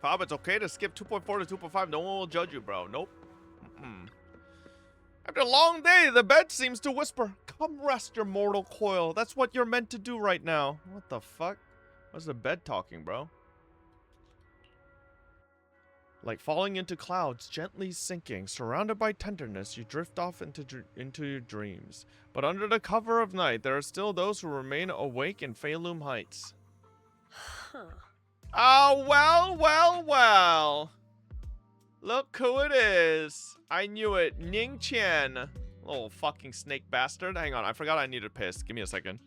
Bob, it's okay to skip 2.4 to 2.5. No one will judge you, bro. Nope. After a long day, the bed seems to whisper, "Come rest your mortal coil. That's what you're meant to do right now." What the fuck? What's the bed talking, bro? Like falling into clouds, gently sinking, surrounded by tenderness, you drift off into your dreams. But under the cover of night, there are still those who remain awake in Phelim Heights. Huh. Oh, well. Look who it is. I knew it. Ning Qian. Little fucking snake bastard. Hang on, I forgot I needed piss. Give me a second.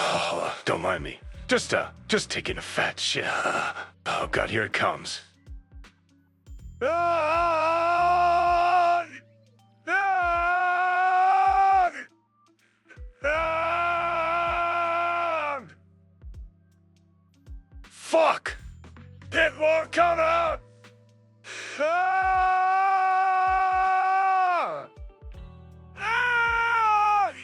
Oh, don't mind me. Just taking a fat shit. Oh god, here it comes. Ah! Ah! Ah! Fuck! It won't come out! Ah! Ah!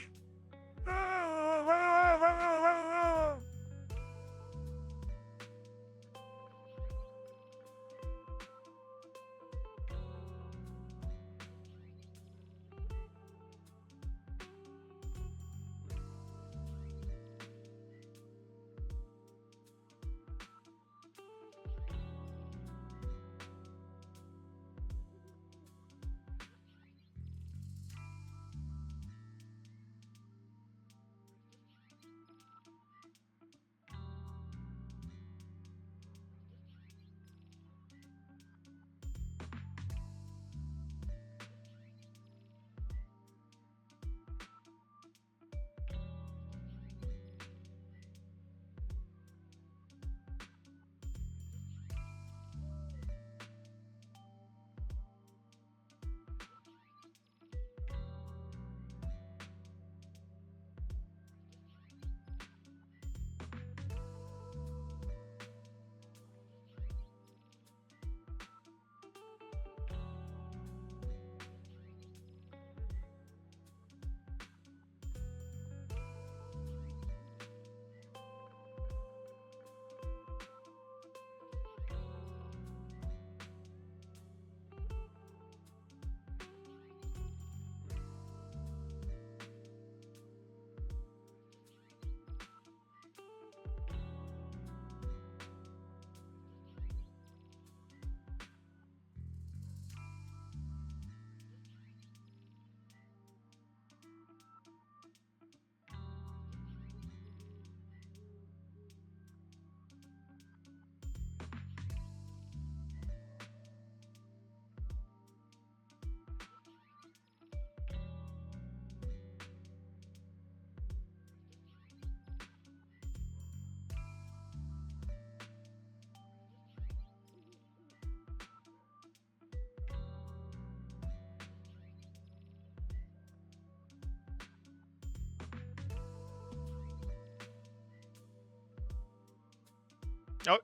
Oh.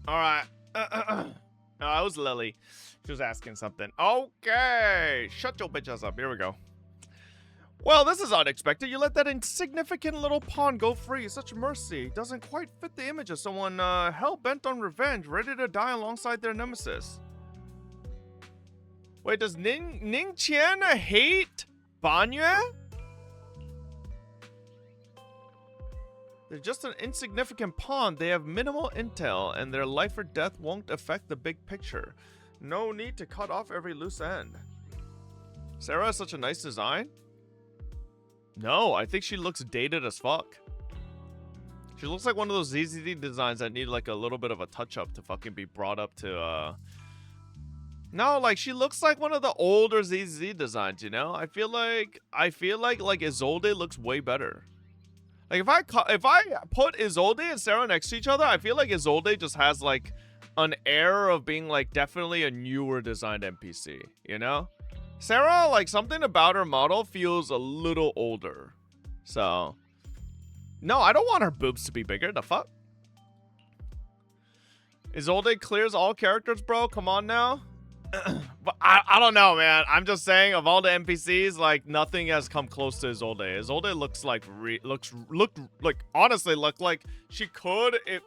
Alright. No, it was Lily. She was asking something. Okay. Shut your bitch ass up. Here we go. Well, this is unexpected. You let that insignificant little pawn go free. Such mercy. Doesn't quite fit the image of someone hell-bent on revenge, ready to die alongside their nemesis. Wait, does Ning Qian hate Banyue? They're just an insignificant pawn. They have minimal intel, and their life or death won't affect the big picture. No need to cut off every loose end. Sarah has such a nice design? No, I think she looks dated as fuck. She looks like one of those ZZD designs that need like a little bit of a touch-up to fucking be brought up to, No, like she looks like one of the older ZZD designs, you know? I feel like Isolde looks way better. Like if I put Isolde and Sarah next to each other, I feel like Isolde just has like an air of being like definitely a newer designed NPC, you know? Sarah, like something about her model feels a little older. So, no, I don't want her boobs to be bigger. The fuck? Isolde clears all characters, bro. Come on now. But I don't know, man. I'm just saying, of all the NPCs, like nothing has come close to Isolde. Isolde looks like honestly look like she could if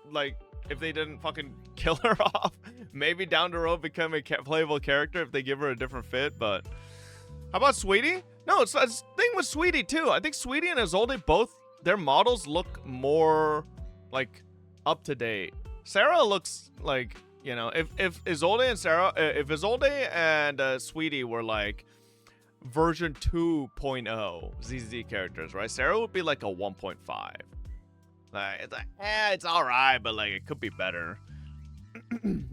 they didn't fucking kill her off. Maybe down the road become a playable character if they give her a different fit. But how about Sweetie? No, it's a thing with Sweetie too. I think Sweetie and Isolde both their models look more like up to date. Sarah looks like, you know, if Isolde and Sweetie were like version 2.0 ZZ characters, right? Sarah would be like a 1.5. Like it's alright, but like it could be better.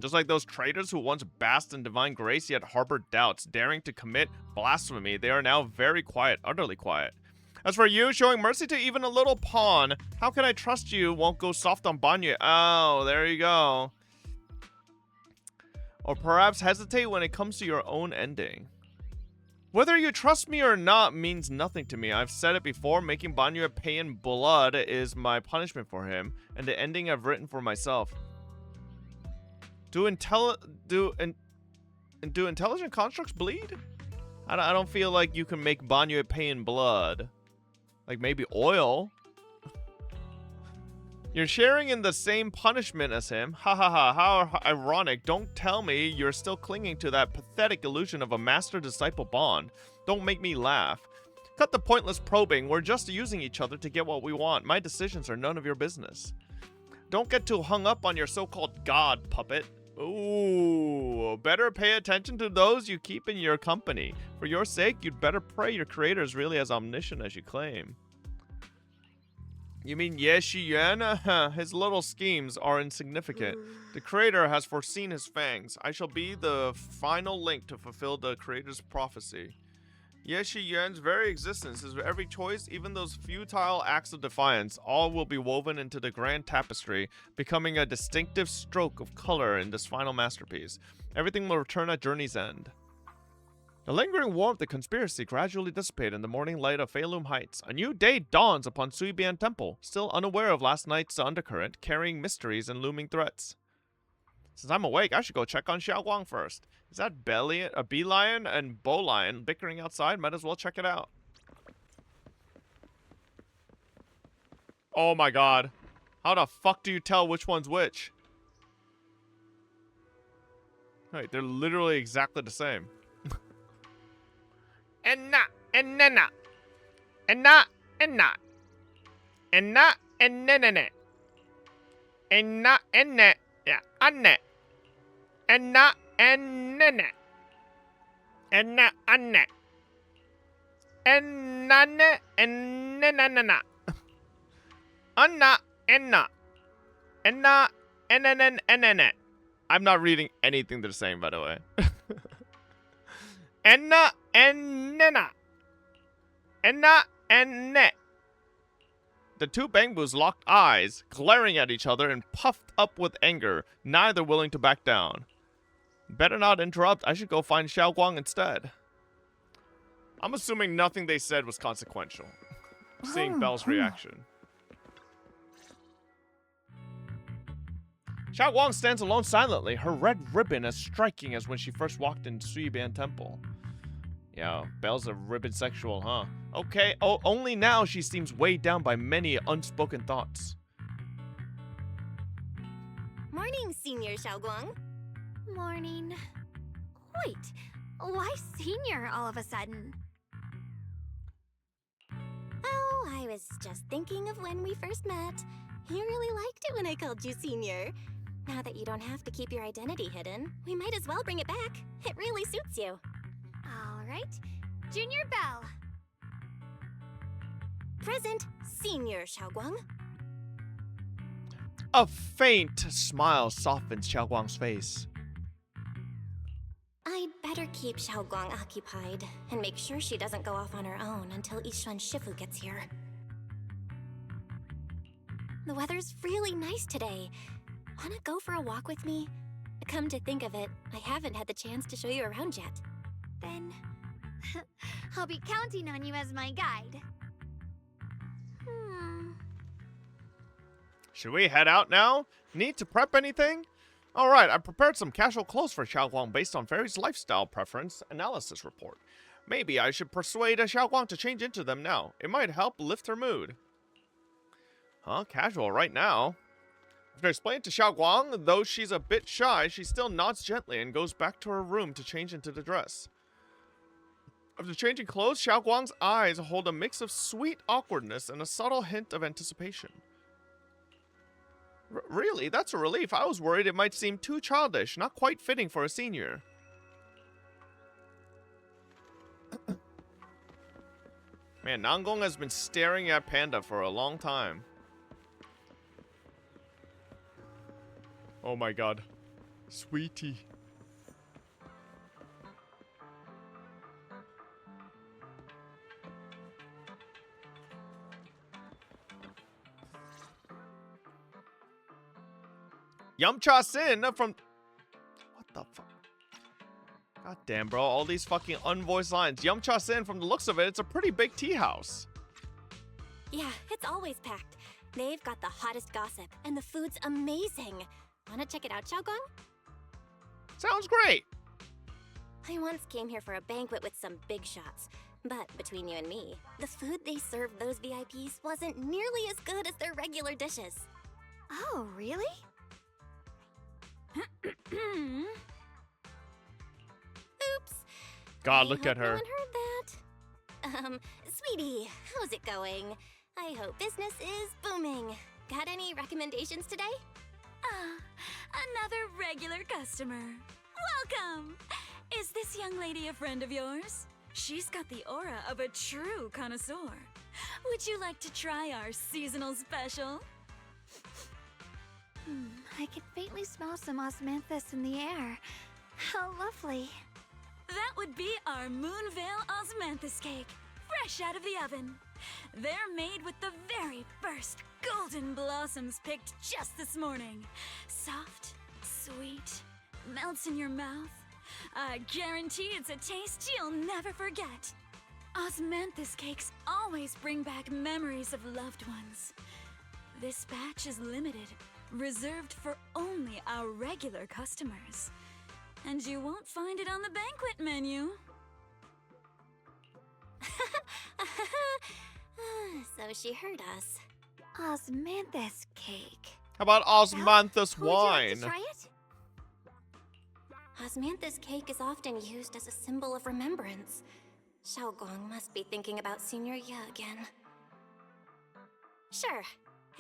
Just like those traitors who once basked in divine grace yet harbored doubts, daring to commit blasphemy, they are now very quiet, utterly quiet. As for you, showing mercy to even a little pawn, how can I trust you won't go soft on Banyue? Oh, there you go. Or perhaps hesitate when it comes to your own ending. Whether you trust me or not means nothing to me. I've said it before, making Banyue pay in blood is my punishment for him, and the ending I've written for myself. Do intelligent constructs bleed? I don't feel like you can make Banyue pay in blood. Like maybe oil. You're sharing in the same punishment as him. Ha ha ha, how ironic. Don't tell me you're still clinging to that pathetic illusion of a master-disciple bond. Don't make me laugh. Cut the pointless probing. We're just using each other to get what we want. My decisions are none of your business. Don't get too hung up on your so-called god, puppet. Ooh, better pay attention to those you keep in your company. For your sake, you'd better pray your creator is really as omniscient as you claim. You mean Ye Shiyuan? His little schemes are insignificant. The creator has foreseen his fangs. I shall be the final link to fulfill the creator's prophecy. Ye Shiyuan's very existence, his every choice, even those futile acts of defiance, all will be woven into the grand tapestry, becoming a distinctive stroke of color in this final masterpiece. Everything will return at journey's end. The lingering warmth of the conspiracy gradually dissipated in the morning light of Feilum Heights. A new day dawns upon Suibian Temple, still unaware of last night's undercurrent, carrying mysteries and looming threats. Since I'm awake, I should go check on Xiaoguang first. Is that a bee lion and bow lion bickering outside? Might as well check it out. Oh my god. How the fuck do you tell which one's which? Wait, they're literally exactly the same. Enna, ennena. Enna, enna. Enna, ennenene. Enna, enne. Yeah, anne. Enna, ennene. Enna, anne. Ennane, ennenanana. Anna, enna. Enna, ennenen, ennene. I'm not reading anything they're saying, by the way. Enna, ennena. Enna, enne. The two Bangbus locked eyes, glaring at each other and puffed up with anger, neither willing to back down. Better not interrupt. I should go find Xiaoguang instead. I'm assuming nothing they said was consequential. Seeing Belle's reaction. Xiao Guang stands alone silently, her red ribbon as striking as when she first walked in Suiban Temple. Yeah, Belle's a ribbon sexual, huh? Okay, oh, only now she seems weighed down by many unspoken thoughts. Morning, Senior Xiaoguang. Morning. Wait, why senior all of a sudden? Oh, I was just thinking of when we first met. You really liked it when I called you Senior. Now that you don't have to keep your identity hidden, we might as well bring it back. It really suits you. All right, Junior Belle. Present, Senior Xiaoguang. A faint smile softens Xiao Guang's face. I'd better keep Xiaoguang occupied and make sure she doesn't go off on her own until Yishuan Shifu gets here. The weather's really nice today. Wanna go for a walk with me? Come to think of it, I haven't had the chance to show you around yet. Then I'll be counting on you as my guide. Should we head out now? Need to prep anything? Alright, I prepared some casual clothes for Xiao Guang based on Fairy's lifestyle preference analysis report. Maybe I should persuade Xiao Guang to change into them now. It might help lift her mood. Huh? Casual right now. After explaining to Xiao Guang, though she's a bit shy, she still nods gently and goes back to her room to change into the dress. After changing clothes, Xiao Guang's eyes hold a mix of sweet awkwardness and a subtle hint of anticipation. Really? That's a relief. I was worried it might seem too childish, not quite fitting for a senior. Man, Nangong has been staring at Panda for a long time. Oh my god. Sweetie. Yamcha Sin from... What the fuck? God damn, bro. All these fucking unvoiced lines. Yamcha Sin, from the looks of it, it's a pretty big tea house. Yeah, it's always packed. They've got the hottest gossip, and the food's amazing. Wanna check it out, Xiaoguang? Sounds great. I once came here for a banquet with some big shots. But between you and me, the food they served those VIPs wasn't nearly as good as their regular dishes. Oh, really? Oops. God, I look hope at no her. one heard that. Sweetie, how's it going? I hope business is booming. Got any recommendations today? Another regular customer. Welcome! Is this young lady a friend of yours? She's got the aura of a true connoisseur. Would you like to try our seasonal special? I can faintly smell some osmanthus in the air. How lovely. That would be our Moonvale Osmanthus cake, fresh out of the oven. They're made with the very first golden blossoms picked just this morning. Soft, sweet, melts in your mouth. I guarantee it's a taste you'll never forget. Osmanthus cakes always bring back memories of loved ones. This batch is limited, reserved for only our regular customers. And you won't find it on the banquet menu. So she heard us. Osmanthus cake. How about osmanthus Would you like wine? to try it? Osmanthus cake is often used as a symbol of remembrance. Xiaoguang must be thinking about Senior Ye again. Sure.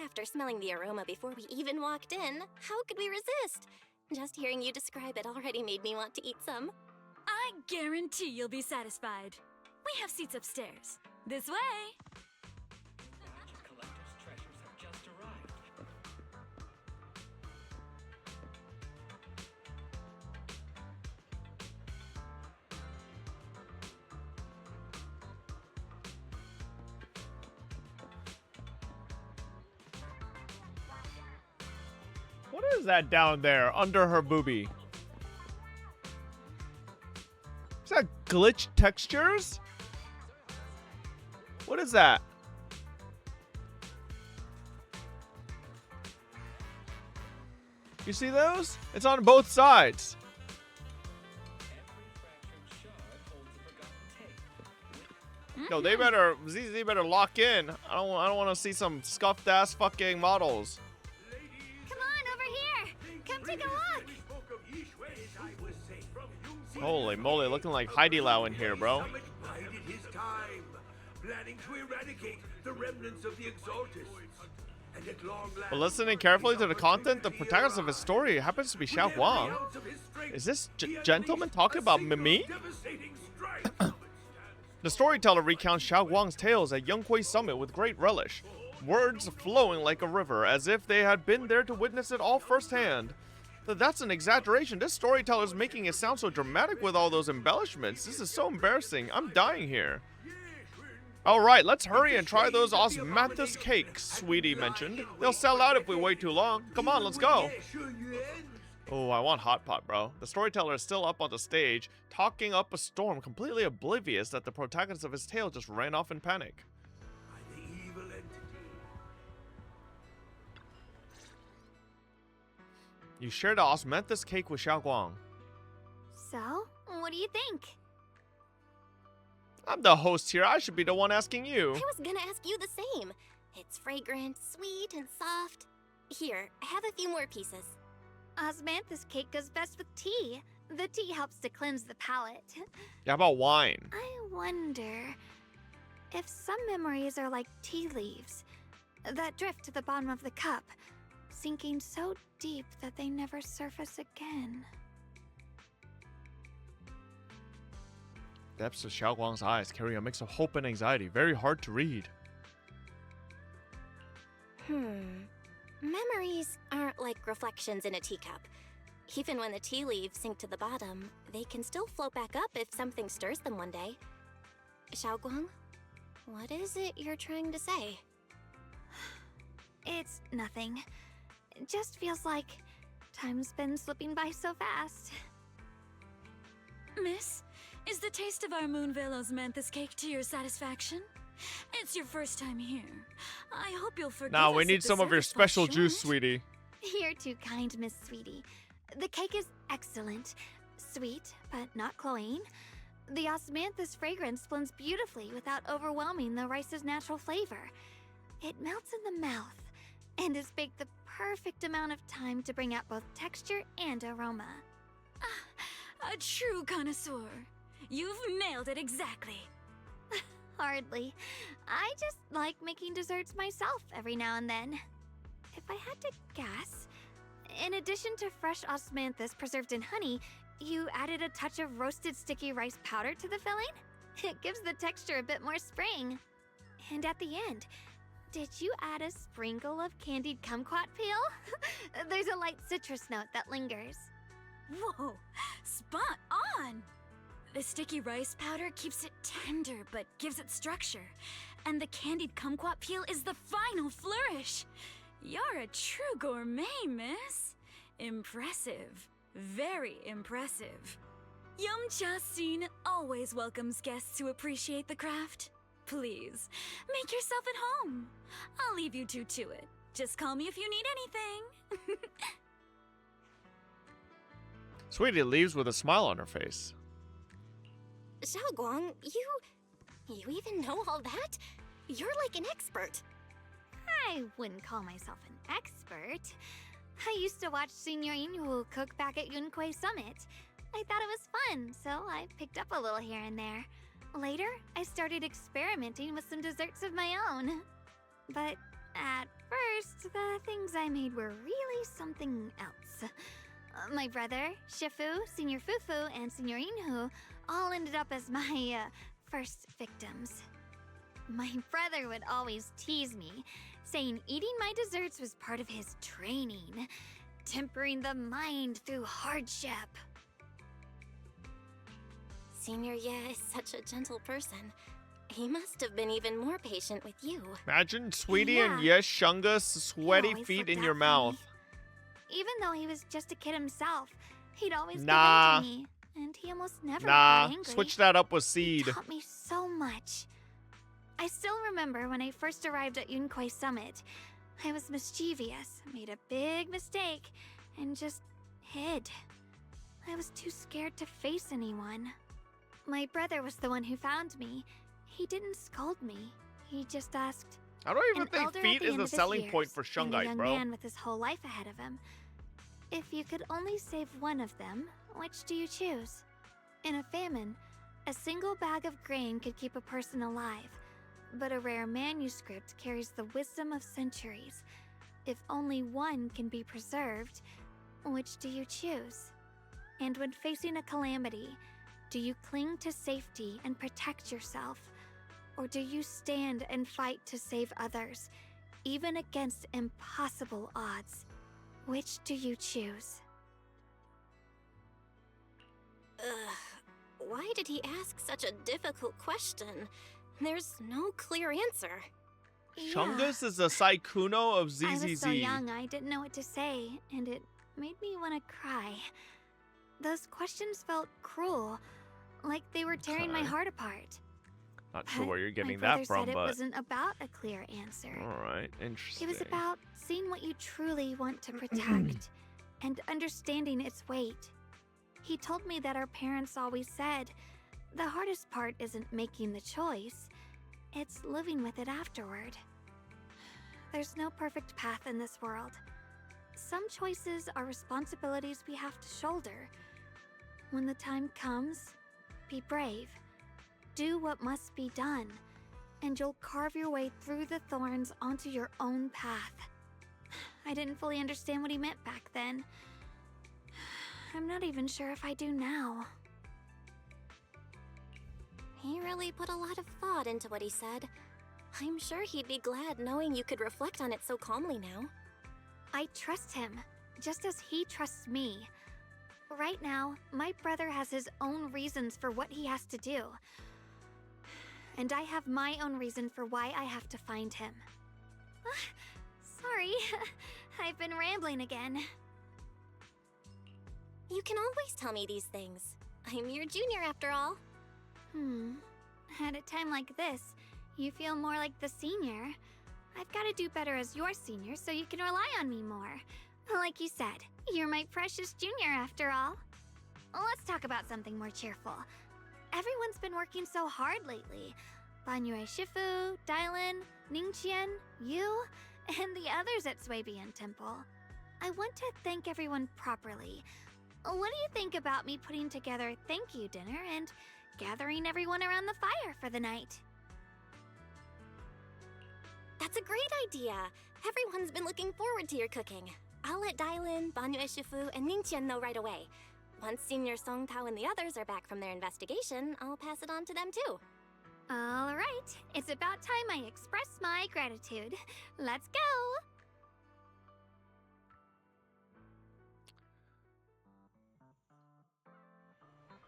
After smelling the aroma before we even walked in, how could we resist? Just hearing you describe it already made me want to eat some. I guarantee you'll be satisfied. We have seats upstairs. This way. The Magic Collector's treasures have just arrived. What is that down there under her boobie? Is that glitch textures? What is that? You see those? It's on both sides. No, they better ZZ better lock in. I don't want to see some scuffed ass fucking models. Come on, over here. Come take a look. Holy moly, looking like Heidi Lau in here, bro. Bided his time, planning to eradicate the remnants of the Exaltus. And at long last, But listening carefully to the content, the protagonist of his story happens to be Xiao Guang. Is this gentleman talking about me? The storyteller recounts Xiao Guang's tales at Yunhui Summit with great relish, words flowing like a river, as if they had been there to witness it all firsthand. That's an exaggeration. This storyteller's making it sound so dramatic with all those embellishments. This is so embarrassing. I'm dying here. Alright, let's hurry and try those osmanthus cakes Sweetie mentioned. They'll sell out if we wait too long. Come on, let's go. Oh, I want hot pot, bro. The storyteller is still up on the stage, talking up a storm, completely oblivious that the protagonist of his tale just ran off in panic. You shared the osmanthus cake with Xiao Guang. So, what do you think? I'm the host here. I should be the one asking you. I was gonna ask you the same. It's fragrant, sweet, and soft. Here, have a few more pieces. Osmanthus cake goes best with tea. The tea helps to cleanse the palate. Yeah, how about wine? I wonder if some memories are like tea leaves that drift to the bottom of the cup, sinking so deep that they never surface again. Depths of Xiao Guang's eyes carry a mix of hope and anxiety, very hard to read. Memories aren't like reflections in a teacup. Even when the tea leaves sink to the bottom, they can still float back up if something stirs them one day. Xiao Guang, what is it you're trying to say? It's nothing. It just feels like time's been slipping by so fast. Miss, is the taste of our Moonvale osmanthus cake to your satisfaction? It's your first time here. I hope you'll forgive Now, us we if need the some of your service falls special juice, short. sweetie. You're too kind, Miss Sweetie. The cake is excellent. Sweet, but not cloying. The osmanthus fragrance blends beautifully without overwhelming the rice's natural flavor. It melts in the mouth and is baked the perfect amount of time to bring out both texture and aroma. A true connoisseur. You've nailed it exactly. Hardly. I just like making desserts myself every now and then. If I had to guess, in addition to fresh osmanthus preserved in honey, you added a touch of roasted sticky rice powder to the filling? It gives the texture a bit more spring. And at the end, did you add a sprinkle of candied kumquat peel? There's a light citrus note that lingers. Whoa, spot on! The sticky rice powder keeps it tender but gives it structure. And the candied kumquat peel is the final flourish. You're a true gourmet, miss. Impressive. Very impressive. Yum-Cha Scene always welcomes guests who appreciate the craft. Please, make yourself at home. I'll leave you two to it. Just call me if you need anything. Sweetie leaves with a smile on her face. Xiao Guang, you even know all that? You're like an expert. I wouldn't call myself an expert. I used to watch Senior Inhu cook back at Yunhui Summit. I thought it was fun, so I picked up a little here and there. Later, I started experimenting with some desserts of my own. But at first, the things I made were really something else. My brother, Shifu, Senior Fufu, and Senior Inhu all ended up as my first victims. My brother would always tease me, saying eating my desserts was part of his training, tempering the mind through hardship. Senior Ye is such a gentle person. He must have been even more patient with you. Imagine Sweetie and Yeah. Yes Shunga's sweaty always feet looked in out your for mouth. me. Even though he was just a kid himself, he'd always Nah. give in to me, and he almost never Nah, got angry. switch that up with He Seed. taught me so much. I still remember when I first arrived at Yunhui Summit. I was mischievous, made a big mistake, and just hid. I was too scared to face anyone. My brother was the one who found me. He didn't scold me. He just asked, I don't even an think elder at feet the is end a of his selling point years, for and a Shungite, young bro. man with his whole life ahead of him. If you could only save one of them, which do you choose? In a famine, a single bag of grain could keep a person alive, but a rare manuscript carries the wisdom of centuries. If only one can be preserved, which do you choose? And when facing a calamity, do you cling to safety and protect yourself? Or do you stand and fight to save others, even against impossible odds? Which do you choose? Why did he ask such a difficult question? There's no clear answer. Chungus is a Saikuno of I was so ZZZ. young, I didn't know what to say, and it made me want to cry. Those questions felt cruel, like they were tearing my Okay. heart apart. Not sure where you're getting my brother that from, said it but wasn't about a clear answer. alright, interesting. It was about seeing what you truly want to protect and understanding its weight. He told me that our parents always said, the hardest part isn't making the choice, it's living with it afterward. There's no perfect path in this world. Some choices are responsibilities we have to shoulder. When the time comes, be brave. Do what must be done, and you'll carve your way through the thorns onto your own path. I didn't fully understand what he meant back then. I'm not even sure if I do now. He really put a lot of thought into what he said. I'm sure he'd be glad knowing you could reflect on it so calmly now. I trust him, just as he trusts me. Right now, my brother has his own reasons for what he has to do. And I have my own reason for why I have to find him. Sorry, I've been rambling again. You can always tell me these things. I'm your junior after all. At a time like this, you feel more like the senior. I've got to do better as your senior so you can rely on me more. Like you said, you're my precious junior after all. Let's talk about something more cheerful. Everyone's been working so hard lately. Banyue Shifu, Dylan, Ningqian, you, and the others at Swabian Temple. I want to thank everyone properly. What do you think about me putting together a thank you dinner and gathering everyone around the fire for the night? That's a great idea. Everyone's been looking forward to your cooking. I'll let Dylan, Banyue Shifu, and Ningqian know right away. Once Senior Song Tao and the others are back from their investigation, I'll pass it on to them too. All right, it's about time I express my gratitude. Let's go!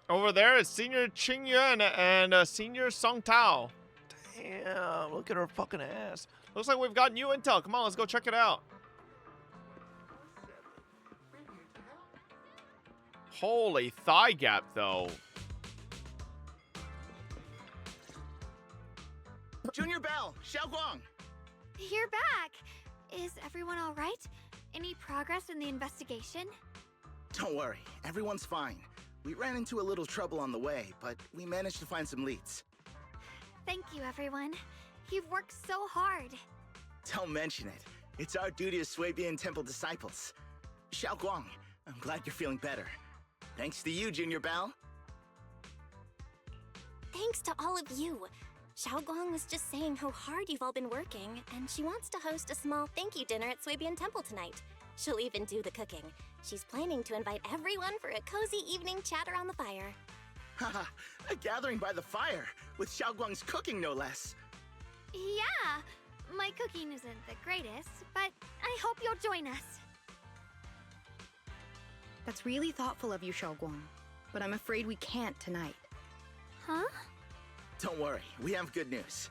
Over there is Senior Qing Yuan and Senior Song Tao. Damn, look at her fucking ass. Looks like we've got new intel. Come on, let's go check it out. Holy thigh gap, though. Junior Bell, Xiaoguang. You're back! Is everyone all right? Any progress in the investigation? Don't worry, everyone's fine. We ran into a little trouble on the way, but we managed to find some leads. Thank you, everyone. You've worked so hard. Don't mention it. It's our duty as Swabian Temple disciples. Xiaoguang, I'm glad you're feeling better. Thanks to you, Junior Bell. Thanks to all of you. Xiaoguang was just saying how hard you've all been working, and she wants to host a small thank you dinner at Swabian Temple tonight. She'll even do the cooking. She's planning to invite everyone for a cozy evening chat around the fire. Haha, a gathering by the fire, with Xiaoguang's cooking no less. Yeah, my cooking isn't the greatest, but I hope you'll join us. That's really thoughtful of you, Xiaoguang, but I'm afraid we can't tonight. Huh? Don't worry, we have good news.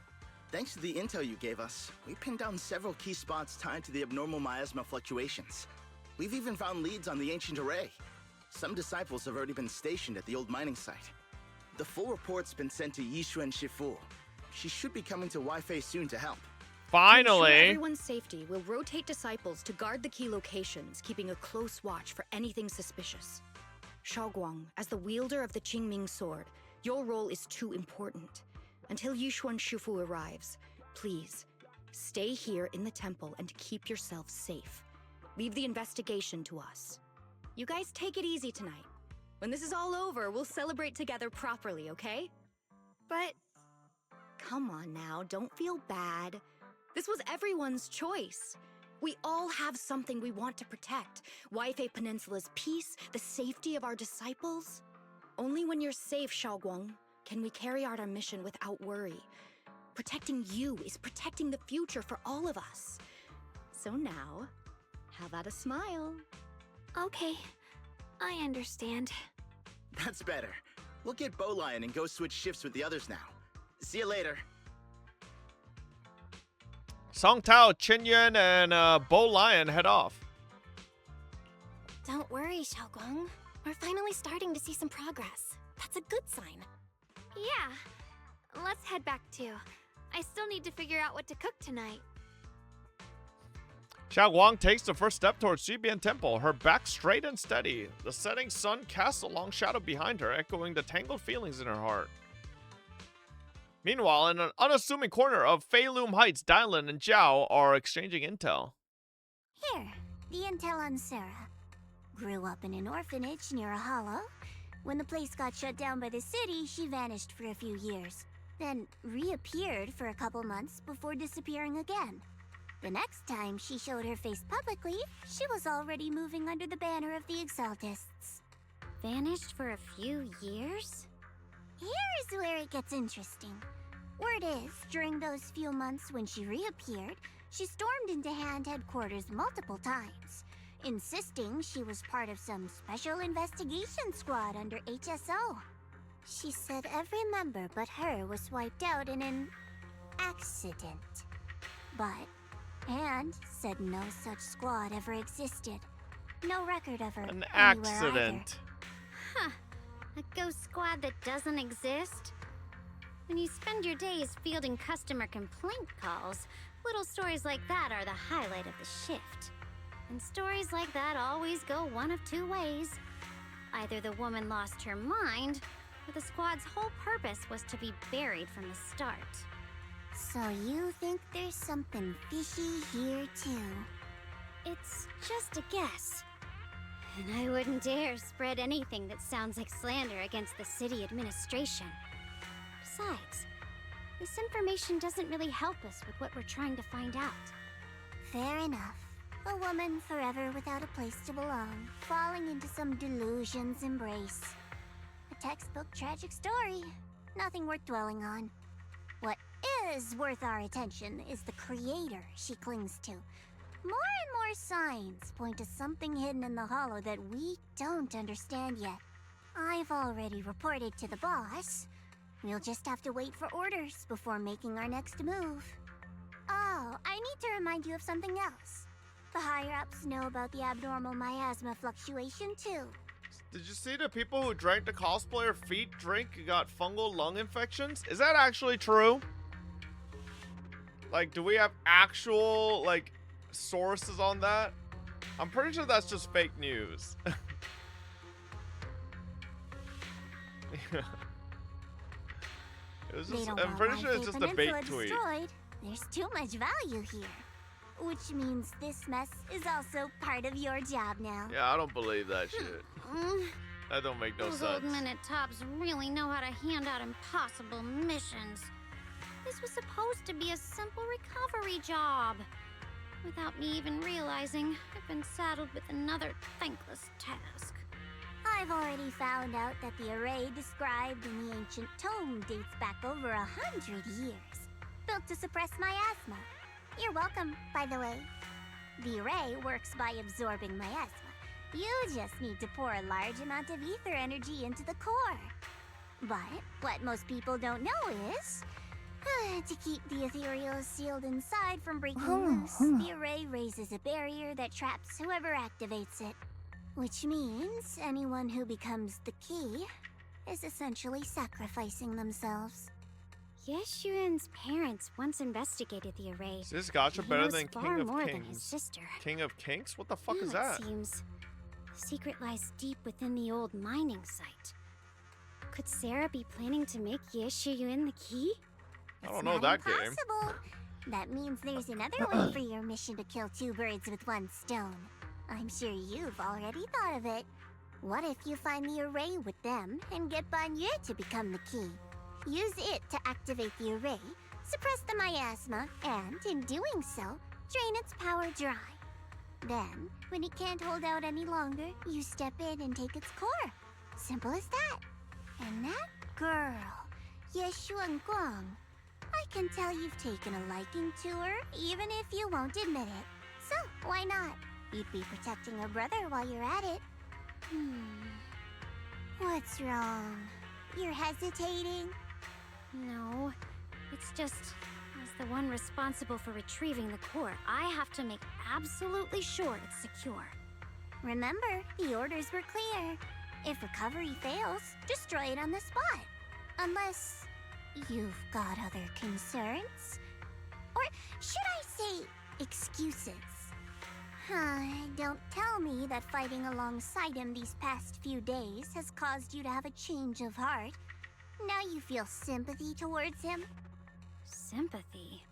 Thanks to the intel you gave us, we pinned down several key spots tied to the abnormal miasma fluctuations. We've even found leads on the ancient array. Some disciples have already been stationed at the old mining site. The full report's been sent to Yixuan Shifu. She should be coming to Waifei soon to help. Finally. ensure everyone's safety, we'll rotate disciples to guard the key locations, keeping a close watch for anything suspicious. Shaoguang, as the wielder of the Qingming sword, your role is too important. Until Yushuan Shufu arrives, please, stay here in the temple and keep yourself safe. Leave the investigation to us. You guys take it easy tonight. When this is all over, we'll celebrate together properly, okay? But Come on now, don't feel bad. This was everyone's choice. We all have something we want to protect. Waifei Peninsula's peace, the safety of our disciples. Only when you're safe, Shaoguang, can we carry out our mission without worry. Protecting you is protecting the future for all of us. So now, how about a smile? okay, I understand. That's better. We'll get Bowlion and go switch shifts with the others now. See you later. Song Tao, Qin Yuan, and Bo Lion head off. Don't worry, Shaoguang. We're finally starting to see some progress. That's a good sign. Yeah, let's head back too. I still need to figure out what to cook tonight. Xiao Guang takes the first step towards Xibian Temple, her back straight and steady. The setting sun casts a long shadow behind her, echoing the tangled feelings in her heart. Meanwhile, in an unassuming corner of Feilum Heights, Dylan and Zhao are exchanging intel. Here, the intel on Sarah. Grew up in an orphanage near a hollow. When the place got shut down by the city, she vanished for a few years. Then reappeared for a couple months before disappearing again. The next time she showed her face publicly, she was already moving under the banner of the Exaltists. Vanished for a few years? Here's where it gets interesting. Word is, during those few months when she reappeared, she stormed into Hand headquarters multiple times, insisting she was part of some special investigation squad under HSO. She said every member but her was wiped out in an accident. But Hand said no such squad ever existed. No record of her An anywhere either. accident. Huh. A ghost squad that doesn't exist? When you spend your days fielding customer complaint calls, little stories like that are the highlight of the shift. And stories like that always go one of two ways. Either the woman lost her mind, or the squad's whole purpose was to be buried from the start. So you think there's something fishy here too? It's just a guess. And I wouldn't dare spread anything that sounds like slander against the city administration. Besides, this information doesn't really help us with what we're trying to find out. Fair enough. A woman forever without a place to belong, falling into some delusion's embrace. A textbook tragic story. Nothing worth dwelling on. What is worth our attention is the creator she clings to. More and more signs point to something hidden in the hollow that we don't understand yet. I've already reported to the boss. We'll just have to wait for orders before making our next move. Oh, I need to remind you of something else. The higher-ups know about the abnormal miasma fluctuation, too. Did you see the people who drank the cosplayer feet drink got fungal lung infections? Is that actually true? Like, do we have actual, like, sources on that? I'm pretty sure that's just fake news. It was just, I'm pretty sure it's just a bait tweet. Destroyed. There's too much value here. Which means this mess is also part of your job now. Yeah, I don't believe that shit. That don't make no Those sense. old minute tops really know how to hand out impossible missions. This was supposed to be a simple recovery job. Without me even realizing, I've been saddled with another thankless task. I've already found out that the array described in the ancient tome dates back over 100 years. Built to suppress miasma. You're welcome, by the way. The array works by absorbing miasma. You just need to pour a large amount of ether energy into the core. But what most people don't know is, to keep the ethereal sealed inside from breaking loose, the array raises a barrier that traps whoever activates it. Which means anyone who becomes the key is essentially sacrificing themselves. Yeshuan's parents once investigated the array. Is this gacha He better knows than far King of more than his Kings? sister. King of Kinks? What the fuck is It that? seems the secret lies deep within the old mining site. Could Sarah be planning to make Yeshuyun the key? I don't know that game. Impossible. That means there's another way for your mission to kill two birds with one stone. I'm sure you've already thought of it. What if you find the array with them and get Banye to become the key? Use it to activate the array, suppress the miasma, and in doing so, drain its power dry. Then, when it can't hold out any longer, you step in and take its core. Simple as that. And that girl, Yeshuan Guang, I can tell you've taken a liking to her, even if you won't admit it. So, why not? You'd be protecting her brother while you're at it. What's wrong? You're hesitating? No, it's just, as the one responsible for retrieving the core, I have to make absolutely sure it's secure. Remember, the orders were clear. If recovery fails, destroy it on the spot. Unless you've got other concerns? Or should I say excuses? Don't tell me that fighting alongside him these past few days has caused you to have a change of heart. Now you feel sympathy towards him? Sympathy?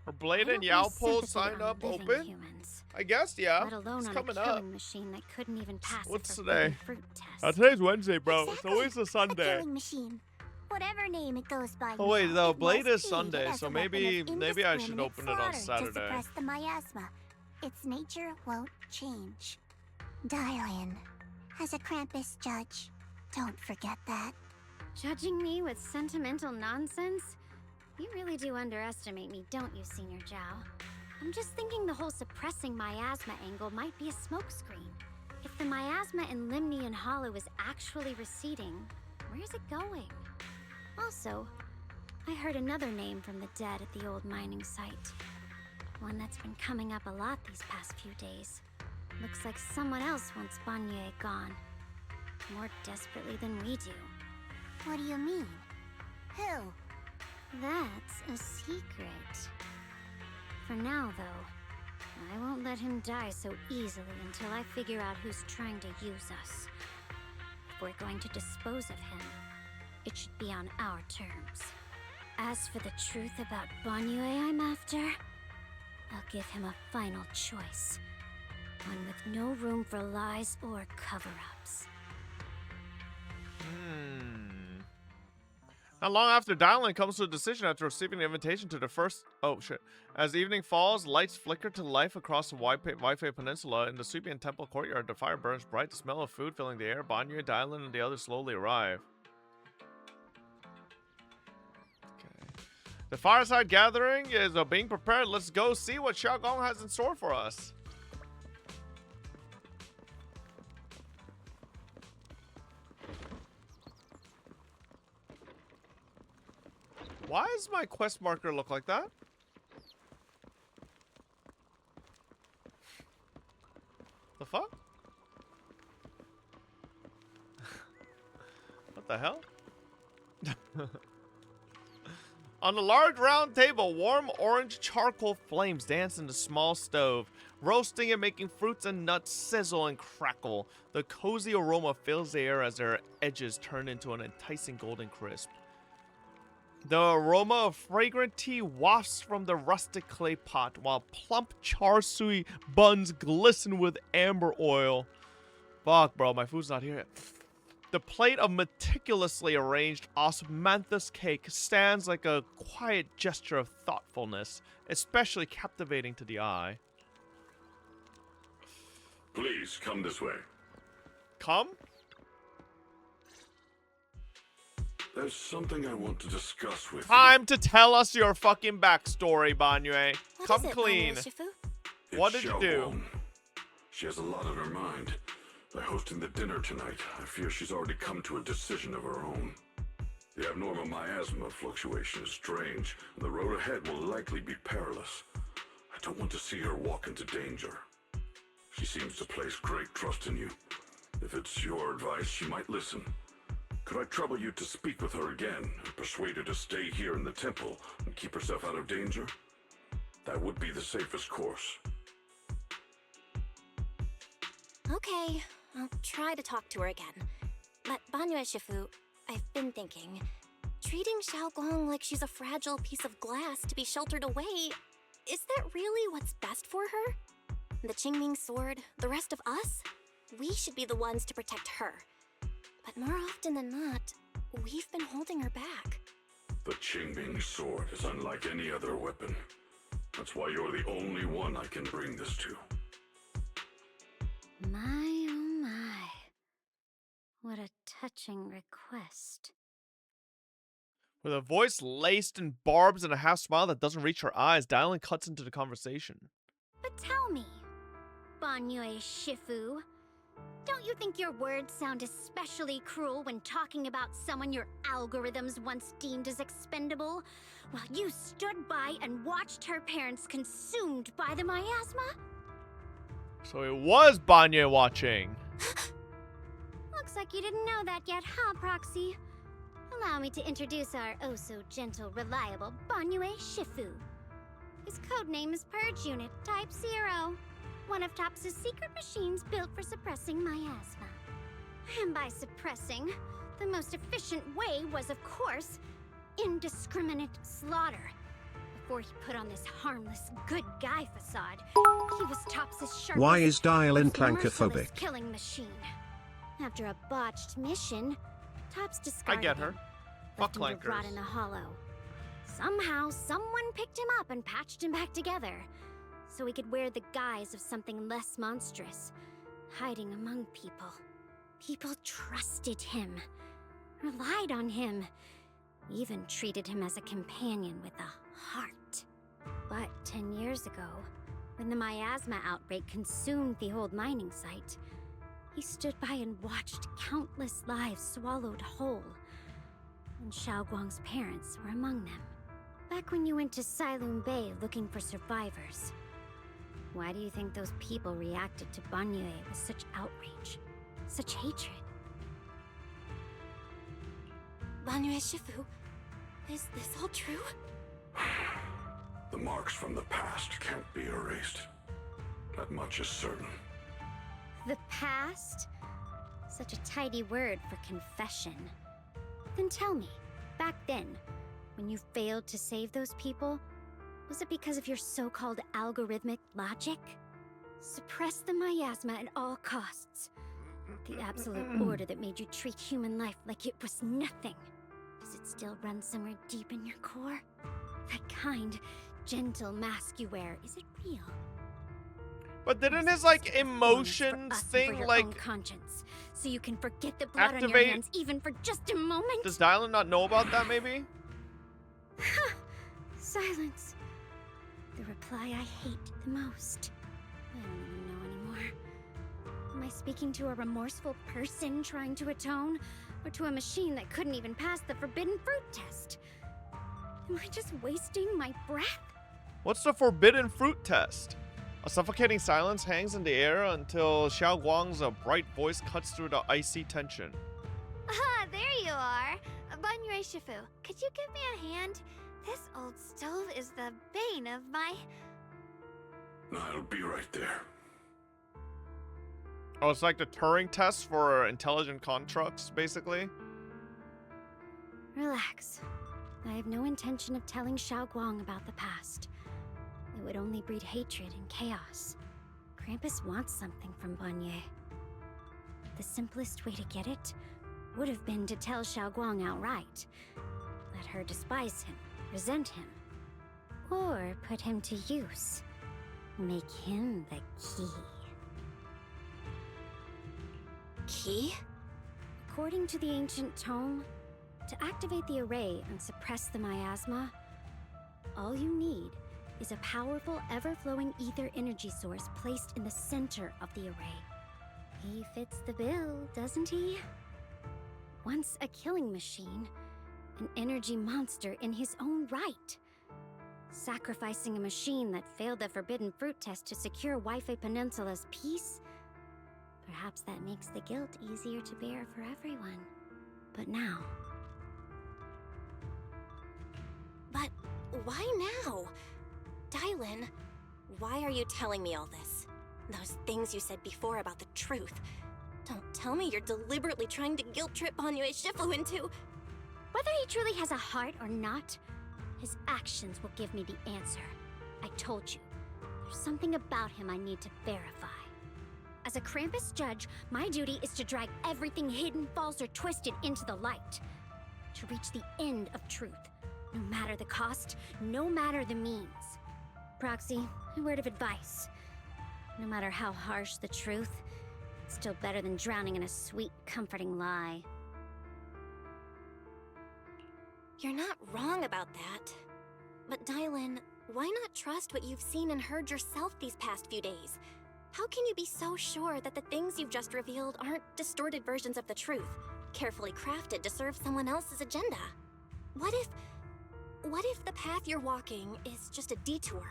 Are Blade I and don't Yao waste sympathy sign on up living open? humans, I guess, yeah. let alone It's on a coming killing up. machine that couldn't even pass What's a today? forbidden fruit test. Today's Wednesday, bro. Exactly. It's always a A Sunday. killing machine. Whatever name it goes by. Oh wait, now, though it Blade must is be Sunday, it as so a weapon maybe of I should indiscriminate open it on slaughter To Saturday. suppress the miasma. Its nature won't change. Dial in. As a Krampus judge, don't forget that. Judging me with sentimental nonsense? You really do underestimate me, don't you, Senior Zhao? I'm just thinking the whole suppressing miasma angle might be a smokescreen. If the miasma in Limnian Hollow is actually receding, where's it going? Also, I heard another name from the dead at the old mining site. One that's been coming up a lot these past few days. Looks like someone else wants Banye gone. More desperately than we do. What do you mean? Who? That's a secret. For now, though, I won't let him die so easily until I figure out who's trying to use us. If we're going to dispose of him, it should be on our terms. As for the truth about Banye I'm after, I'll give him a final choice. One with no room for lies or cover-ups. Not long after Dylan comes to a decision after receiving an invitation to the first... Oh, shit. As evening falls, lights flicker to life across the Waifei Peninsula. In the Subian Temple courtyard, the fire burns bright, the smell of food filling the air. Banye, Dylan, and the others slowly arrive. Okay. The fireside gathering is being prepared. Let's go see what Xiaogong has in store for us. Why does my quest marker look like that? The fuck? What the hell? On a large round table, warm orange charcoal flames dance in the small stove, roasting and making fruits and nuts sizzle and crackle. The cozy aroma fills the air as their edges turn into an enticing golden crisp. The aroma of fragrant tea wafts from the rustic clay pot, while plump char siu buns glisten with amber oil. Fuck, bro, my food's not here yet. The plate of meticulously arranged osmanthus cake stands like a quiet gesture of thoughtfulness, especially captivating to the eye. Please, come this way. Come? There's something I want to discuss with you. Time to tell us your fucking backstory, Banye. What Come is it, clean. Banye Shifu? What did you do? Xiaogong. She has a lot on her mind. By hosting the dinner tonight, I fear she's already come to a decision of her own. The abnormal miasma fluctuation is strange, and the road ahead will likely be perilous. I don't want to see her walk into danger. She seems to place great trust in you. If it's your advice, she might listen. Could I trouble you to speak with her again and persuade her to stay here in the temple and keep herself out of danger? That would be the safest course. Okay, I'll try to talk to her again. But Banyue Shifu, I've been thinking, treating Xiaoguang like she's a fragile piece of glass to be sheltered away, is that really what's best for her? The Qingming sword, the rest of us? We should be the ones to protect her. But more often than not, we've been holding her back. The Qingming sword is unlike any other weapon. That's why you're the only one I can bring this to. My, oh my. What a touching request. With a voice laced in barbs and a half smile that doesn't reach her eyes, Dylan cuts into the conversation. But tell me, Banyue Shifu, don't you think your words sound especially cruel when talking about someone your algorithms once deemed as expendable, while you stood by and watched her parents consumed by the miasma? So it was Banyue watching. Looks like you didn't know that yet, huh, Proxy? Allow me to introduce our oh-so-gentle, reliable Banyue Shifu. His codename is Purge Unit Type 0, one of TOPS' secret machines built for suppressing miasma. And by suppressing, the most efficient way was, of course, indiscriminate slaughter. Before he put on this harmless, good guy facade, he was TOPS' sharpest, Why is Dylan most clankophobic? merciless killing machine. After a botched mission, TOPS discarded I get her. him, Fuck left him to rot clankers. in the hollow. Somehow, someone picked him up and patched him back together, so he could wear the guise of something less monstrous, hiding among people. People trusted him, relied on him, even treated him as a companion with a heart. But 10 years ago, when the miasma outbreak consumed the old mining site, he stood by and watched countless lives swallowed whole. And Xiaoguang's parents were among them. Back when you went to Silum Bay looking for survivors, why do you think those people reacted to Banyue with such outrage, such hatred? Banyue Shifu, is this all true? The marks from the past can't be erased. That much is certain. The past? Such a tidy word for confession. Then tell me, back then, when you failed to save those people, was it because of your so-called algorithmic logic? Suppress the miasma at all costs. The absolute order that made you treat human life like it was nothing. Does it still run somewhere deep in your core? That kind, gentle mask you wear, is it real? But didn't his like emotions thing For your like own conscience, so you can forget the blood on your activate- hands even for just a moment? Does Dylan not know about that maybe? Silence. The reply I hate the most. I don't even know anymore. Am I speaking to a remorseful person trying to atone, or to a machine that couldn't even pass the forbidden fruit test? Am I just wasting my breath? What's the forbidden fruit test? A suffocating silence hangs in the air until Xiao Guang's bright voice cuts through the icy tension. Ah, there you are. Banyue Shifu, could you give me a hand? This old stove is the bane of my... I'll be right there. Oh, it's like the Turing test for intelligent constructs, basically. Relax. I have no intention of telling Xiao Guang about the past. It would only breed hatred and chaos. Krampus wants something from Banyue. The simplest way to get it would have been to tell Xiao Guang outright. Let her despise him, resent him, or put him to use. Make him the key. Key? According to the ancient tome, to activate the array and suppress the miasma, all you need is a powerful, ever-flowing ether energy source placed in the center of the array. He fits the bill, doesn't he? Once a killing machine, an energy monster in his own right. Sacrificing a machine that failed the forbidden fruit test to secure Wi-Fi Peninsula's peace? Perhaps that makes the guilt easier to bear for everyone. But now... But why now? Dylan, why are you telling me all this? Those things you said before about the truth. Don't tell me you're deliberately trying to guilt trip Banyue Shifu into... Whether he truly has a heart or not, his actions will give me the answer. I told you, there's something about him I need to verify. As a Krampus judge, my duty is to drag everything hidden, false, or twisted into the light. To reach the end of truth. No matter the cost, no matter the means. Proxy, a word of advice. No matter how harsh the truth, it's still better than drowning in a sweet, comforting lie. You're not wrong about that. But Dylan, why not trust what you've seen and heard yourself these past few days? How can you be so sure that the things you've just revealed aren't distorted versions of the truth, carefully crafted to serve someone else's agenda? What if the path you're walking is just a detour,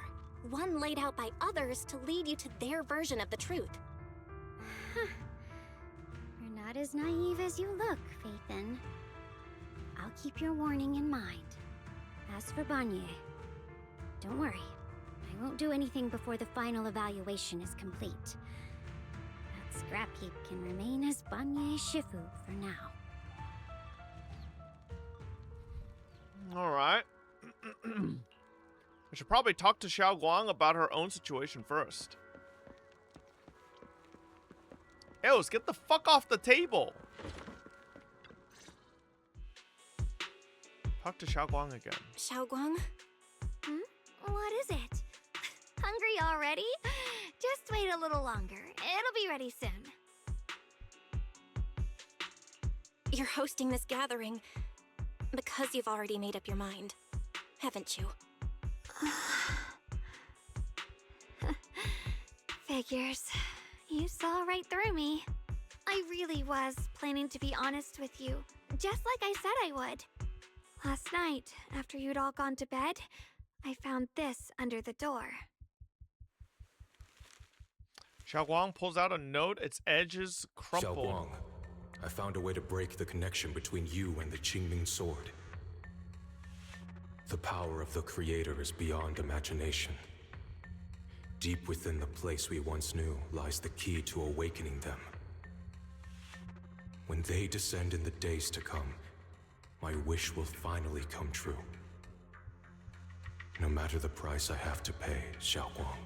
one laid out by others to lead you to their version of the truth? You're not as naive as you look, Phaethon. I'll keep your warning in mind. As for Banyue, don't worry. I won't do anything before the final evaluation is complete. That scrap heap can remain as Banyue Shifu for now. Alright. We should probably talk to Xiao Guang about her own situation first. Eos, get the fuck off the table! Talk to Xiao Guang again. Xiao Guang? What is it? Hungry already? Just wait a little longer. It'll be ready soon. You're hosting this gathering because you've already made up your mind, haven't you? Figures. You saw right through me. I really was planning to be honest with you, just like I said I would. Last night, after you'd all gone to bed, I found this under the door. Xiao Guang pulls out a note, its edges crumpled. Xiao Guang, I found a way to break the connection between you and the Qingming Sword. The power of the Creator is beyond imagination. Deep within the place we once knew lies the key to awakening them. When they descend in the days to come, my wish will finally come true. No matter the price I have to pay, Xiao Guang,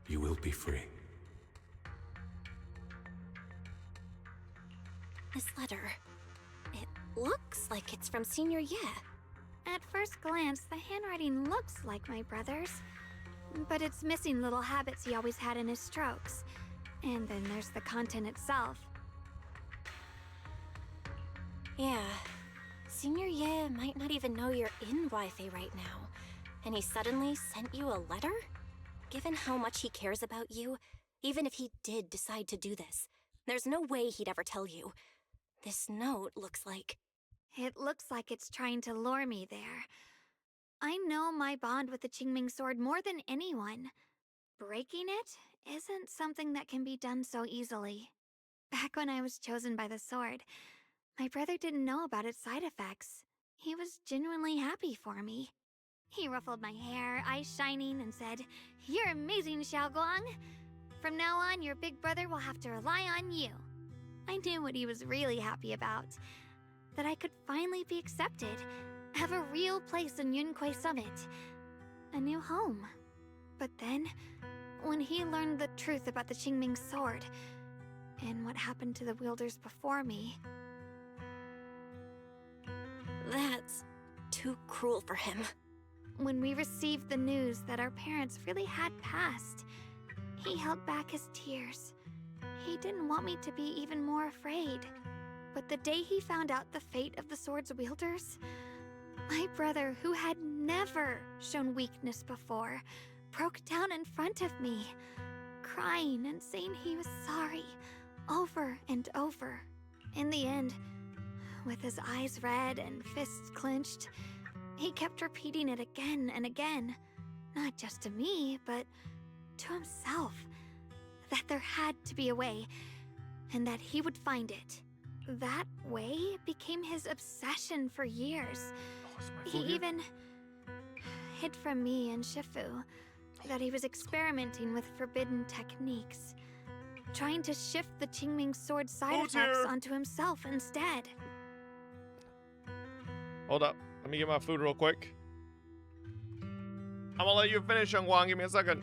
you will be free. This letter, it looks like it's from Senior Ye. At first glance, the handwriting looks like my brother's, but it's missing little habits he always had in his strokes. And then there's the content itself. Yeah, Senior Ye might not even know you're in Wi-Fi right now, and he suddenly sent you a letter? Given how much he cares about you, even if he did decide to do this, there's no way he'd ever tell you. This note looks like... It looks like it's trying to lure me there. I know my bond with the Qingming Sword more than anyone. Breaking it isn't something that can be done so easily. Back when I was chosen by the sword, my brother didn't know about its side effects. He was genuinely happy for me. He ruffled my hair, eyes shining, and said, "You're amazing, Xiao Guang. From now on, your big brother will have to rely on you." I knew what he was really happy about. That I could finally be accepted, have a real place in Yunquei Summit. A new home. But then, when he learned the truth about the Qingming Sword, and what happened to the wielders before me... That's too cruel for him. When we received the news that our parents really had passed, he held back his tears. He didn't want me to be even more afraid. But the day he found out the fate of the sword's wielders, my brother, who had never shown weakness before, broke down in front of me, crying and saying he was sorry, over and over. In the end, with his eyes red and fists clenched, he kept repeating it again and again, not just to me, but to himself, that there had to be a way, and that he would find it. that way became his obsession for years. Oh, is my He food here? even hid from me and Shifu that he was experimenting with forbidden techniques, trying to shift the Qingming sword side Food's effects here. onto himself instead. Hold up. Let me get my food real quick. I'm gonna let you finish, Young Wang. Give me a second.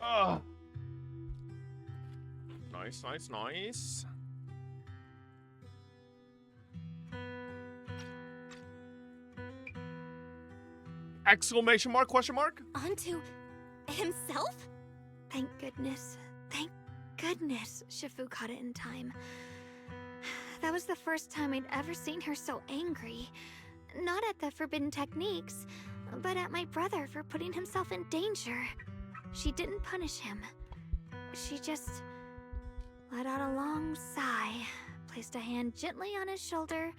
Oh. Nice, nice, nice. Exclamation mark, question mark? Onto himself? Thank goodness. Thank goodness Shifu caught it in time. That was the first time I'd ever seen her so angry. Not at the forbidden techniques, but at my brother for putting himself in danger. She didn't punish him. She just let out a long sigh, placed a hand gently on his shoulder,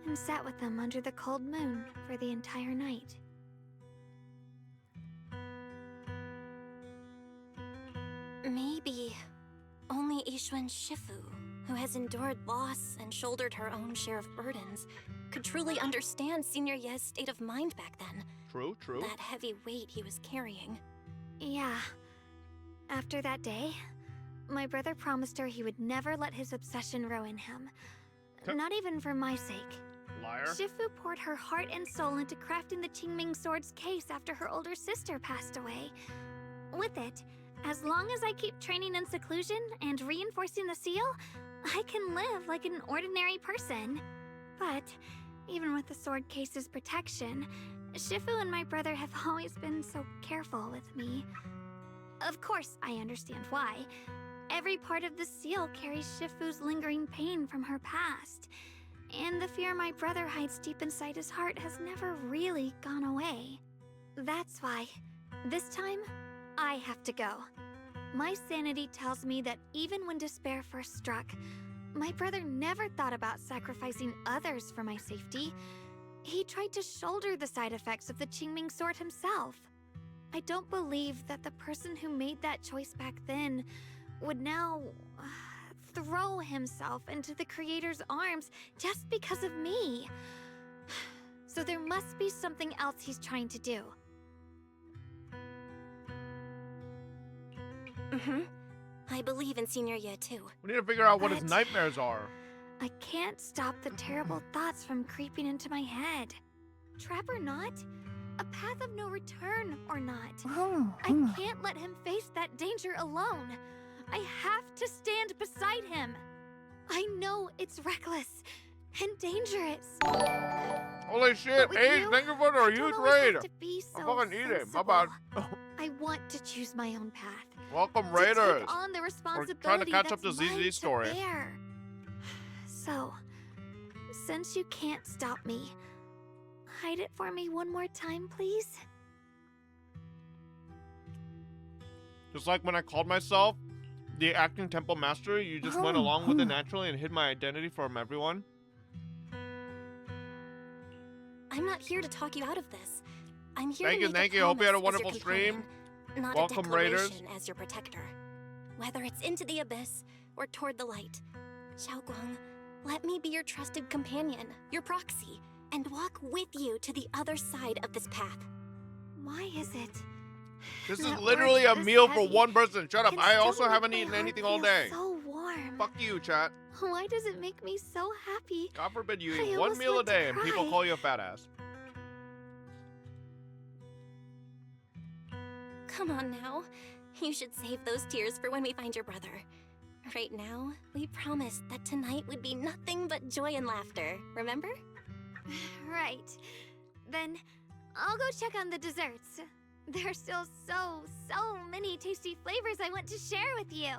and sat with him under the cold moon for the entire night. Maybe only Yixuan Shifu, who has endured loss and shouldered her own share of burdens, could truly understand Senior Ye's state of mind back then. True, true. That heavy weight he was carrying. Yeah. After that day, my brother promised her he would never let his obsession ruin him. Not even for my sake. Liar. Shifu poured her heart and soul into crafting the Qingming sword's case after her older sister passed away. With it, as long as I keep training in seclusion and reinforcing the seal, I can live like an ordinary person. But even with the sword case's protection, Shifu and my brother have always been so careful with me. Of course, I understand why. Every part of the seal carries Shifu's lingering pain from her past, and the fear my brother hides deep inside his heart has never really gone away. That's why, this time, I have to go. My sanity tells me that even when despair first struck, my brother never thought about sacrificing others for my safety. He tried to shoulder the side effects of the Qingming sword himself. I don't believe that the person who made that choice back then would now throw himself into the Creator's arms just because of me. So there must be something else he's trying to do. I believe in Senior Ye too. We need to figure out what his But- nightmares are. I can't stop the terrible thoughts from creeping into my head. Trap or not, a path of no return or not, I can't let him face that danger alone. I have to stand beside him. I know it's reckless and dangerous. Holy shit, with Ace, you, thank you for the I huge don't always raid. have to be I'm so fucking eating. My sensible. bad. I want to choose my own path. Welcome, To Raiders. take on the We're responsibility trying to catch up that's to ZZ's mine story. to bear. So, since you can't stop me, hide it for me one more time, please. Just like when I called myself the acting temple master, you just went along with it naturally and hid my identity from everyone. I'm not here to talk you out of this. I'm here Thank to you, make thank a you. Hope you had a promise as your wonderful stream. companion, not Welcome, a Raiders. declaration as your protector. Whether it's into the abyss or toward the light, Xiaoguang, let me be your trusted companion, your proxy, and walk with you to the other side of this path. Why is it? This is that literally a word's this meal for heavy one person. Shut up. can I still also make haven't my eaten heart anything all feel day. So warm. Fuck you, chat. Why does it make me so happy? God forbid you I eat one almost meal a want to day and people cry. call you a fat ass. Come on now. You should save those tears for when we find your brother. Right now, we promised that tonight would be nothing but joy and laughter, remember? Right. Then I'll go check on the desserts. There's still so many tasty flavors I want to share with you.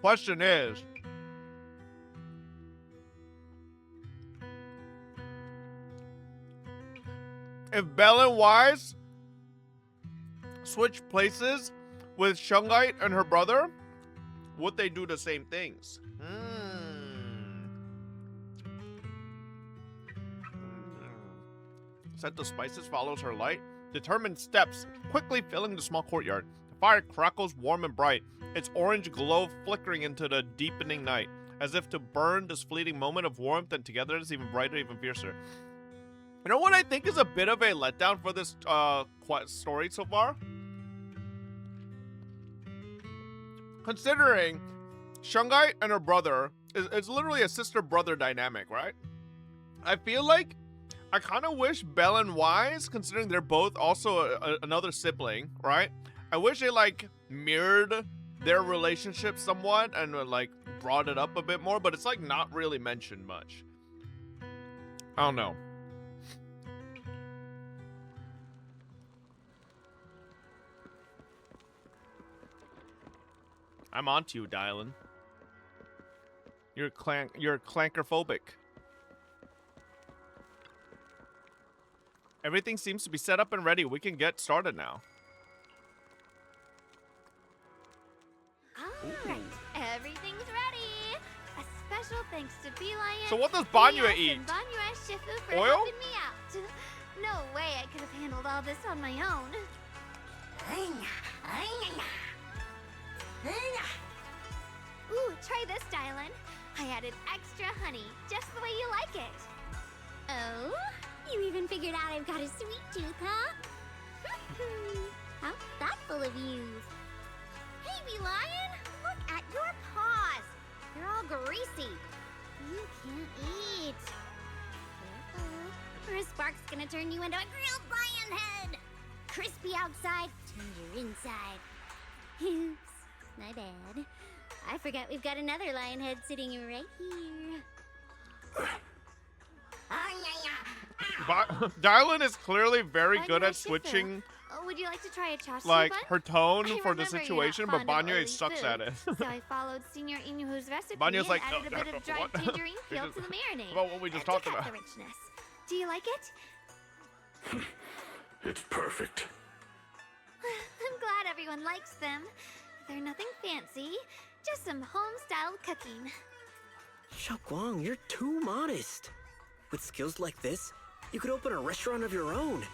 question is, if Belle and Wise switch places with Shungite and her brother, would they do the same things? Scent of spices follows her light. Determined steps, quickly filling the small courtyard. The fire crackles warm and bright, its orange glow flickering into the deepening night, as if to burn this fleeting moment of warmth and togetherness even brighter, even fiercer. You know what I think is a bit of a letdown for this story so far? Considering Shungite and her brother is literally a sister-brother dynamic, right? I feel like I kind of wish Belle and Wise, considering they're both also another sibling, right? I wish they like mirrored their relationship somewhat and like brought it up a bit more, but it's like not really mentioned much. I don't know. I'm onto you, Dylan. You're clankerphobic. Everything seems to be set up and ready. We can get started now. Alright, everything's ready. A special thanks to Beelion. So what does Banyue eat? Banyue Shifu for Oil? helping me out. No way I could have handled all this on my own. Ooh, try this, Dylan. I added extra honey, just the way you like it. Oh? You even figured out I've got a sweet tooth, huh? How thoughtful of you. Hey, Beelion, look at your paws. They're all greasy. You can't eat. Careful, or a spark's gonna turn you into a grilled lion head. Crispy outside, tender inside. Oops, my bad. I forgot we've got another lion head sitting right here. Dylan is clearly very Banyue good at Shifu. switching Would you like to try a chashi like bun? her tone I for the remember you're not situation, but fond of Banyue oily sucks food, at it. So I followed Senior Inuhu's recipe Banyue's and like, added a bit of dried what? tangerine We peel just- to the marinade. about what we just to talked cut about. the richness. Do you like it? It's perfect. I'm glad everyone likes them. They're nothing fancy, just some home-styled cooking. Xiaoguang, you're too modest. With skills like this, you could open a restaurant of your own.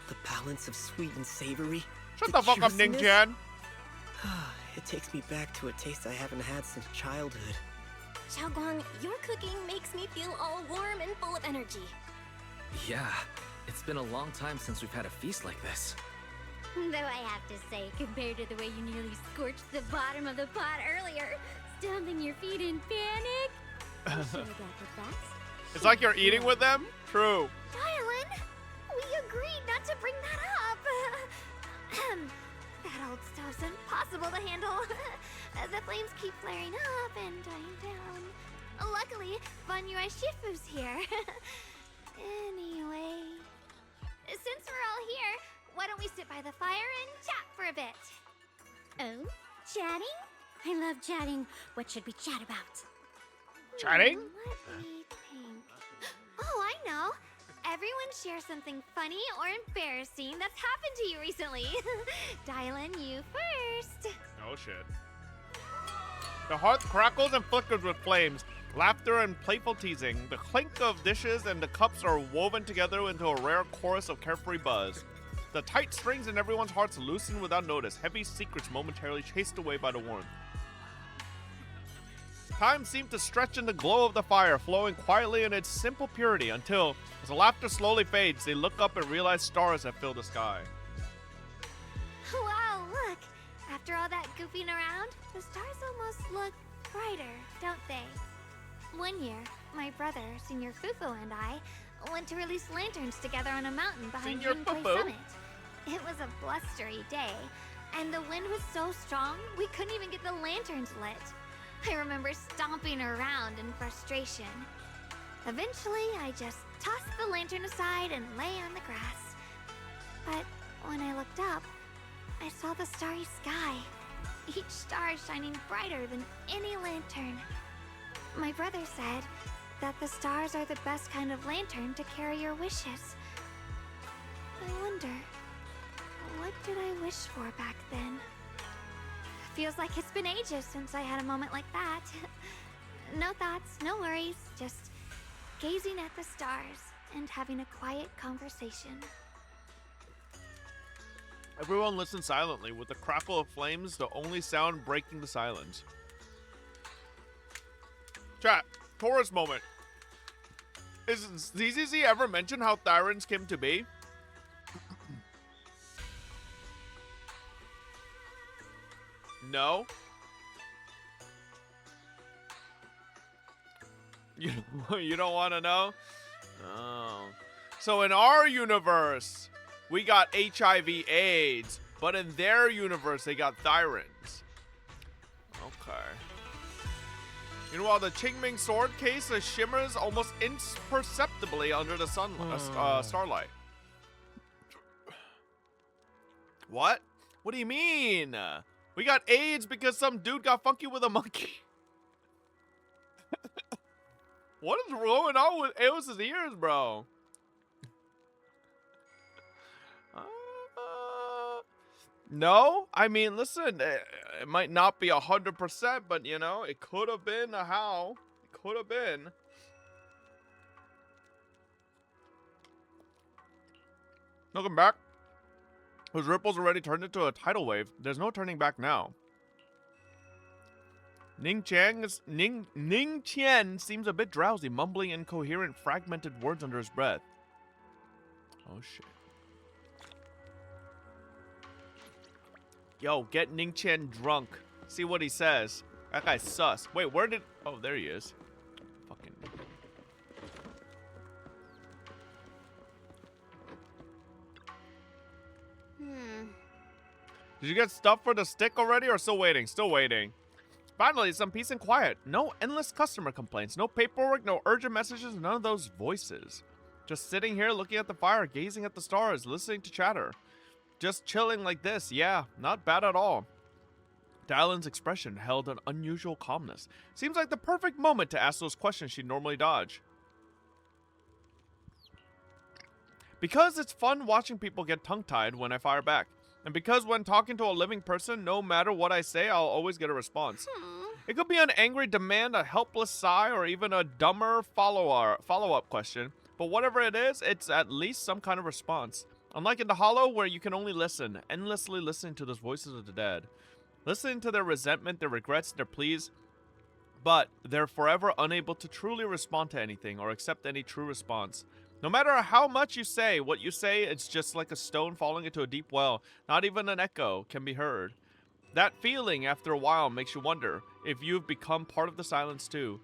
The balance of sweet and savory. Shut the fuck up, Ning juiciness. Chan. It takes me back to a taste I haven't had since childhood. Xiaoguang, your cooking makes me feel all warm and full of energy. Yeah, it's been a long time since we've had a feast like this. Though I have to say, compared to the way you nearly scorched the bottom of the pot earlier, stomping your feet in panic, I should have got the fast. It's like you're eating with them? True. Dylan, we agreed not to bring that up. That old stove's impossible to handle. The flames keep flaring up and dying down. Luckily, Banyue Shifu's here. Anyway, since we're all here, why don't we sit by the fire and chat for a bit? Oh, chatting? I love chatting. What should we chat about? Chatting? Let me think. Oh, I know. Everyone share something funny or embarrassing that's happened to you recently. Dylan, you first. Oh shit. The hearth crackles and flickers with flames, laughter and playful teasing. The clink of dishes and the cups are woven together into a rare chorus of carefree buzz. The tight strings in everyone's hearts loosen without notice, heavy secrets momentarily chased away by the warmth. Time seemed to stretch in the glow of the fire, flowing quietly in its simple purity until, as the laughter slowly fades, they look up and realize stars have filled the sky. Wow, look. After all that goofing around, the stars almost look brighter, don't they? One year, my brother, Senior Fufu, and I went to release lanterns together on a mountain behind Senior Yunquei Fufu? Summit. It was a blustery day, and the wind was so strong we couldn't even get the lanterns lit. I remember stomping around in frustration. Eventually, I just tossed the lantern aside and lay on the grass. But when I looked up, I saw the starry sky. each star shining brighter than any lantern. My brother said that the stars are the best kind of lantern to carry your wishes. I wonder, what did I wish for back then? Feels like it's been ages since I had a moment like that. No thoughts, no worries, just gazing at the stars and having a quiet conversation. Everyone listened silently, with the crackle of flames the only sound breaking the silence. Chat, Taurus moment. Is ZZZ ever mentioned how Thyrans came to be? No? You don't want to know? Oh. So in our universe, we got HIV/AIDS, but in their universe, they got Thyrans. Okay. Meanwhile, the Qingming sword case shimmers almost imperceptibly under the starlight. What? What do you mean? We got AIDS because some dude got funky with a monkey. What is going on with Eos's ears, bro? No? I mean, listen, it might not be 100%, but, you know, it could have been a how. It could have been. Welcome back. Those ripples already turned into a tidal wave. There's no turning back now. Ning Qian seems a bit drowsy, mumbling incoherent, fragmented words under his breath. Oh, shit. Yo, get Ning Qian drunk. See what he says. That guy's sus. Wait, where did... Oh, there he is. Fucking... Did you get stuff for the stick already or still waiting? Still waiting. Finally, some peace and quiet. No endless customer complaints. No paperwork, no urgent messages, none of those voices. Just sitting here looking at the fire, gazing at the stars, listening to chatter. Just chilling like this. Yeah, not bad at all. Dylan's expression held an unusual calmness. Seems like the perfect moment to ask those questions she'd normally dodge. Because it's fun watching people get tongue-tied when I fire back. And because when talking to a living person, no matter what I say, I'll always get a response. It could be an angry demand, a helpless sigh, or even a dumber follow-up question. But whatever it is, it's at least some kind of response. Unlike in the Hollow, where you can only listen, endlessly listening to those voices of the dead. Listening to their resentment, their regrets, their pleas. But they're forever unable to truly respond to anything or accept any true response. No matter how much you say, what you say, it's just like a stone falling into a deep well. Not even an echo can be heard. That feeling, after a while, makes you wonder if you've become part of the silence too.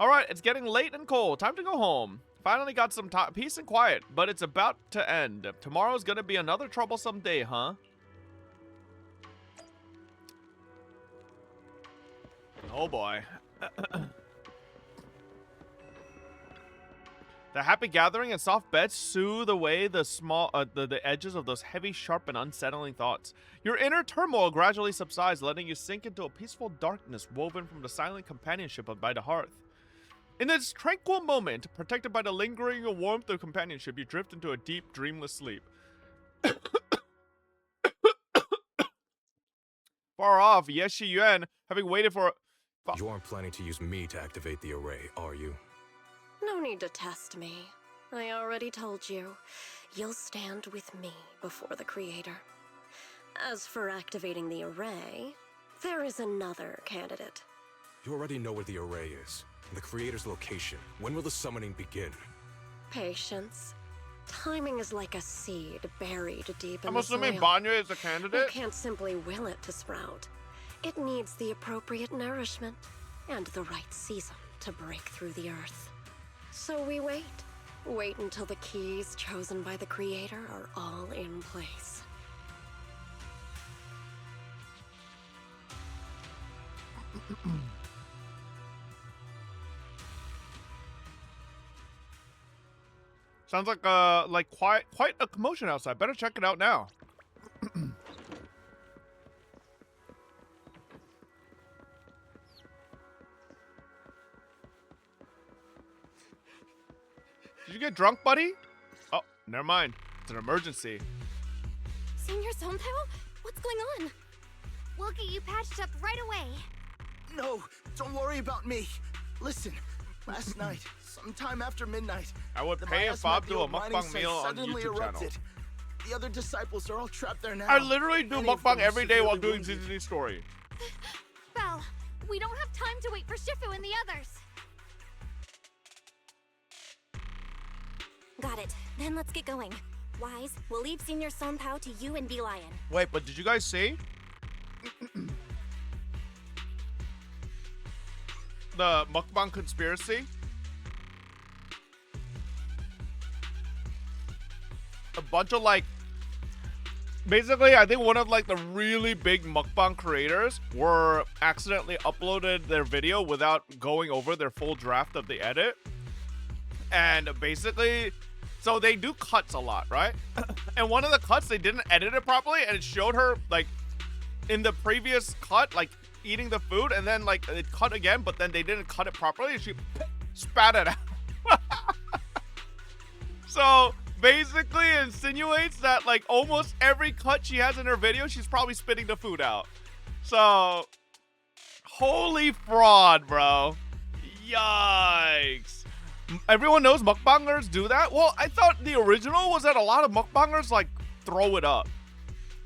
Alright, it's getting late and cold. Time to go home. Finally got some peace and quiet, but it's about to end. Tomorrow's gonna be another troublesome day, huh? Oh boy. The happy gathering and soft beds soothe away the the edges of those heavy, sharp, and unsettling thoughts. Your inner turmoil gradually subsides, letting you sink into a peaceful darkness woven from the silent companionship by the hearth. In this tranquil moment, protected by the lingering warmth of companionship, you drift into a deep, dreamless sleep. Far off, Yeshi Yuan, having waited for... You aren't planning to use me to activate the array, are you? No need to test me. I already told you. You'll stand with me before the Creator. As for activating the array, there is another candidate. You already know where the array is. The Creator's location. When will the summoning begin? Patience. Timing is like a seed buried deep in I'm the assuming soil. Banya is a candidate? You can't simply will it to sprout. It needs the appropriate nourishment and the right season to break through the earth. So we wait. Wait until the keys chosen by the Creator are all in place. Sounds like quite a commotion outside. Better check it out now. you get drunk, buddy? Oh, never mind. It's an emergency. Senior Sonpao? What's going on? We'll get you patched up right away. No, don't worry about me. Listen, last night, sometime after midnight, I would the pay if Bob do a miasma mining mukbang site meal on suddenly YouTube erupted. channel. The other disciples are all trapped there now. I literally do Many of mukbang them every day while severely doing wounded. ZZZ story. Belle, we don't have time to wait for Shifu and the others. Got it. Then let's get going. Wise, we'll leave Senior Sonpao to you and B-Lion. Wait, but did you guys see? The mukbang conspiracy? A bunch of like... Basically, I think one of like the really big mukbang creators were accidentally uploaded their video without going over their full draft of the edit. And basically... So they do cuts a lot, right? And one of the cuts, they didn't edit it properly, and it showed her, like, in the previous cut, like, eating the food, and then, like, it cut again, but then they didn't cut it properly, and she spat it out. So, basically insinuates that, like, almost every cut she has in her video, she's probably spitting the food out. So, holy fraud, bro. Yikes. Everyone knows mukbangers do that? Well, I thought the original was that a lot of mukbangers, like, throw it up.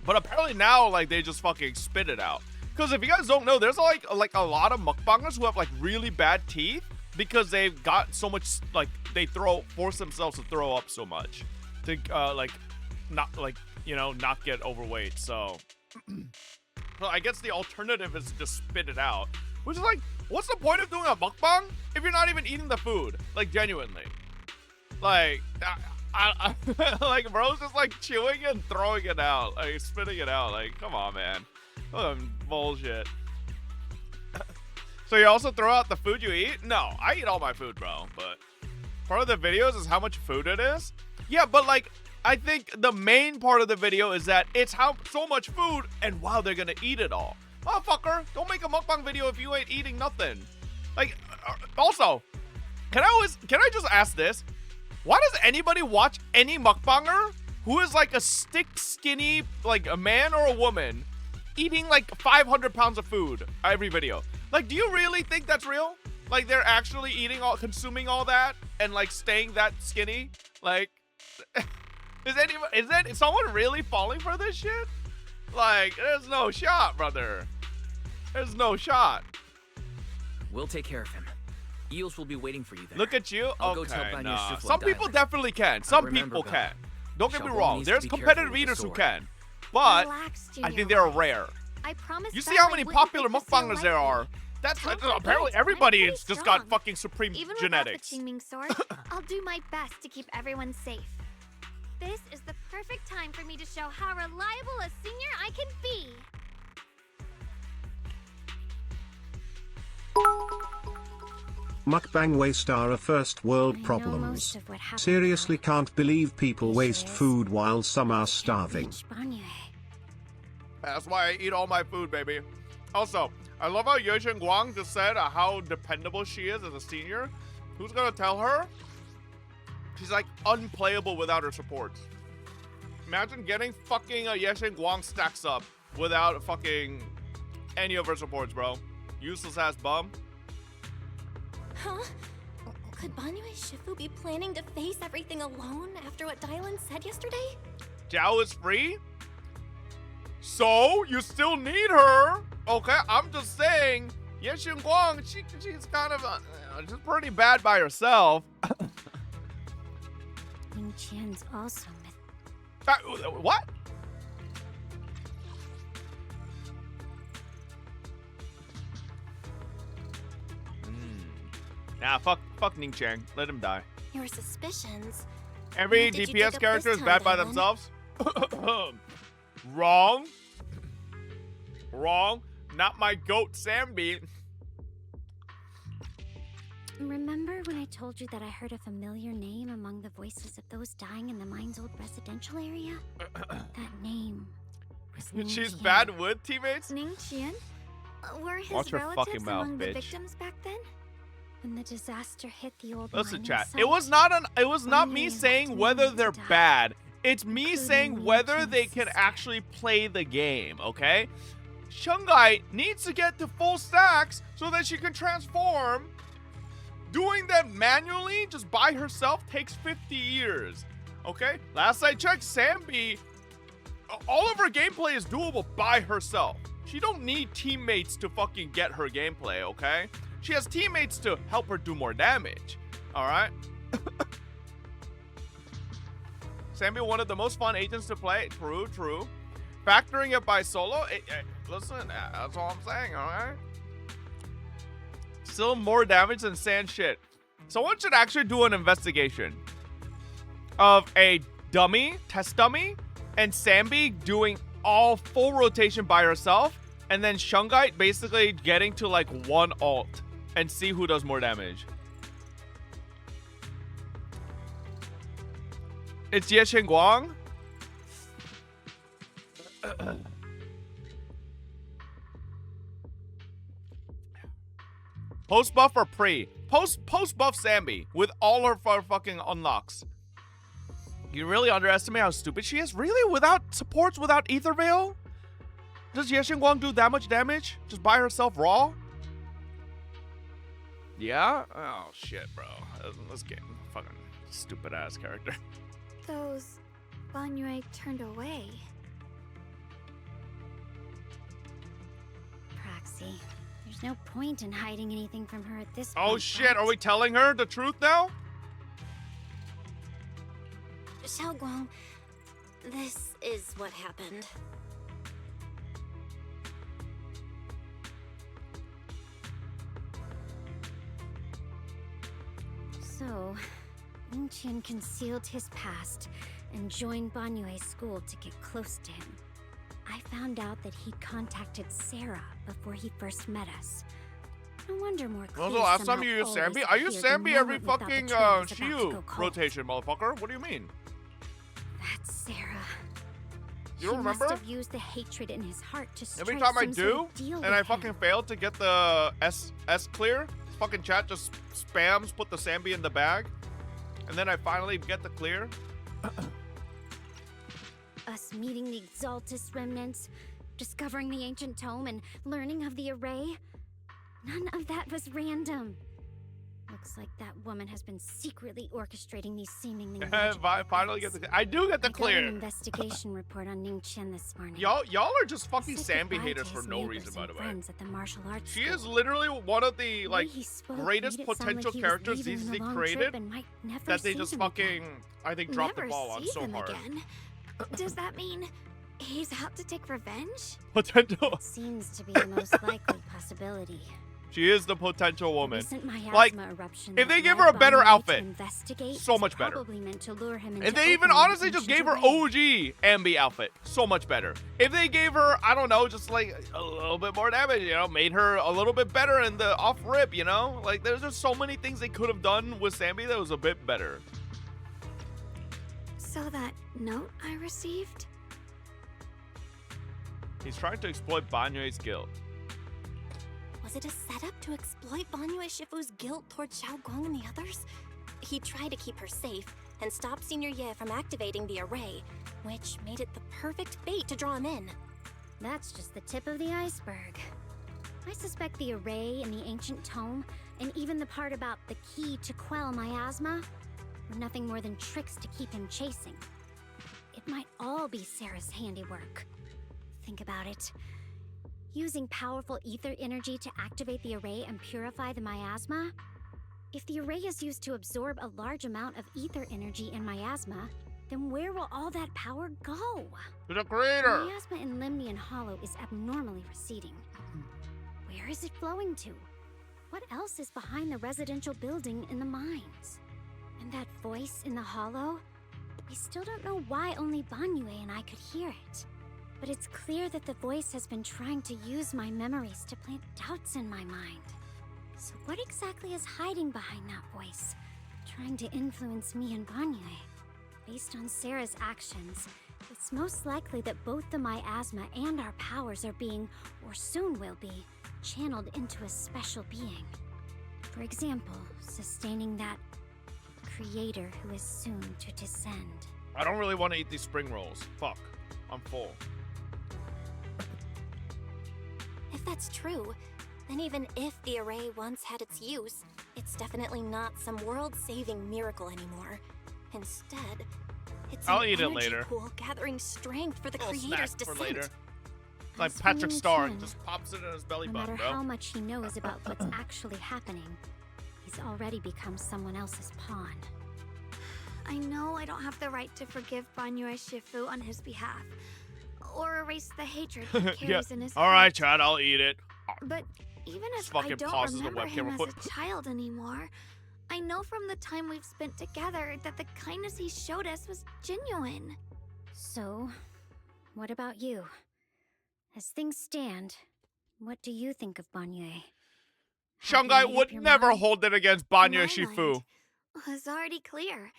But apparently now, like, they just fucking spit it out. Because if you guys don't know, there's, like a lot of mukbangers who have, like, really bad teeth because they've got so much, like, they force themselves to throw up so much. To, like, not, like, you know, not get overweight. So, well, I guess the alternative is to just spit it out. Which is like, what's the point of doing a mukbang if you're not even eating the food? Like, genuinely. Like, like, bro's just, like, chewing and throwing it out. Like, spitting it out. Like, come on, man. Bullshit. So you also throw out the food you eat? No, I eat all my food, bro. But part of the videos is how much food it is. Yeah, but, like, I think the main part of the video is that it's how so much food and wow, they're gonna eat it all. Oh, fucker, don't make a mukbang video if you ain't eating nothing. Like, also, can I just ask this? Why does anybody watch any mukbanger who is like a stick skinny, like a man or a woman, eating like 500 pounds of food every video? Like, do you really think that's real? Like, they're actually consuming all that and like staying that skinny? Like, is someone really falling for this shit? Like, there's no shot, brother. There's no shot. We'll take care of him. Eels will be waiting for you there. Look at you. I'll go Okay, tell Banyu nah. Shifu Some people Diamond. definitely can. Some remember, people Belle. can. Don't get me Xiaoguang wrong. needs There's to be competitive careful with the eaters who sword. can. But Relax, I Junior think they're Wise. rare. I promise You see Belle how I many wouldn't popular take this so mukbangers there are. lightly. That's Don't apparently forget, everybody I'm has pretty just got strong. fucking supreme Even genetics. without the Qingming sword, I'll do my best to keep everyone safe. This is the perfect time for me to show how reliable a senior I can be. Mukbang waste are a first world problems. most of what happened Seriously can't believe people waste food while some are starving. That's why I eat all my food, baby. Also, I love how Yue Guang just said how dependable she is as a senior. Who's gonna tell her? She's like unplayable without her supports. Imagine getting fucking a Yue Guang stacks up without fucking any of her supports, bro. Useless ass bum. Huh? Could Banyu Shifu be planning to face everything alone after what Dylan said yesterday? Zhao is free? So, you still need her. Okay, I'm just saying, Ye Guang, she's kind of, she's pretty bad by herself. Ning Qian's also What? Nah, fuck Ning Qian. Let him die. Your suspicions. Every What did you dig DPS up character this is bad time, by Dylan? themselves. Wrong. Wrong. Not my goat, Sambi. Remember when I told you that I heard a familiar name among the voices of those dying in the mine's old residential area? That name was Ning She's Qian. bad with teammates? Ning Qian? Were his Watch her relatives fucking mouth, among the bitch. victims back then? When the disaster hit the old Listen, mining chat. site, It was not Bonnie me left saying no whether one to they're die, bad. It's me including saying Ning whether Qian's they can sister. actually play the game, okay? Shungai needs to get to full stacks so that she can transform. Doing that manually, just by herself, takes 50 years, okay? Last I checked, Sambi, all of her gameplay is doable by herself. She don't need teammates to fucking get her gameplay, okay? She has teammates to help her do more damage, all right? Sambi, one of the most fun agents to play. True, true. Factoring it by solo, listen, that's all I'm saying, all right? Still more damage than sand shit. Someone should actually do an investigation of a dummy, test dummy, and Sambi doing all full rotation by herself, and then Shungite basically getting to like one ult and see who does more damage. It's Ye Guang. Post buff or pre? Post buff Sambi with all her fucking unlocks. You really underestimate how stupid she is? Really? Without supports, without Ether Veil? Does Ye Guang do that much damage? Just by herself raw? Yeah? Oh shit, bro. This game, fucking stupid ass character. Those Banyue turned away. Praxi, there's no point in hiding anything from her at this Oh point. shit, are we telling her the truth now? Xiaoguang, this is what happened. So, Ning Qian concealed his past and joined Banyue's school to get close to him. I found out that he contacted Sarah before he first met us. No wonder more clues When was the last time somehow you used always Sambi? I use appear the Sambi every moment we thought the fucking train was about to Shiyu go cold. rotation, motherfucker. What do you mean? That's Sarah. You don't remember? He must have used the hatred in his heart to strike Every time I some sort do, of deal and with I him. fucking failed to get the S clear, fucking chat just spams put the Sambi in the bag, and then I finally get the clear. Us meeting the Exaltus remnants, discovering the ancient tome, and learning of the array. None of that was random. Looks like that woman has been secretly orchestrating these seemingly magical Finally get the. I do get the I got an clear. investigation report on Ning Qian this morning. Y'all are just fucking Said Sambi goodbye haters to for his no neighbors reason, by and the way. friends at the martial arts She school. is literally one of the The way like he spoke greatest made it sound potential like he was characters leaving on a DC long created trip and might never that they see just them fucking again. I think dropped the Never ball on see so them hard. again. Does that mean he's out to take revenge? Potential. Seems to be the most likely possibility. She is the potential woman. Recent miasma Like, eruption if that they give led her a better Banyue to outfit, investigate so was much better. probably meant to lure him If into they even opening honestly the just gave her ancient OG Ambi outfit, so much better. If they gave her, I don't know, just like a little bit more damage, you know, made her a little bit better in the off rip, you know? Like, there's just so many things they could have done with Sambi that was a bit better. So that note I received? He's trying to exploit Banyue's guilt. Was it a setup to exploit Banyue Shifu's guilt towards Xiaoguang and the others? He tried to keep her safe and stop Senior Ye from activating the array, which made it the perfect bait to draw him in. That's just the tip of the iceberg. I suspect the array and the ancient tome, and even the part about the key to quell miasma, were nothing more than tricks to keep him chasing. It might all be Sarah's handiwork. Think about it. Using powerful ether energy to activate the array and purify the miasma? If the array is used to absorb a large amount of ether energy in miasma, then where will all that power go? To the creator! Miasma in Limnian Hollow is abnormally receding. Where is it flowing to? What else is behind the residential building in the mines? And that voice in the hollow? We still don't know why only Banyue and I could hear it. But it's clear that the voice has been trying to use my memories to plant doubts in my mind. So what exactly is hiding behind that voice? Trying to influence me and Banyue? Based on Sarah's actions, it's most likely that both the miasma and our powers are being, or soon will be, channeled into a special being. For example, sustaining that creator who is soon to descend. I don't really want to eat these spring rolls. Fuck. I'm full. If that's true, then even if the array once had its use, it's definitely not some world-saving miracle anymore. Instead, it's I'll an eat it energy later. pool gathering strength for the Little creator's snack for descent. later. Like As Patrick for Star Ning-Chen, just pops it in his belly no button, matter bro. how much he knows about what's actually happening, he's already become someone else's pawn. I know I don't have the right to forgive Banyue Shifu on his behalf, or erase the hatred he Yeah. carries in his All right, heart. Chad, I'll eat it. But even as Just I fucking don't pauses the remember webcam him real as quick. a child anymore, I know from the time we've spent together that the kindness he showed us was genuine. So, what about you? As things stand, what do you think of Banyue? Shanghai made up would your never mind? hold it against My Banya Shifu. mind was already clear.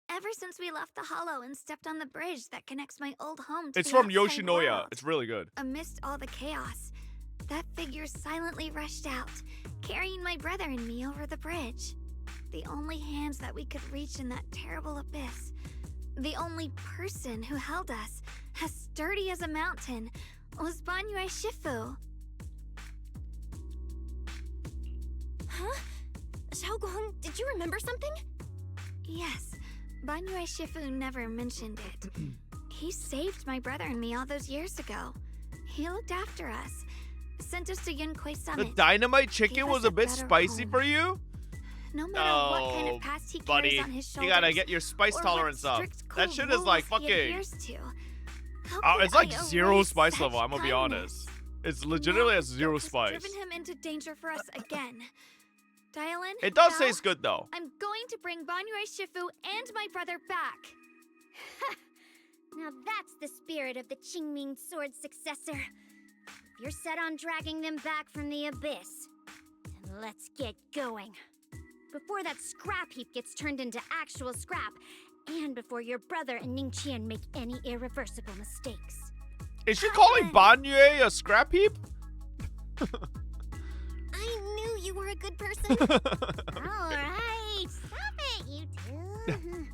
Ever since we left the Hollow and stepped on the bridge that connects my old home to It's the from outside Yoshinoya. world. It's really good. Amidst all the chaos, that figure silently rushed out, carrying my brother and me over the bridge. The only hands that we could reach in that terrible abyss. The only person who held us, as sturdy as a mountain, was Banyue Shifu. Huh? Xiaoguang, did you remember something? Yes, Banyue Shifu never mentioned it. He saved my brother and me all those years ago. He looked after us, sent us to Yunquay The Summit. dynamite chicken Gave was us a a bit better spicy home. for you? No matter what kind No, of past he buddy. carries on his shoulders, You gotta get your spice or what tolerance up. strict, That cool shit is like rules he fucking. adheres to. How Oh, could it's like I zero erase spice such level, I'm gonna be kindness? honest. It's legitimately has zero Has spice. driven him into danger for us again. Dylan, It does Val, taste good though. I'm going to bring Banyue Shifu and my brother back. Now that's the spirit of the Qingming Sword successor. If you're set on dragging them back from the abyss, then let's get going. Before that scrap heap gets turned into actual scrap, and before your brother and Ning-Qian make any irreversible mistakes. Is she calling Banyue a scrap heap? I knew you were a good person. All right, stop it, you two.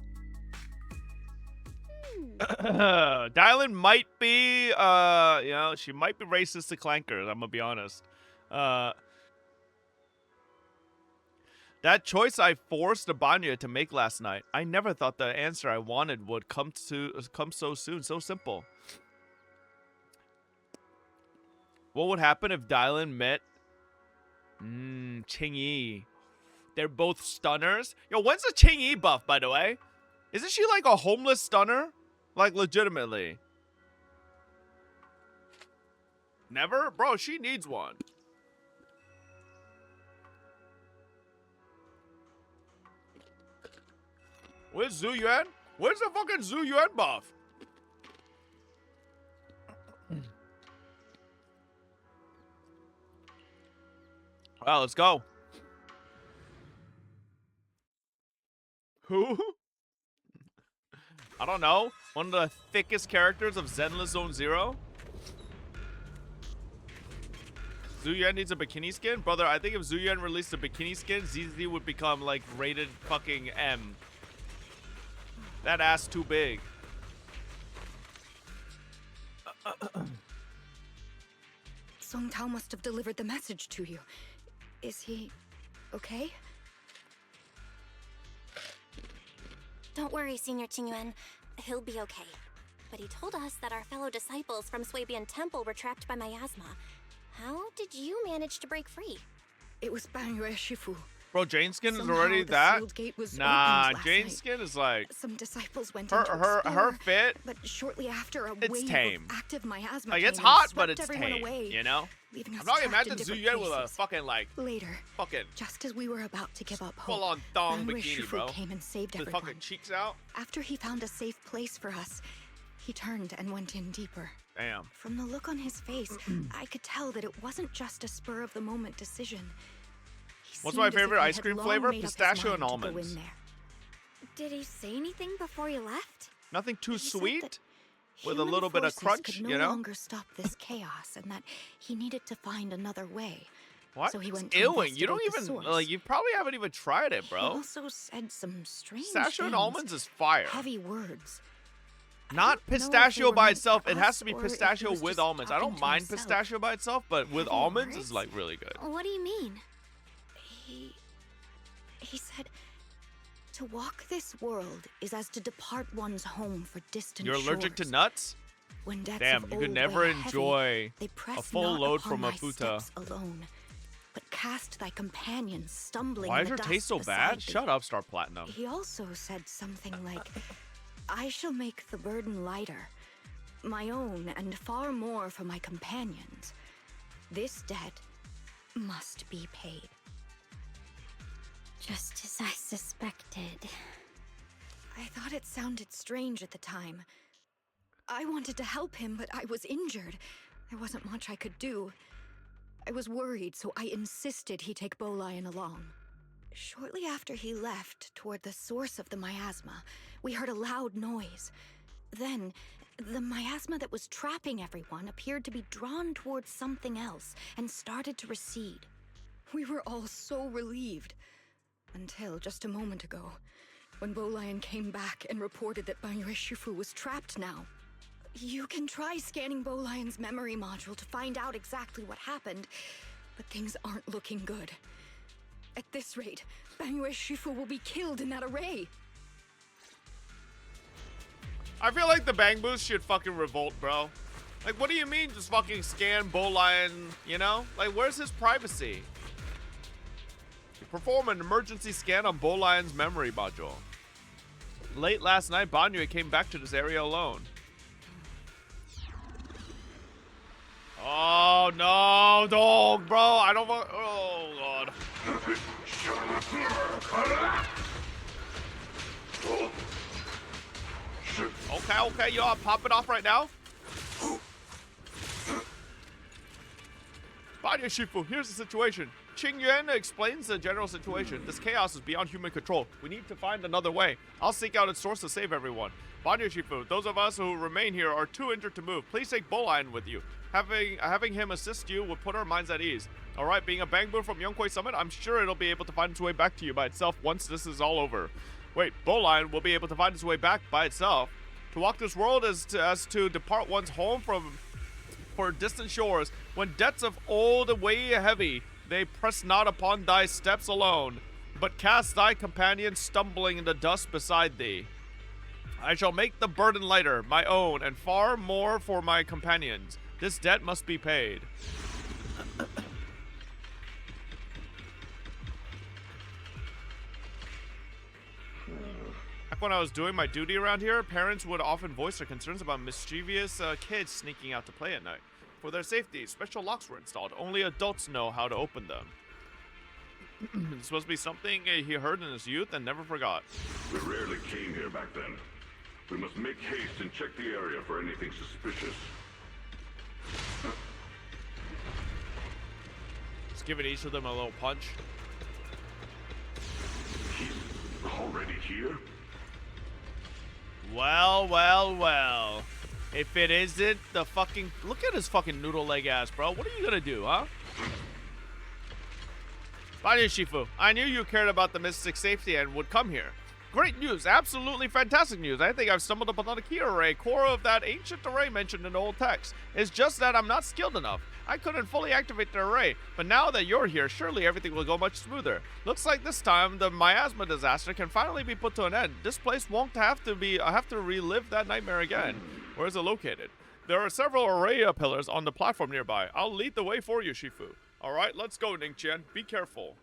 Dylan might be, you know, she might be racist to clankers, I'm gonna be honest. That choice I forced Banya to make last night, I never thought the answer I wanted would come so soon, so simple. What would happen if Dylan met Qingyi? They're both stunners. Yo, when's the Qingyi buff, by the way? Isn't she like a homeless stunner? Like, legitimately. Never? Bro, she needs one. Where's Zhu Yuan? Where's the fucking Zhu Yuan buff? Well, let's go. Who? I don't know. One of the thickest characters of Zenless Zone Zero? Zhu Yuan needs a bikini skin? Brother, I think if Zhu Yuan released a bikini skin, ZZ would become like rated fucking M. That ass too big. Song Tao must have delivered the message to you. Is he okay? Don't worry, Senior Qingyuan. He'll be okay. But he told us that our fellow disciples from Swabian Temple were trapped by miasma. How did you manage to break free? It was Banyue Shifu. Bro, Jane skin is Somehow already the that? sealed gate was Nah, opened last Jane night. skin is like Some disciples went her in to her explore, fit. but shortly after a It's wave tame. of active miasma Like, came it's and hot, swept but it's everyone tame. away, You know? leaving us I'm not trapped imagine in Zhu different Yuan with a places. fucking like Later, fucking just as we were about to give up hope, full on thong Banyue bikini, Shifu bro. came and saved The everyone. fucking cheeks out. After he found a safe place for us, he turned and went in deeper. Damn. From the look on his face, I could tell that it wasn't just a spur-of-the-moment decision. He What's seemed my as if favorite he ice had cream long flavor? made up his Pistachio and mind to go almonds. in there. Did he say anything before you left? Nothing too He said sweet that with a human little bit of forces crunch, could no you know? longer stop this chaos, and that he needed to find another way, What? So he went to Ewing, you don't investigate the even source. like. You probably haven't even tried it, He bro. also said some strange Pistachio and things. almonds is fire. Heavy words. Not don't know if they pistachio were by meant itself. for It has us to be or if he pistachio was with just almonds. I talking don't to mind himself. pistachio by itself, but with Heavy almonds words? is like really good. What do you mean? He said, to walk this world is as to depart one's home for distant You're allergic to shores. nuts? When debts Damn, of you could old never weigh heavy, enjoy they press a full not load upon from a thy futa. steps alone, but cast thy companions stumbling Why in is the your dust taste so beside bad? thee. Shut up, Star Platinum. He also said something like, I shall make the burden lighter, my own and far more for my companions. This debt must be paid. Just as I suspected. I thought it sounded strange at the time. I wanted to help him, but I was injured. There wasn't much I could do. I was worried, so I insisted he take Bolion along. Shortly after he left, toward the source of the miasma, we heard a loud noise. Then, the miasma that was trapping everyone appeared to be drawn towards something else and started to recede. We were all so relieved. Until just a moment ago, when Bolion came back and reported that Banyue Shifu was trapped now. You can try scanning Bolion's memory module to find out exactly what happened, but things aren't looking good. At this rate, Banyue Shifu will be killed in that array. I feel like the Bang Boost should fucking revolt, bro. Like, what do you mean just fucking scan Bolion, you know? Like, where's his privacy? Perform an emergency scan on Bolion's memory module. Late last night, Banyue came back to this area alone. Oh, no, dog, bro. I don't want... Oh, God. Okay, yo, I'm popping off right now. Banyue Shifu, here's the situation. Qing Yuan explains the general situation. This chaos is beyond human control. We need to find another way. I'll seek out its source to save everyone. Banyue Shifu, those of us who remain here are too injured to move. Please take Bolion with you. Having him assist you will put our minds at ease. Alright, being a Bangbu from Yonghui Summit, I'm sure it'll be able to find its way back to you by itself once this is all over. Wait, Bolion will be able to find its way back by itself? To walk this world is as to depart one's home for distant shores. When debts of old weigh heavy, they press not upon thy steps alone, but cast thy companions stumbling in the dust beside thee. I shall make the burden lighter, my own, and far more for my companions. This debt must be paid. Back when I was doing my duty around here, parents would often voice their concerns about mischievous kids sneaking out to play at night. For their safety, special locks were installed. Only adults know how to open them. This must be something he heard in his youth and never forgot. We rarely came here back then. We must make haste and check the area for anything suspicious. Just giving each of them a little punch. He's already here? Well. If it isn't the fucking... Look at his fucking noodle leg ass, bro. What are you gonna do, huh? Banyue Shifu, I knew you cared about the Mystic's safety and would come here. Great news, absolutely fantastic news. I think I've stumbled upon a key array, core of that ancient array mentioned in the old text. It's just that I'm not skilled enough. I couldn't fully activate the array, but now that you're here, surely everything will go much smoother. Looks like this time the miasma disaster can finally be put to an end. This place won't have to relive that nightmare again. Where is it located? There are several array pillars on the platform nearby. I'll lead the way for you, Shifu. All right, let's go, Ningqian. Be careful.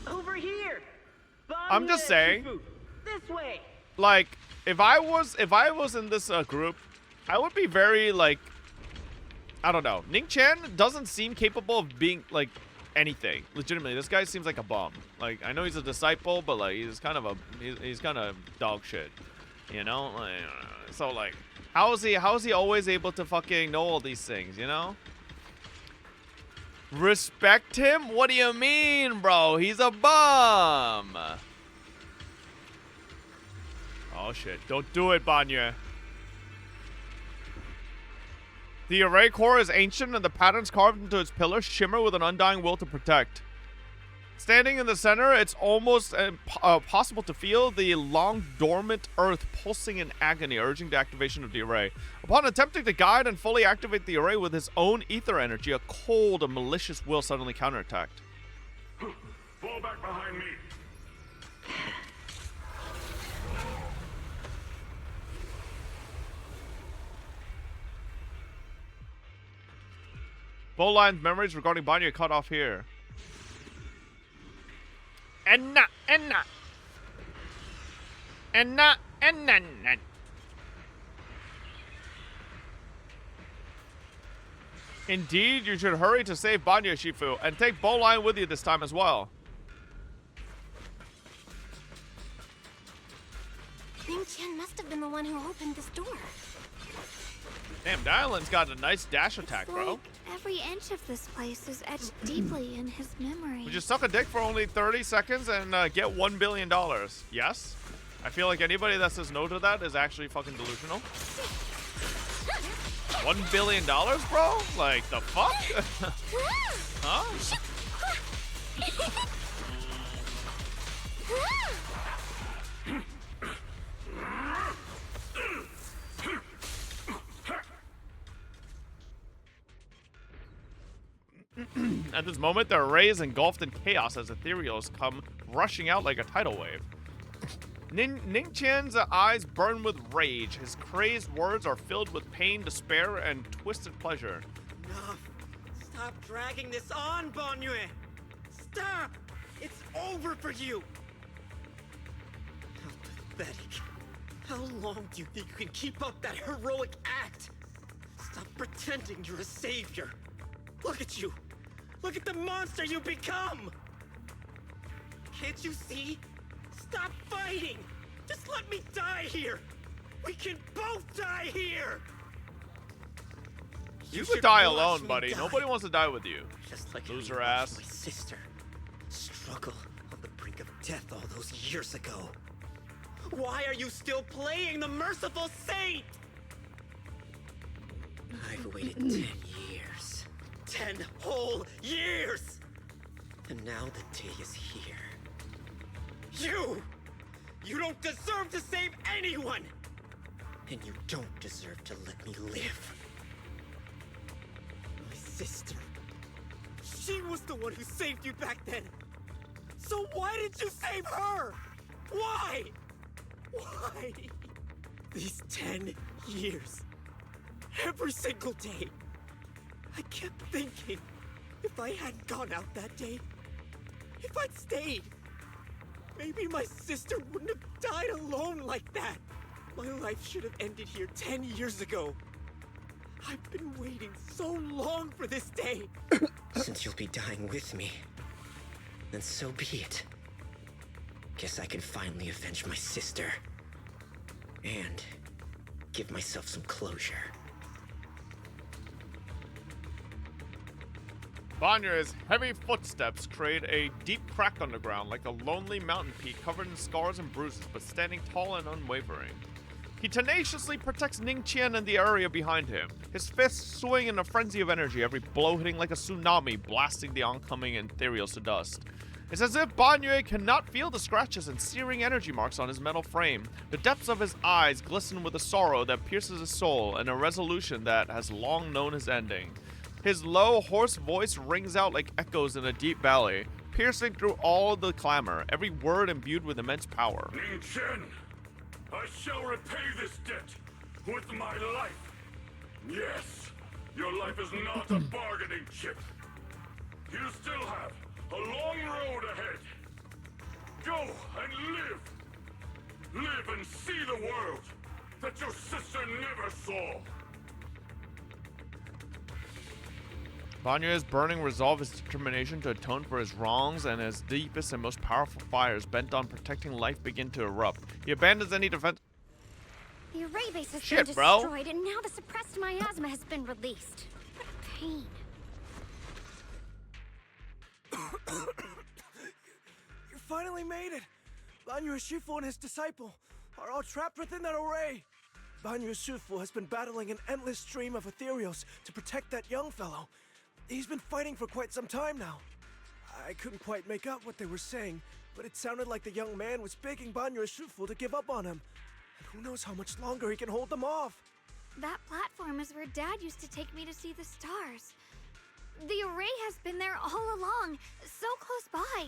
Over here. I'm just saying. Shifu. This way. Like, if I was in this group, I would be very like, I don't know. Ningqian doesn't seem capable of being like anything. Legitimately, this guy seems like a bum. Like, I know he's a disciple, but like he's kind of dog shit. You know? Like, so like, how is he always able to fucking know all these things? You know? Respect him? What do you mean, bro? He's a bum. Oh shit! Don't do it, Banyue. The array core is ancient and the patterns carved into its pillars shimmer with an undying will to protect. Standing in the center, it's almost possible to feel the long dormant earth pulsing in agony, urging the activation of the array. Upon attempting to guide and fully activate the array with his own ether energy, a cold and malicious will suddenly counterattacked. Fall back behind me. Bowline's memories regarding Banyu are cut off here. Enna. Indeed, you should hurry to save Banyu, Shifu, and take Bowline with you this time as well. Ningqian must have been the one who opened this door. Damn, Dylan's got a nice dash attack, bro. Every inch of this place is etched deeply in his memory. We just suck a dick for only 30 seconds and get $1 billion. Yes? I feel like anybody that says no to that is actually fucking delusional. $1 billion, bro? Like, the fuck? Huh? At this moment, the array is engulfed in chaos as ethereals come rushing out like a tidal wave. Ningqian's eyes burn with rage. His crazed words are filled with pain, despair, and twisted pleasure. Enough. Stop dragging this on, Banyue. Stop! It's over for you! How pathetic. How long do you think you can keep up that heroic act? Stop pretending you're a savior. Look at you. Look at the monster you become! Can't you see? Stop fighting! Just let me die here! We can both die here! You could die alone, buddy. Nobody wants to die with you. Just like loser ass. My sister struggle on the brink of death all those years ago. Why are you still playing the merciful saint? I've waited 10 years. 10 whole years! And now the day is here. You don't deserve to save anyone! And you don't deserve to let me live. My sister. She was the one who saved you back then. So why did you save her? Why? Why? These 10 years. Every single day. I kept thinking, if I hadn't gone out that day, if I'd stayed, maybe my sister wouldn't have died alone like that. My life should have ended here 10 years ago. I've been waiting so long for this day. Since you'll be dying with me, then so be it. Guess I can finally avenge my sister. And give myself some closure. Banyu's heavy footsteps create a deep crack underground, like a lonely mountain peak covered in scars and bruises, but standing tall and unwavering. He tenaciously protects Ningqian and the area behind him, his fists swing in a frenzy of energy, every blow hitting like a tsunami, blasting the oncoming ethereals to dust. It's as if Banyu cannot feel the scratches and searing energy marks on his metal frame. The depths of his eyes glisten with a sorrow that pierces his soul and a resolution that has long known his ending. His low, hoarse voice rings out like echoes in a deep valley, piercing through all the clamor, every word imbued with immense power. Ningqian, I shall repay this debt with my life. Yes, your life is not a bargaining chip. You still have a long road ahead. Go and live. Live and see the world that your sister never saw. Banyu's burning resolve is determination to atone for his wrongs, and his deepest and most powerful fires bent on protecting life begin to erupt. He abandons any defense. The array base has Shit, been bro. destroyed, and now the suppressed miasma has been released. What pain. You finally made it! Banyu Shifu and his disciple are all trapped within that array. Banyu Sufu has been battling an endless stream of ethereals to protect that young fellow. He's been fighting for quite some time now. I couldn't quite make out what they were saying, but it sounded like the young man was begging Banyu Sufu to give up on him. And who knows how much longer he can hold them off. That platform is where Dad used to take me to see the stars. The array has been there all along, so close by.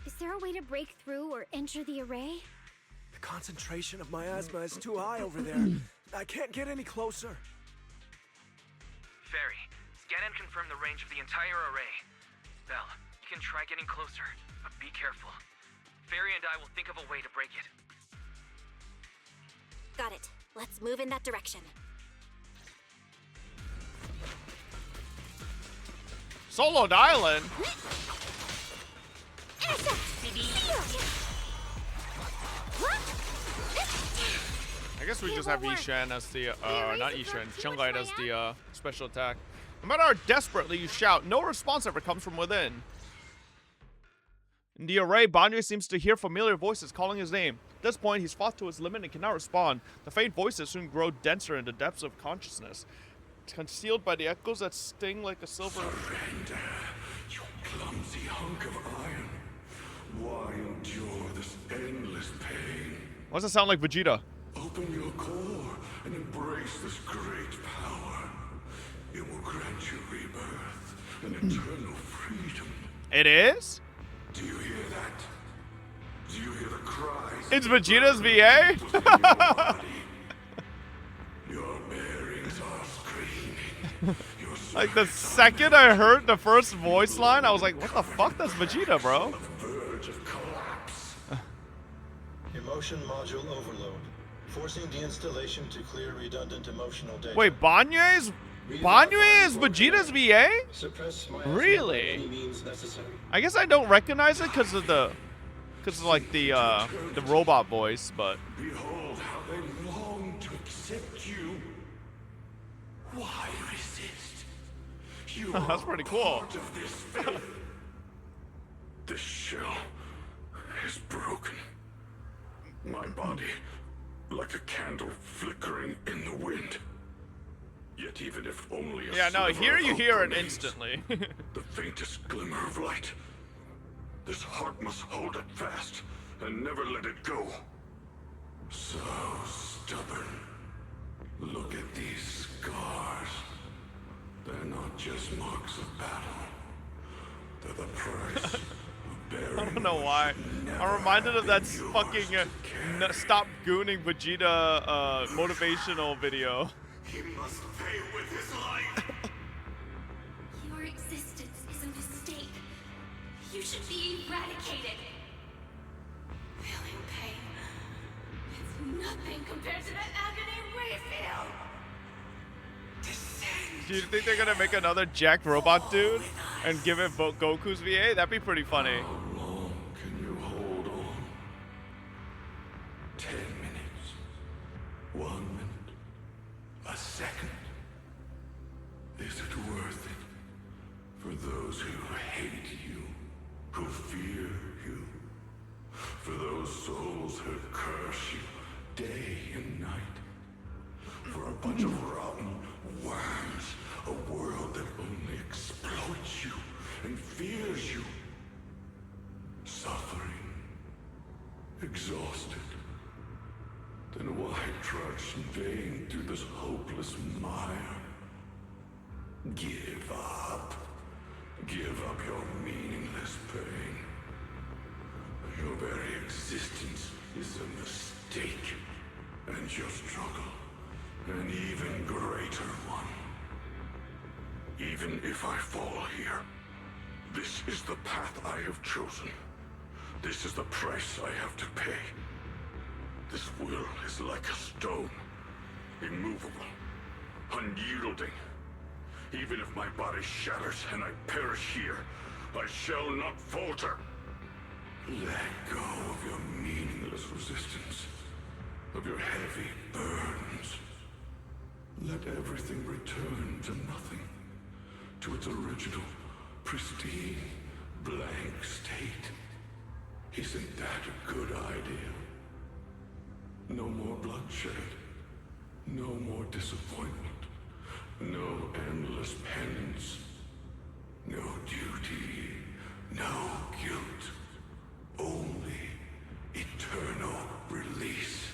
Is there a way to break through or enter the array? The concentration of miasma is too high over there. I can't get any closer. Fairy, scan and confirm the range of the entire array. Belle, you can try getting closer, but be careful. Fairy and I will think of a way to break it. Got it. Let's move in that direction. Soloed Island? I guess we just have Ishan as the, not Ishan, Chungai as the special attack. No matter how desperately you shout, no response ever comes from within. In the array, Banyu seems to hear familiar voices calling his name. At this point, he's fought to his limit and cannot respond. The faint voices soon grow denser in the depths of consciousness, concealed by the echoes that sting like a silver... Surrender, you clumsy hunk of iron. Why endure this endless pain? Why does it sound like Vegeta? Open your core and embrace this great power. It will grant you rebirth and eternal freedom. It is? Do you hear that? Do you hear the cries? It's Vegeta's VA? Your bearings are screaming. Like the second I heard the first voice line, I was like, what the fuck? That's Vegeta, bro. Verge of collapse. Emotion module overload. Forcing deinstallation to clear redundant emotional data. Wait, Banyu is Vegeta's VA? Suppress miasma Really? by any means necessary. I guess I don't recognize it because of the like the robot voice, but Behold how they long to accept you. Why resist? You that's pretty cool. part of this filth. This shell is broken. My body, like a candle flickering in the wind. Yet even if only a yeah, no, sliver here of you hope hear it remains, instantly. the faintest glimmer of light. This heart must hold it fast and never let it go. So stubborn. Look at these scars. They're not just marks of battle. They're the price of bearing. I don't know why. I'm reminded of that fucking stop gooning Vegeta motivational video. He must pay with his life. Your existence is a mistake. You should be eradicated. Feeling pain. It's nothing compared to the agony we feel. Do you think they're gonna make another Jack Robot dude and give it Goku's VA? That'd be pretty funny. How long can you hold on? 10 minutes. 1 minute. A second. Is it worth it? For those who hate you, who fear you, for those souls who curse you day and night, for a bunch of rotten worms, a world that only exploits you and fears you, suffering, exhausted. Then why trudge in vain through this hopeless mire? Give up. Give up your meaningless pain. Your very existence is a mistake, and your struggle, an even greater one. Even if I fall here, this is the path I have chosen. This is the price I have to pay. This will is like a stone, immovable, unyielding. Even if my body shatters and I perish here, I shall not falter. Let go of your meaningless resistance, of your heavy burdens. Let everything return to nothing, to its original, pristine, blank state. Isn't that a good idea? No more bloodshed. No more disappointment. No endless penance. No duty. No guilt. Only eternal release.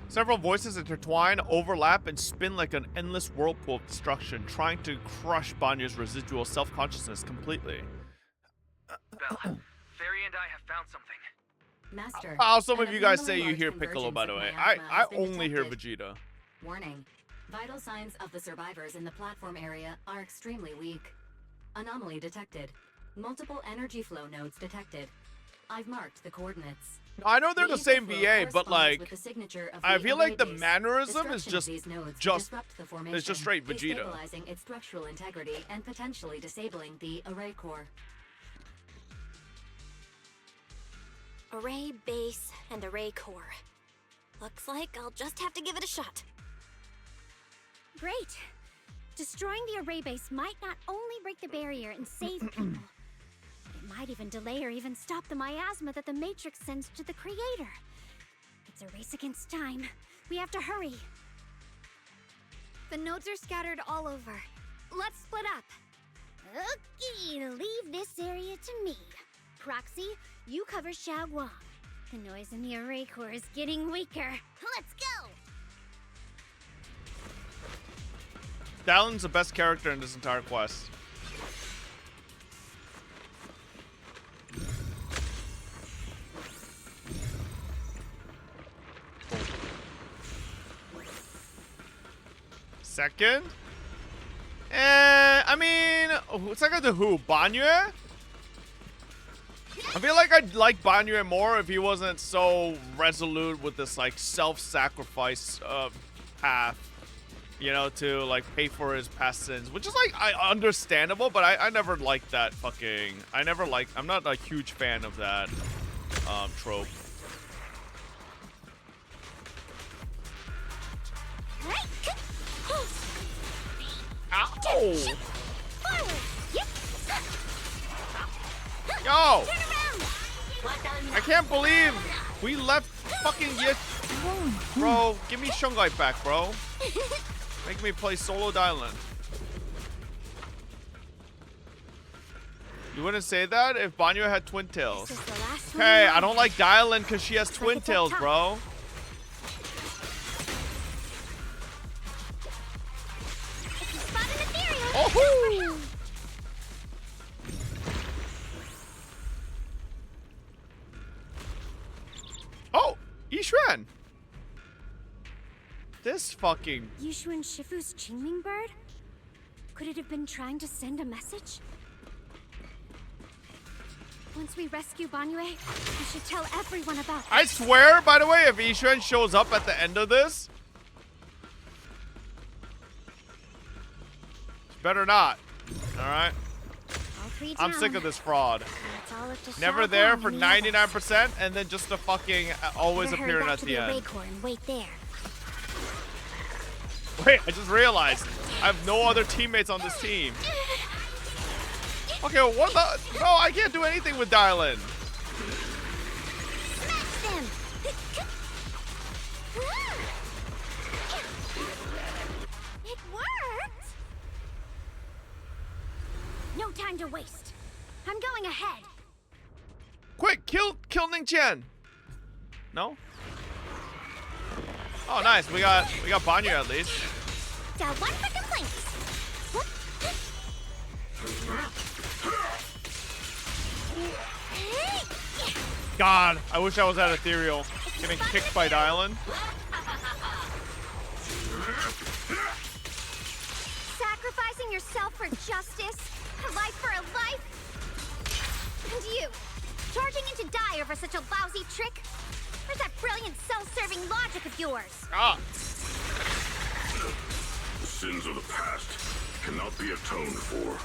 Several voices intertwine, overlap, and spin like an endless whirlpool of destruction, trying to crush Banya's residual self-consciousness completely. Belle, Fairy and I have found something. Master. Oh, some of an you guys say abnormally you hear large Piccolo, by the way. convergence of I miasma has been only hear detected. Vegeta. Warning. Vital signs of the survivors in the platform area are extremely weak. Anomaly detected. Multiple energy flow nodes detected. I've marked the coordinates. I know they're the same flow VA, but corresponds like, with the signature of I the feel like the array base. mannerism is Destruction of these nodes just disrupt the it's formation, just straight Vegeta. destabilizing its structural integrity and potentially disabling the array core. Array base and array core. Looks like I'll just have to give it a shot. Great. Destroying the array base might not only break the barrier and save people, but it might even delay or even stop the miasma that the Matrix sends to the Creator. It's a race against time. We have to hurry. The nodes are scattered all over. Let's split up. Okay, leave this area to me. Proxy, you cover Xiaoguang. The noise in the array core is getting weaker. Let's go! Dalin's the best character in this entire quest. Second? I mean, second to who? Banyue? I feel like I'd like Banyue more if he wasn't so resolute with this, like, self-sacrifice path. You know, to, like, pay for his past sins. Which is, like, understandable, but I never liked that fucking... I'm not a huge fan of that trope. Ow! Yo! I can't believe we left fucking Yit. Bro, give me Shungai back, bro. Make me play solo Dylan. You wouldn't say that if Banyo had twin tails. Hey, I don't like Dylan because she has twin tails, bro. Oh! Oh, Yishuan. This fucking... Yushu and Shifu's Qingming bird? Could it have been trying to send a message? Once we rescue Banyue, we should tell everyone about this. I swear, by the way, if Yishuan shows up at the end of this... Better not. Alright? I'm sick of this fraud. Never there for 99% and then just a fucking always appearing at the end. And wait there. Wait, I just realized I have no other teammates on this team. Okay, well, what the? No, I can't do anything with Dylan. It worked! No time to waste. I'm going ahead. Quick, kill Ning Qian. No? Oh, nice. We got Banyu at least. One for complaints. God, I wish I was at Ethereal. Getting kicked by Dylan. Sacrificing yourself for justice, a life for a life. And you, charging into die over such a lousy trick? Where's that brilliant self-serving logic of yours? Ah. The sins of the past cannot be atoned for.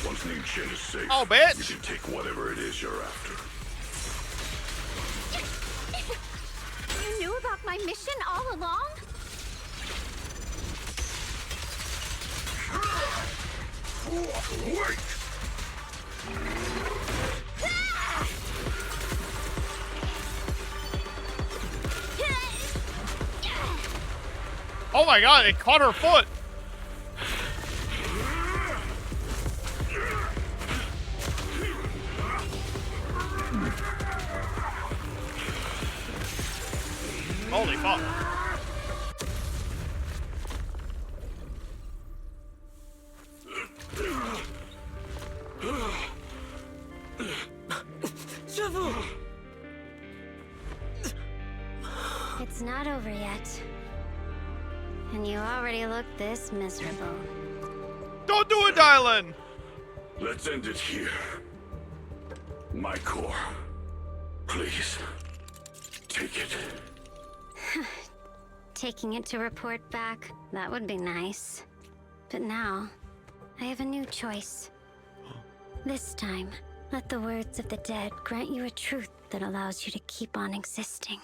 Once Ning Qian is safe, oh, bitch. you can take whatever it is you're after. You knew about my mission all along? Wait! Oh my god, it caught her foot. Holy fuck. Shovel! It's not over yet. And you already look this miserable. Don't do it, Dylan! Let's end it here. My core. Please. Take it. Taking it to report back, that would be nice. But now, I have a new choice. This time, let the words of the dead grant you a truth that allows you to keep on existing.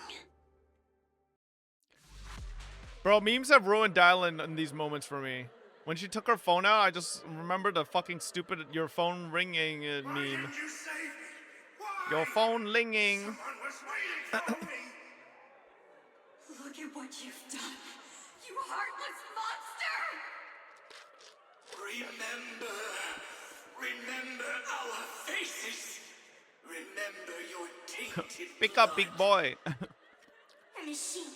Bro, memes have ruined Dylan in these moments for me. When she took her phone out, I just remember the fucking stupid your phone ringing meme. Your phone linging. Look at what you've done, you heartless monster! Remember our faces. Remember your tainted Pick up, big boy. A machine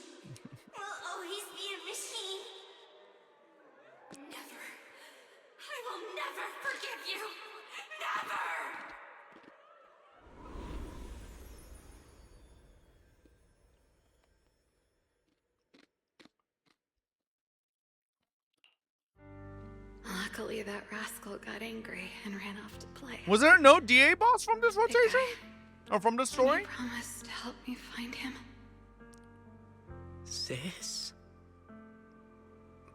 will always be a machine. Never. I will never forgive you. Never! Luckily, that rascal got angry and ran off to play. Was there no DA boss from this rotation? Or from the story? Can you promise to help me find him? Sis?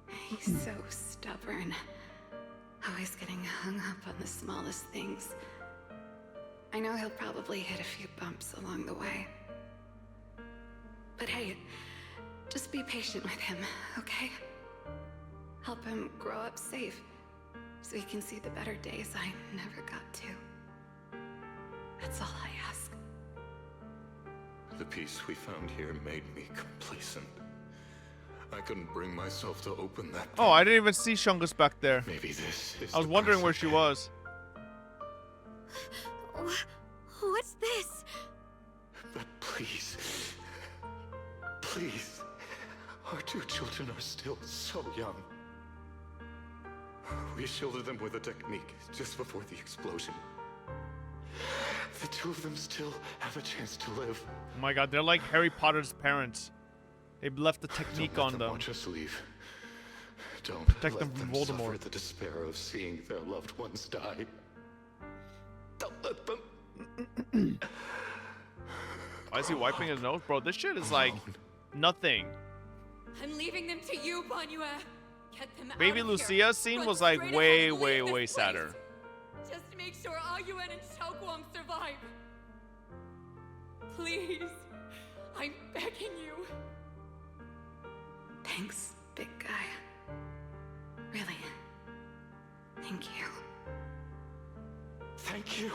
He's so stubborn. Always getting hung up on the smallest things. I know he'll probably hit a few bumps along the way. But hey, just be patient with him, okay? Help him grow up safe, so he can see the better days I never got to. That's all I ask. The peace we found here made me complacent. I couldn't bring myself to open that. Oh, I didn't even see Shungus back there. Maybe this is I was wondering where she was. What's this? But please, please, our two children are still so young. We shielded them with a technique just before the explosion. The two of them still have a chance to live. Oh my god, they're like Harry Potter's parents. They left the technique on them. Watch us leave. Don't Protect let them from them Voldemort. suffer the despair of seeing their loved ones die. Don't let them. Why is he wiping his nose? Bro, this shit is like nothing. I'm leaving them to you, Banyue. Get them out Baby of Lucia's here. scene Run was like straight way, ahead and way, leave this way place. sadder. Just to make sure Ayuan and Xiaoguang survive. Please, I'm begging you. Thanks, big guy. Really. Thank you. Thank you.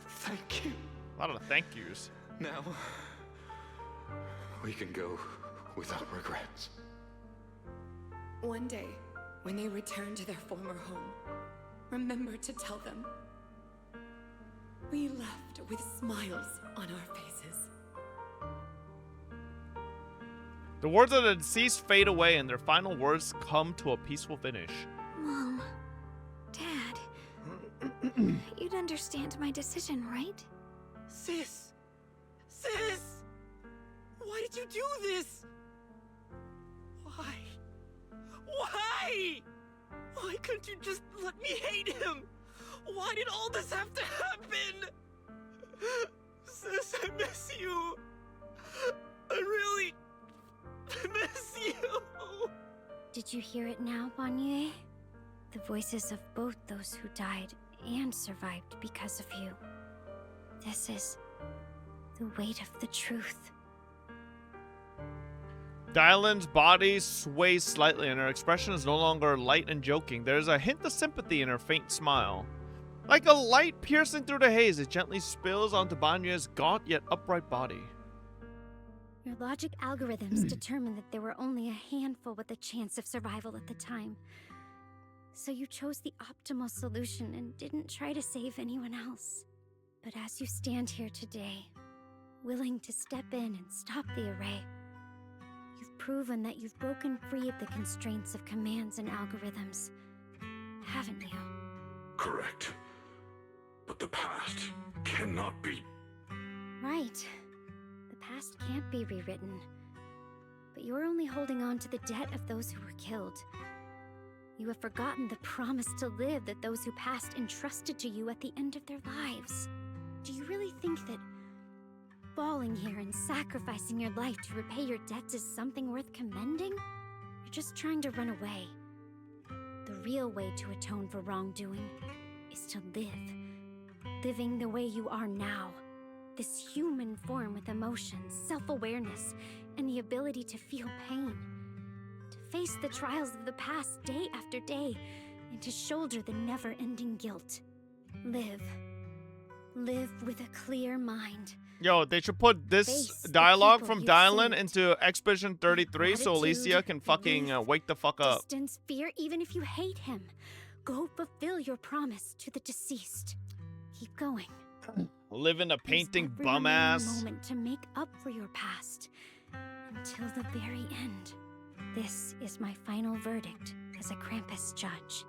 Thank you. A lot of thank yous. Now, we can go without regrets. One day, when they return to their former home, remember to tell them we left with smiles on our faces. The words of the deceased fade away and their final words come to a peaceful finish. Mom. Dad. You'd understand my decision, right? Sis! Sis! Why did you do this? Why? Why? Why couldn't you just let me hate him? Why did all this have to happen? Sis, I miss you. I really miss you. Did you hear it now, Banyue? The voices of both those who died and survived because of you. This is the weight of the truth. Dylan's body sways slightly and her expression is no longer light and joking. There's a hint of sympathy in her faint smile. Like a light piercing through the haze, it gently spills onto Banyue's gaunt yet upright body. Your logic algorithms determined that there were only a handful with a chance of survival at the time. So you chose the optimal solution and didn't try to save anyone else. But as you stand here today, willing to step in and stop the array, you've proven that you've broken free of the constraints of commands and algorithms, haven't you? Correct. But the past cannot be. Right. The past can't be rewritten. But you're only holding on to the debt of those who were killed. You have forgotten the promise to live that those who passed entrusted to you at the end of their lives. Do you really think that falling here and sacrificing your life to repay your debts is something worth commending? You're just trying to run away. The real way to atone for wrongdoing is to live. Living the way you are now. This human form with emotions, self-awareness, and the ability to feel pain. To face the trials of the past day after day, and to shoulder the never-ending guilt. Live. Live with a clear mind. Yo, they should put this dialogue from Dylan into Expedition 33 so Alicia can fucking wake the fuck up. Distance fear even if you hate him. Go fulfill your promise to the deceased. Keep going. Live in a painting Every bum ass. moment to make up for your past. Until the very end. This is my final verdict as a Krampus judge.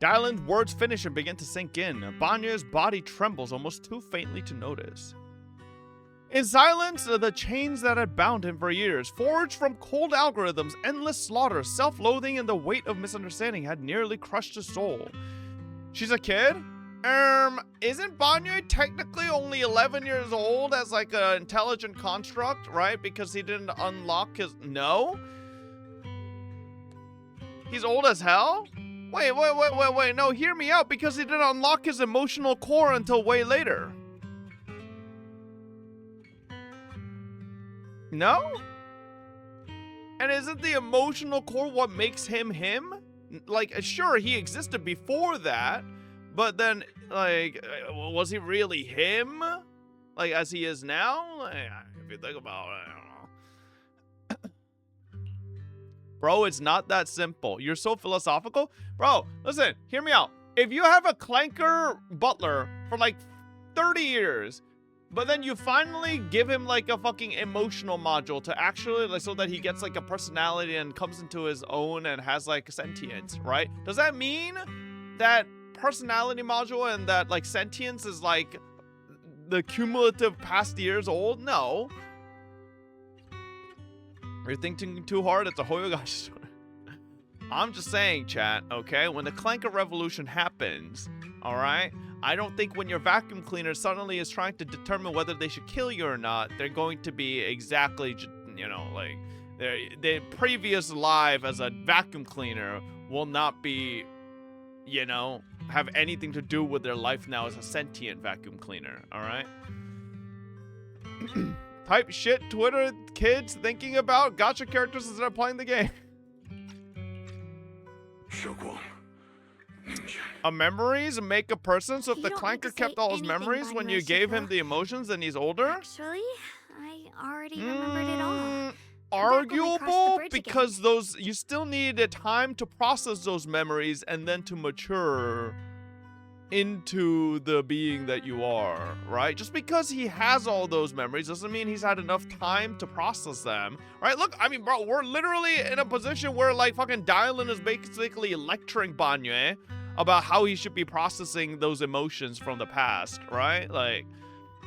Dylan's words finish and begin to sink in. Banya's body trembles almost too faintly to notice. In silence, the chains that had bound him for years, forged from cold algorithms, endless slaughter, self-loathing, and the weight of misunderstanding had nearly crushed his soul. She's a kid? Isn't Banya technically only 11 years old as like an intelligent construct, right? Because he didn't unlock his... No? He's old as hell? Wait, no, hear me out, because he didn't unlock his emotional core until way later. No? And isn't the emotional core what makes him him? Like, sure, he existed before that, but then, like, was he really him? Like, as he is now? Like, if you think about it, I don't know. Bro, it's not that simple. You're so philosophical. Bro, listen, hear me out. If you have a clanker butler for like 30 years, but then you finally give him like a fucking emotional module to actually, like, so that he gets like a personality and comes into his own and has like sentience, right? Does that mean that personality module and that like sentience is like the cumulative past years old? No. You're thinking too hard. It's a Hoyogashi story. I'm just saying, chat, okay? When the Clanker Revolution happens, alright? I don't think when your vacuum cleaner suddenly is trying to determine whether they should kill you or not, they're going to be exactly, you know, like, their previous life as a vacuum cleaner will not be, you know, have anything to do with their life now as a sentient vacuum cleaner, alright? Type shit Twitter kids thinking about gacha characters instead of playing the game. Memories make a person, so if the clanker kept all his memories when you gave him the emotions and he's older? Actually, I already remembered it all. Arguable, because those, you still need a time to process those memories and then to mature into the being that you are, right? Just because he has all those memories doesn't mean he's had enough time to process them, right? Look, I mean, bro, we're literally in a position where, like, fucking Dylan is basically lecturing Banya about how he should be processing those emotions from the past, right? Like,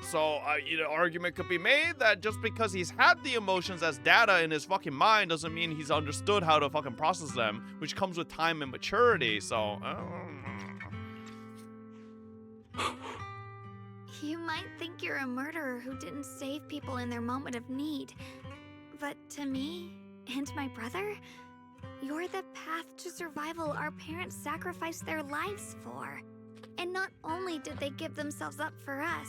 so, you know, argument could be made that just because he's had the emotions as data in his fucking mind doesn't mean he's understood how to fucking process them, which comes with time and maturity, so, You might think you're a murderer who didn't save people in their moment of need. But to me, and my brother, you're the path to survival our parents sacrificed their lives for. And not only did they give themselves up for us,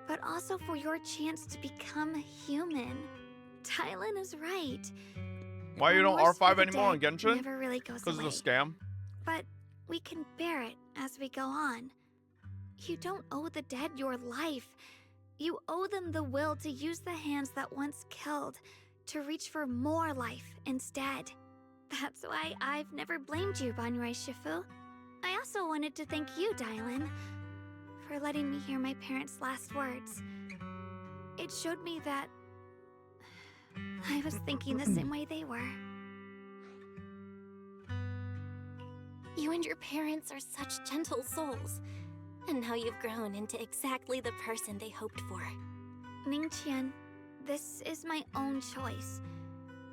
but also for your chance to become human. Tylan is right. Why you don't Remorse for R5 the anymore on dead Genshin? never really goes Because away. it's a scam? But we can bear it as we go on. You don't owe the dead your life. You owe them the will to use the hands that once killed to reach for more life instead. That's why I've never blamed you, Banyue Shifu. I also wanted to thank you, Dylan, for letting me hear my parents' last words. It showed me that I was thinking the same way they were. You and your parents are such gentle souls. And now you've grown into exactly the person they hoped for. Ningqian, this is my own choice.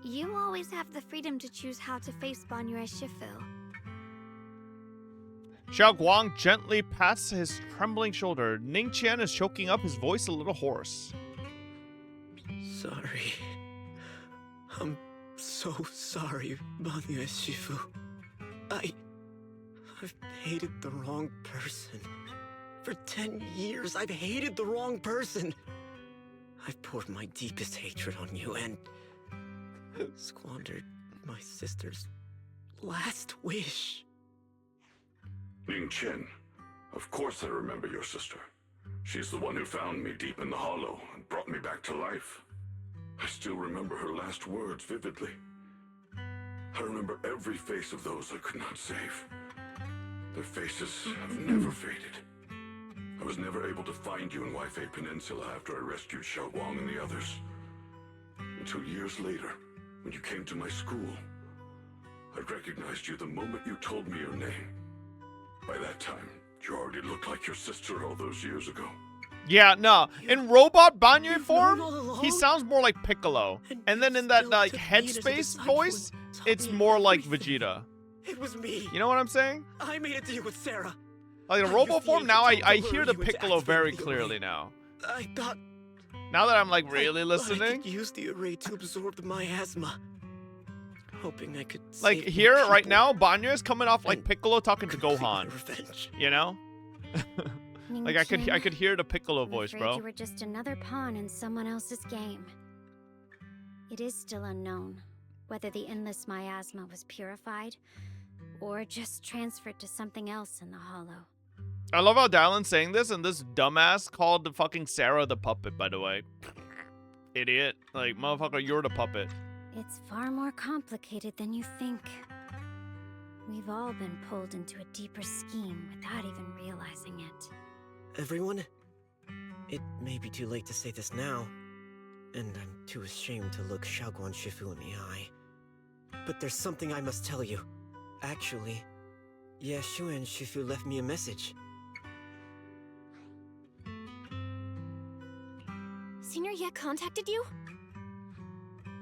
You always have the freedom to choose how to face Banyue Shifu. Xiao Guang gently pats his trembling shoulder. Ningqian is choking up, his voice a little hoarse. Sorry. I'm so sorry, Banyue Shifu. I've hated the wrong person. For 10 years, I've hated the wrong person. I've poured my deepest hatred on you and squandered my sister's last wish. Ningqian, of course I remember your sister. She's the one who found me deep in the hollow and brought me back to life. I still remember her last words vividly. I remember every face of those I could not save. Their faces have never faded. I was never able to find you in Waifei Peninsula after I rescued Xiao Guang and the others. Until years later, when you came to my school, I recognized you the moment you told me your name. By that time, you already looked like your sister all those years ago. Yeah, no. In robot Banyue form, he sounds more like Piccolo. And then in that like headspace voice, it's more like Vegeta. It was me. You know what I'm saying? I made a deal with Sarah. Like in robot form, now I hear the Piccolo very clearly now. I thought... Now that I'm like really I listening. could use the array to absorb the miasma. Hoping I could Like save here, the right people. now, Banyue is coming off like Piccolo talking to complete Gohan. my revenge. You know? Like I could hear the Piccolo I'm voice, afraid bro. You were just another pawn in someone else's game. It is still unknown whether the endless miasma was purified or just transferred to something else in the hollow. I love how Dylan's saying this, and this dumbass called the fucking Sarah the puppet, by the way. Idiot. Like, motherfucker, you're the puppet. It's far more complicated than you think. We've all been pulled into a deeper scheme without even realizing it. Everyone, it may be too late to say this now, and I'm too ashamed to look Xiaoguan Shifu in the eye. But there's something I must tell you. Actually, Yeshuan Shifu left me a message. Senior Ye contacted you?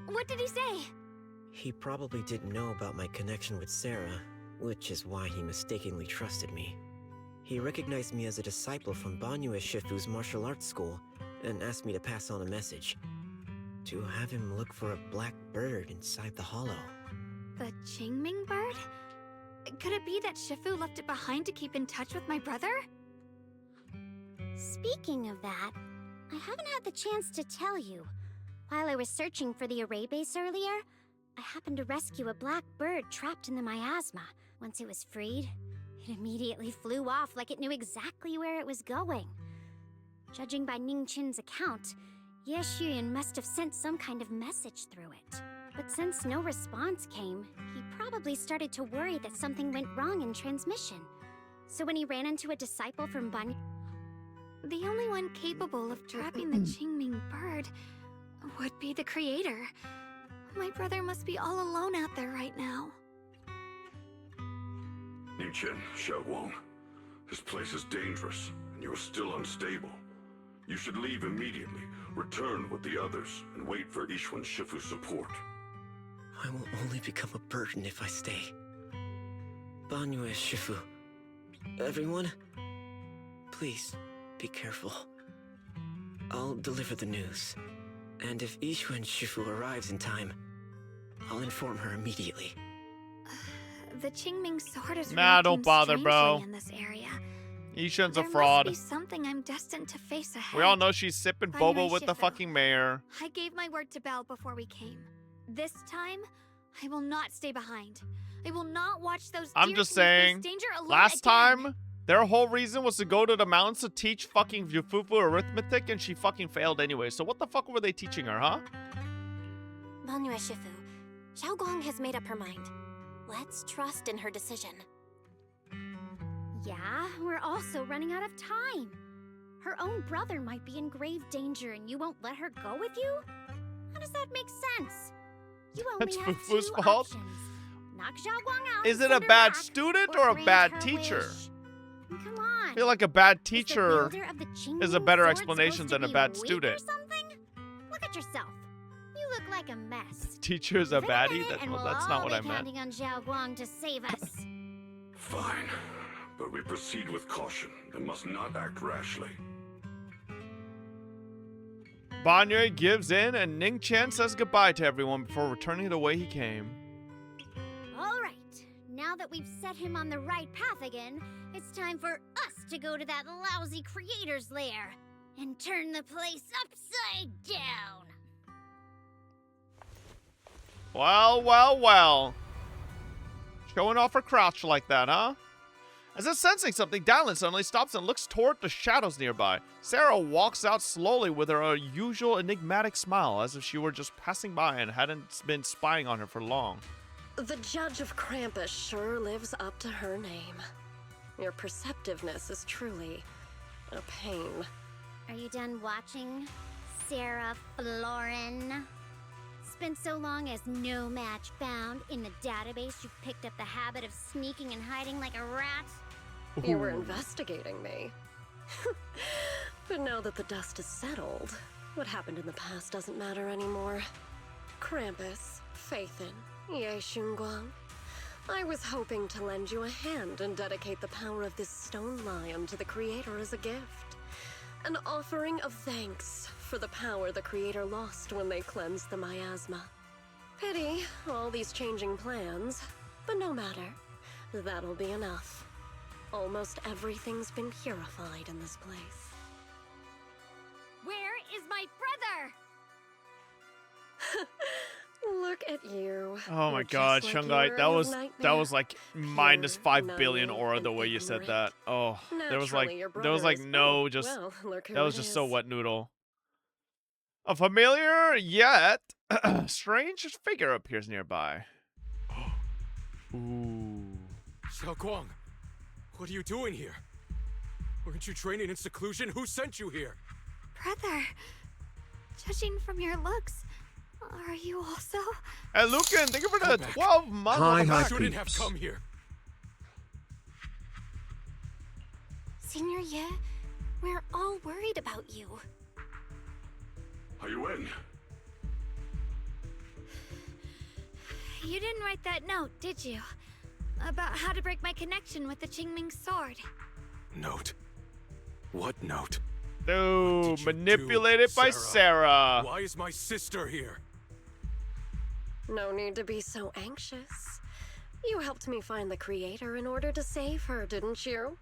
What did he say? He probably didn't know about my connection with Sarah, which is why he mistakenly trusted me. He recognized me as a disciple from Banyue Shifu's martial arts school, and asked me to pass on a message. To have him look for a black bird inside the hollow. The Qingming bird? Could it be that Shifu left it behind to keep in touch with my brother? Speaking of that, I haven't had the chance to tell you. While I was searching for the array base earlier, I happened to rescue a black bird trapped in the miasma. Once it was freed, it immediately flew off like it knew exactly where it was going. Judging by Ningqian's account, Ye Xuyan must have sent some kind of message through it. But since no response came, he probably started to worry that something went wrong in transmission. So when he ran into a disciple from Banyue... The only one capable of trapping the Qingming bird would be the creator. My brother must be all alone out there right now. Ningqian, Xiao Guang, this place is dangerous, and you are still unstable. You should leave immediately, return with the others, and wait for Yeshuan Shifu's support. I will only become a burden if I stay. Banyue Shifu. Everyone, please be careful. I'll deliver the news. And if Yeshuan Shifu arrives in time, I'll inform her immediately. The Qingming sword is Nah, don't reacting bother, bro. strangely in this area. Yishan's a There fraud. must be something I'm destined to face ahead. We all know she's sipping Banyue boba with the Shifu. fucking mayor. I gave my word to Belle before we came. This time, I will not stay behind. I will not watch those I'm dear just to me face saying, danger alone last again. time, Their whole reason was to go to the mountains to teach fucking Yufufu arithmetic, and she fucking failed anyway. So what the fuck were they teaching her, huh? Banue Shifu, Xiaoguang has made up her mind. Let's trust in her decision. Yeah, we're also running out of time. Her own brother might be in grave danger and you won't let her go with you? How does that make sense? You only That's have Fufu's two fault? options. Knock Xiaoguang out Is and it a send her bad back, student or a grant bad her teacher? wish. Come on. I feel like a bad Is the teacher wielder of the Qingming is a better sword explanation supposed to than a be bad weak or student. something? Look at yourself. You look like a mess. Teacher's a Give it baddie? minute and we'll That's all not what be I meant. counting on Xiaoguang to save us. Fine, but we proceed with caution and must not act rashly. Banyu gives in and Ning Qian says goodbye to everyone before returning the way he came. All right. Now that we've set him on the right path again, it's time for us to go to that lousy creator's lair and turn the place upside down. Well, well, well. Showing off her crouch like that, huh? As if sensing something, Dallin suddenly stops and looks toward the shadows nearby. Sarah walks out slowly with her usual enigmatic smile, as if she were just passing by and hadn't been spying on her for long. The Judge of Krampus sure lives up to her name. Your perceptiveness is truly a pain. Are you done watching, Sarah Florin? Spent so long as no match found in the database, you picked up the habit of sneaking and hiding like a rat? You were investigating me. But now that the dust is settled, what happened in the past doesn't matter anymore. Krampus, Phaethon, Ye Xunguang. I was hoping to lend you a hand and dedicate the power of this stone lion to the Creator as a gift. An offering of thanks for the power the Creator lost when they cleansed the miasma. Pity, all these changing plans, but no matter. That'll be enough. Almost everything's been purified in this place. Where is my brother? Look at you. Oh my You're god, just like you Shungai, were that in was his that nightmare. was like minus 5 Pure, billion aura naive, the way and you said ignorant. that. Oh, there was Naturally, your there was like brother is- no oh, just well, look who that was it just so is. wet noodle. A familiar yet strange figure appears nearby. Ooh. Xiaoguang, what are you doing here? Weren't you training in seclusion? Who sent you here? Brother, judging from your looks, are you also? Hey, Lucan, thank you for the 12 months. Hi, Welcome hi, back. Shouldn't have peeps. come here. Senior Ye, we're all worried about you. Are you in? You didn't write that note, did you? About how to break my connection with the Qingming sword. Note. What note? Dude, manipulated by Sarah. Why is my sister here? No need to be so anxious. You helped me find the Creator in order to save her, didn't you?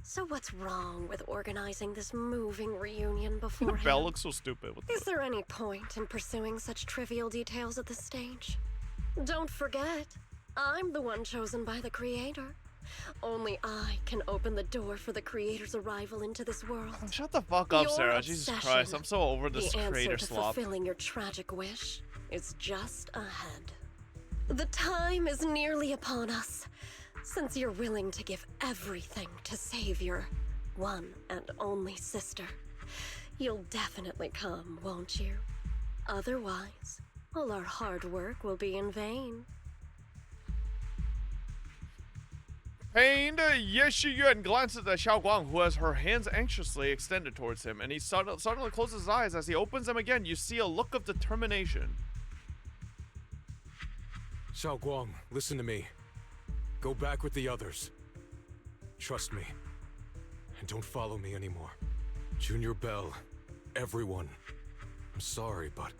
So what's wrong with organizing this moving reunion beforehand? Belle looks so stupid. What the- Is there any point in pursuing such trivial details at this stage? Don't forget, I'm the one chosen by the Creator. Only I can open the door for the Creator's arrival into this world. Shut the fuck up, Your Sarah. Jesus obsession, Christ, I'm so over this the answer creator to slop. fulfilling your tragic wish is just ahead. The time is nearly upon us. Since you're willing to give everything to save your one and only sister, you'll definitely come, won't you? Otherwise, all our hard work will be in vain. Pained, Ye Shiyuan glances at Xiaoguang, who has her hands anxiously extended towards him, and he suddenly closes his eyes. As he opens them again, you see a look of determination. Xiaoguang, listen to me. Go back with the others. Trust me. And don't follow me anymore. Junior Bell, everyone. I'm sorry, but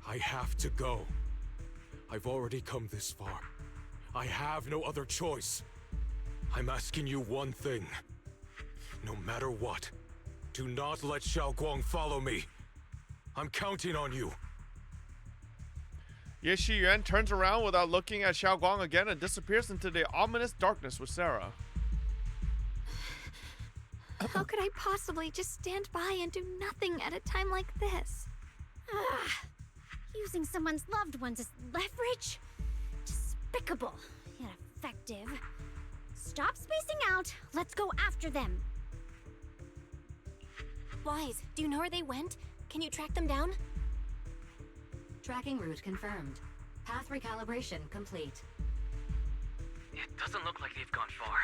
I have to go. I've already come this far. I have no other choice. I'm asking you one thing. No matter what, do not let Xiaoguang follow me. I'm counting on you. Ye Shiyuan turns around without looking at Xiaoguang again and disappears into the ominous darkness with Sarah. How could I possibly just stand by and do nothing at a time like this? Using someone's loved ones as leverage? Despicable. Ineffective. Stop spacing out. Let's go after them. Wise, do you know where they went? Can you track them down? Tracking route confirmed. Path recalibration complete. It doesn't look like they've gone far,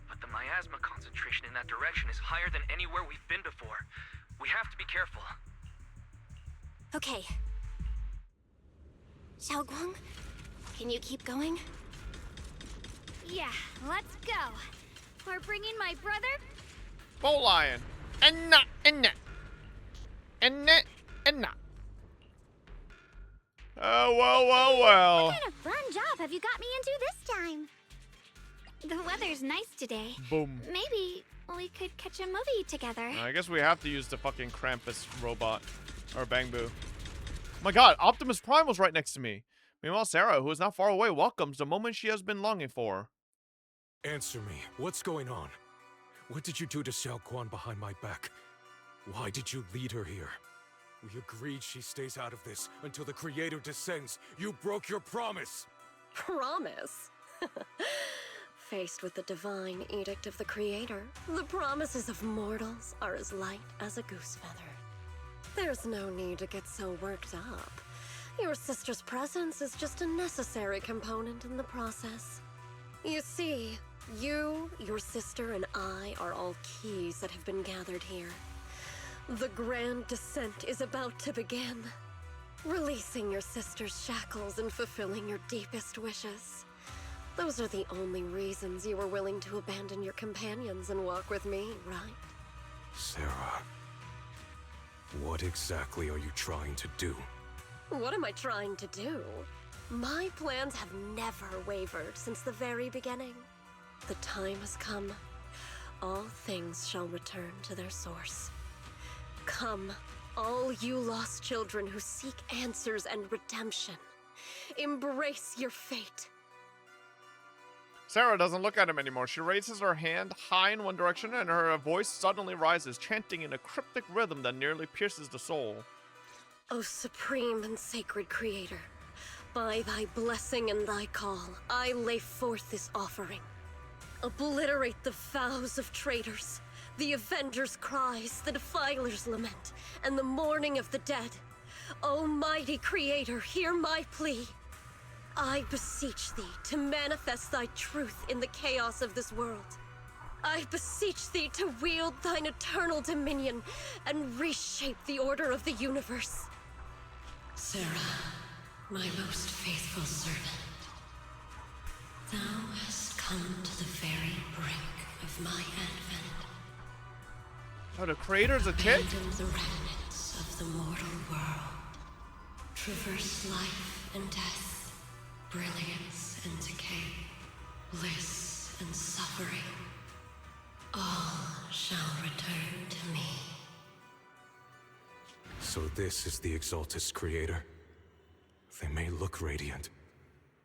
but the miasma concentration in that direction is higher than anywhere we've been before. We have to be careful. Okay. Xiaoguang, can you keep going? Yeah, let's go. We're bringing my brother. Bull lion. And not. Oh, well. What kind of fun job have you got me into this time? The weather's nice today. Boom. Maybe we could catch a movie together. I guess we have to use the fucking Krampus robot. Or Bangbu. Oh my god, Optimus Prime was right next to me. Meanwhile, Sarah, who is not far away, welcomes the moment she has been longing for. Answer me. What's going on? What did you do to Xiao Quan behind my back? Why did you lead her here? We agreed she stays out of this until the Creator descends. You broke your promise! Promise? Faced with the divine edict of the Creator, the promises of mortals are as light as a goose feather. There's no need to get so worked up. Your sister's presence is just a necessary component in the process. You see, you, your sister, and I are all keys that have been gathered here. The grand descent is about to begin. Releasing your sister's shackles and fulfilling your deepest wishes. Those are the only reasons you were willing to abandon your companions and walk with me, right? Sarah, what exactly are you trying to do? What am I trying to do? My plans have never wavered since the very beginning. The time has come. All things shall return to their source. Come, all you lost children who seek answers and redemption. Embrace your fate. Sarah doesn't look at him anymore. She raises her hand high in one direction and her voice suddenly rises, chanting in a cryptic rhythm that nearly pierces the soul. O supreme and sacred Creator, by thy blessing and thy call, I lay forth this offering. Obliterate the vows of traitors, the avengers' cries, the defilers' lament, and the mourning of the dead. O mighty Creator, hear my plea. I beseech thee to manifest thy truth in the chaos of this world. I beseech thee to wield thine eternal dominion and reshape the order of the universe. Sarah, my most faithful servant, thou hast come to the very brink of my advent. Oh, the Creator's a kid? Abandon the remnants of the mortal world. Traverse life and death. Brilliance and decay, bliss and suffering, all shall return to me. So this is the Exaltus Creator. They may look radiant,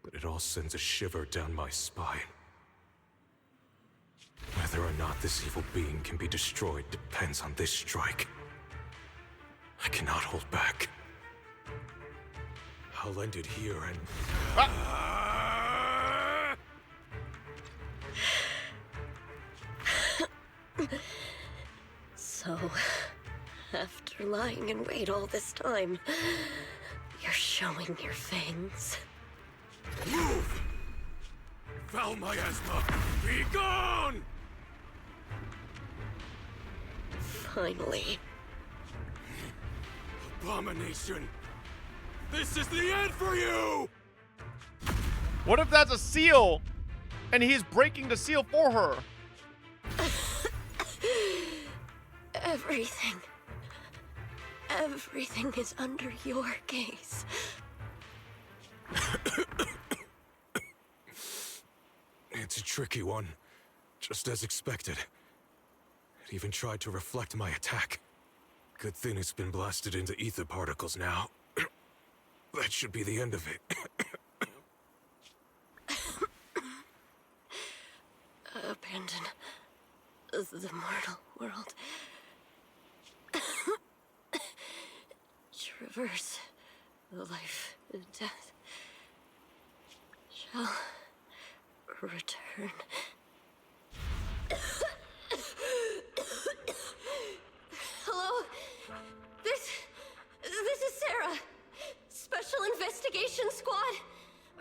but it all sends a shiver down my spine. Whether or not this evil being can be destroyed depends on this strike. I cannot hold back. I'll end it here and... So, after lying in wait all this time, you're showing your fangs. Move! Foul miasma, be gone! Finally. Abomination! This is the end for you! What if that's a seal? And he's breaking the seal for her? Everything is under your gaze. It's a tricky one, just as expected. It even tried to reflect my attack. Good thing it's been blasted into ether particles now. That should be the end of it. Abandon the mortal world. Traverse the life and death shall return. Hello? This is Sarah. Special Investigation Squad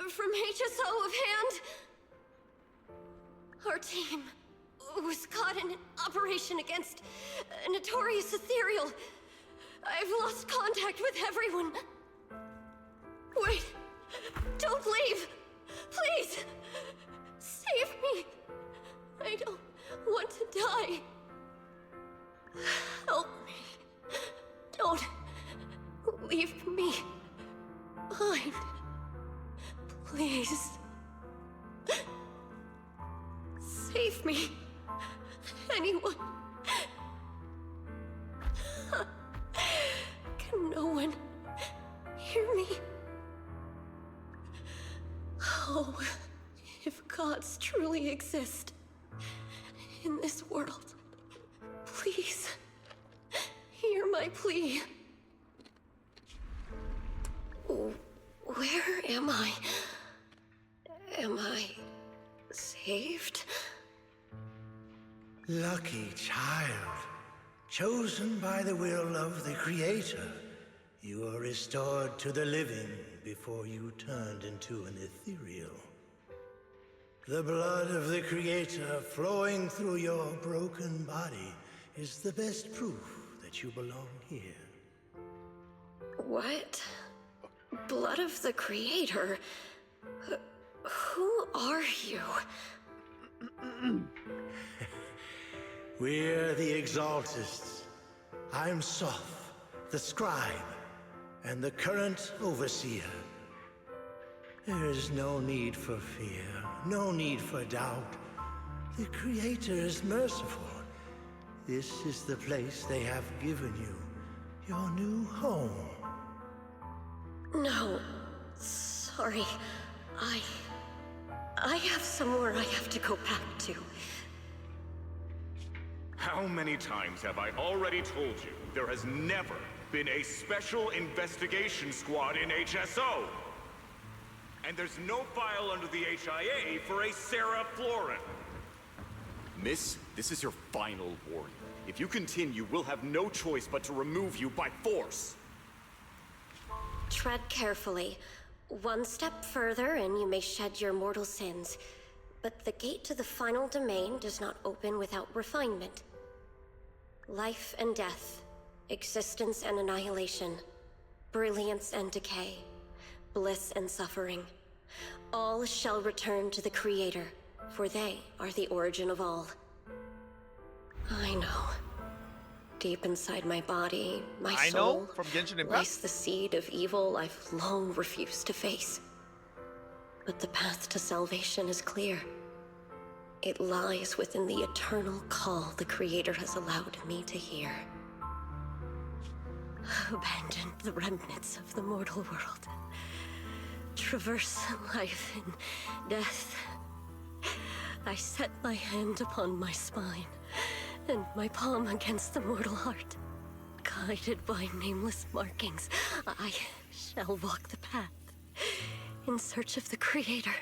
from HSO of Hand. Our team was caught in an operation against a notorious ethereal. I've lost contact with everyone. Wait, don't leave. Please, save me. I don't want to die. Help me. Don't leave me behind. Please. Save me. Anyone. Can no one hear me? Oh, if gods truly exist in this world, please hear my plea. Where am I? Am I saved? Lucky child. Chosen by the will of the Creator, you were restored to the living before you turned into an ethereal. The blood of the Creator flowing through your broken body is the best proof that you belong here. What? Blood of the Creator? Who are you? We're the Exaltists. I'm Soph, the Scribe, and the current Overseer. There is no need for fear, no need for doubt. The Creator is merciful. This is the place they have given you, your new home. No, sorry. I have somewhere I have to go back to. How many times have I already told you there has never been a special investigation squad in HSO? And there's no file under the HIA for a Sarah Floren. Miss, this is your final warning. If you continue, we'll have no choice but to remove you by force. Tread carefully. One step further and you may shed your mortal sins. But the gate to the final domain does not open without refinement. Life and death, existence and annihilation, brilliance and decay, bliss and suffering. All shall return to the Creator, for they are the origin of all. I know. Deep inside my body, my soul from Genshin Impact lies the seed of evil I've long refused to face. But the path to salvation is clear. It lies within the eternal call the Creator has allowed me to hear. Abandon the remnants of the mortal world. Traverse life and death. I set my hand upon my spine, and my palm against the mortal heart. Guided by nameless markings, I shall walk the path in search of the Creator.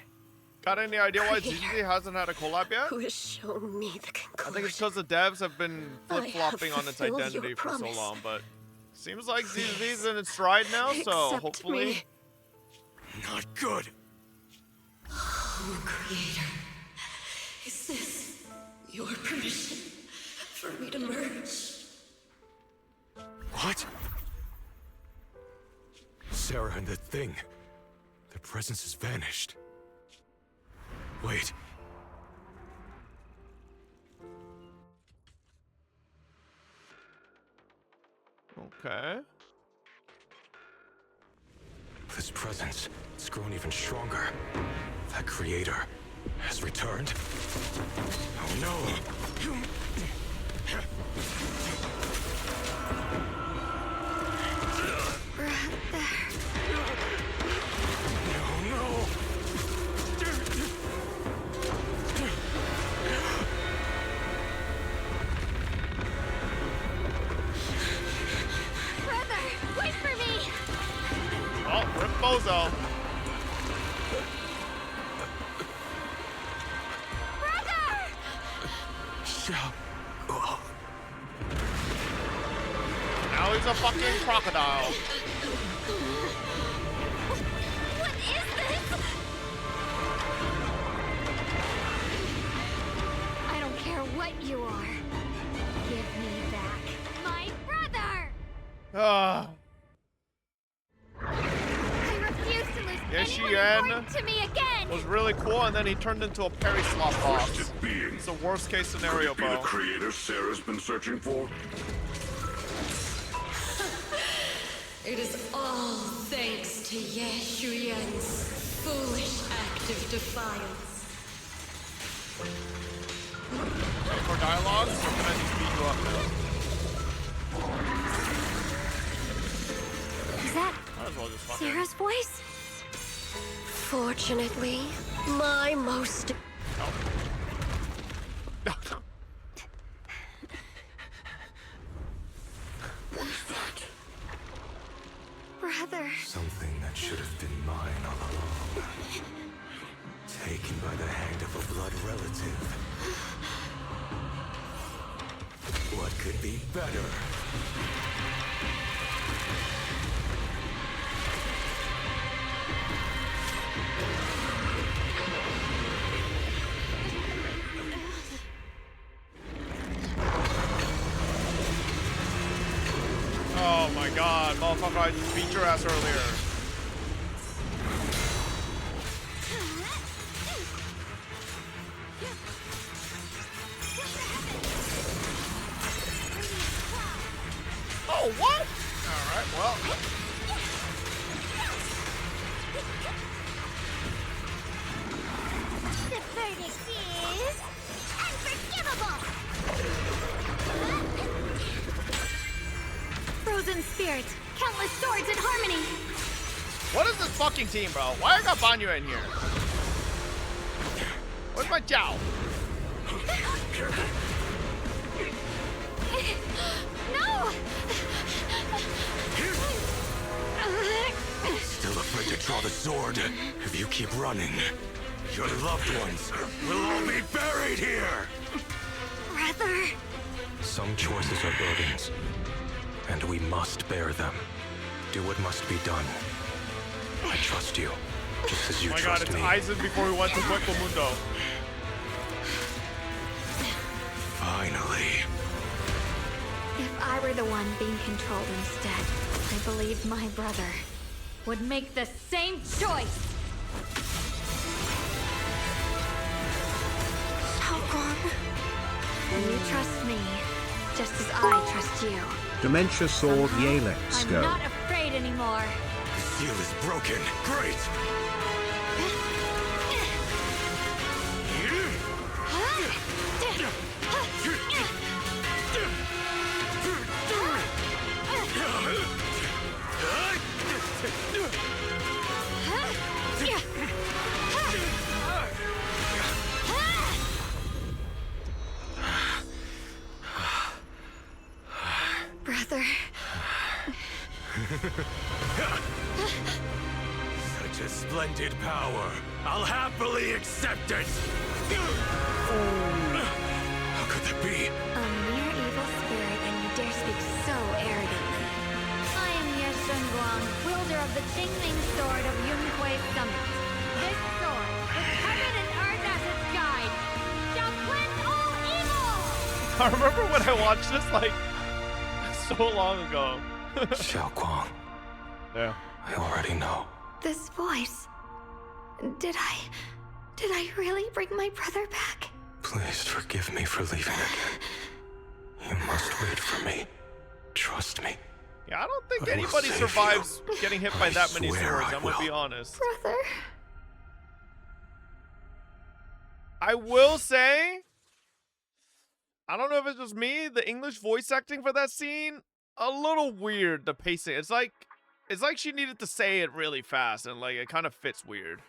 Got any idea why GG hasn't had a collab yet? Who has shown me the conclusion. I think it's because the devs have been flip-flopping on its fulfilled identity your for so promise. long, but seems like ZZ's in its stride now, so Accept hopefully... me. Not good. Oh, Creator. Is this your permission for me to merge? What? Sarah and the thing. Their presence has vanished. Wait. Okay. This presence, it's grown even stronger. That Creator has returned. Oh no! Bozo. Now he's a fucking crocodile. What is this? I don't care what you are. Give me back my brother! Ah. I refuse to lose anyone Yeshien important to me again! was really cool, and then he turned into a Perry Slot boss. It's the worst case scenario, Could it be bro. the creator Sarah's been searching for? It is all thanks to Ye Shuyan's foolish act of defiance. Any more dialogues, or can I just beat you up now? Is that Might as well just fucking... Sarah's voice? Fortunately, my most... What is that? Brother. Something that should have been mine all along. Taken by the hand of a blood relative. What could be better? Oh my god, motherfucker, I just beat your ass earlier. Oh, what? Alright, well. The verdict is unforgivable. Frozen spirit, countless swords in harmony. What is this fucking team, bro? Why I got Banyu in here? Where's my Jiao? No! Still afraid to draw the sword? If you keep running, your loved ones will all be buried here! Brother! Some choices are burdens, and we must bear them. Do what must be done. I trust you, just as you Oh my god, trust it's me. Aizen before we went to Hueco Mundo. Finally. If I were the one being controlled instead, I believe my brother would make the same choice! Xiaoguang. You trust me, just as I trust you. Dementia Sword Yay, let's I'm go. not afraid anymore. The seal is broken. Great! Brother. Such a splendid power. I'll happily accept it! How could that be? A mere evil spirit, and you dare speak so arrogantly. I am Ye Shenguang, wielder of the Qingming Sword of Yunhui Summit. This sword, with heaven and earth as its guide, shall cleanse all evil! I remember when I watched this, like, so long ago. Xiaoguang. Yeah. I already know. This voice. Did I really bring my brother back? Please forgive me for leaving again. You must wait for me. Trust me. Yeah, I don't think I will anybody save survives getting hit by I that many swear swords, I I'm gonna be will. honest. Brother. I will say, I don't know if it's just me, the English voice acting for that scene, a little weird, the pacing. It's like she needed to say it really fast, and like it kind of fits weird.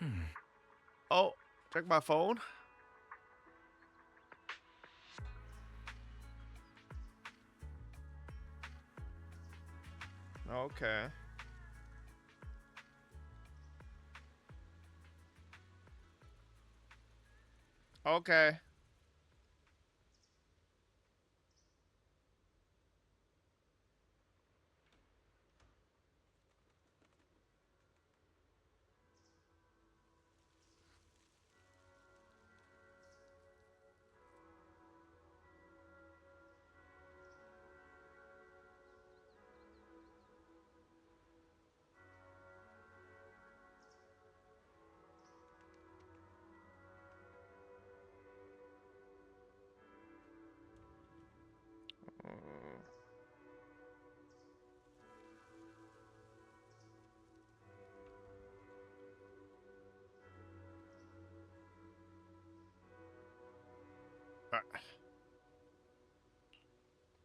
Oh, check my phone. Okay. Okay.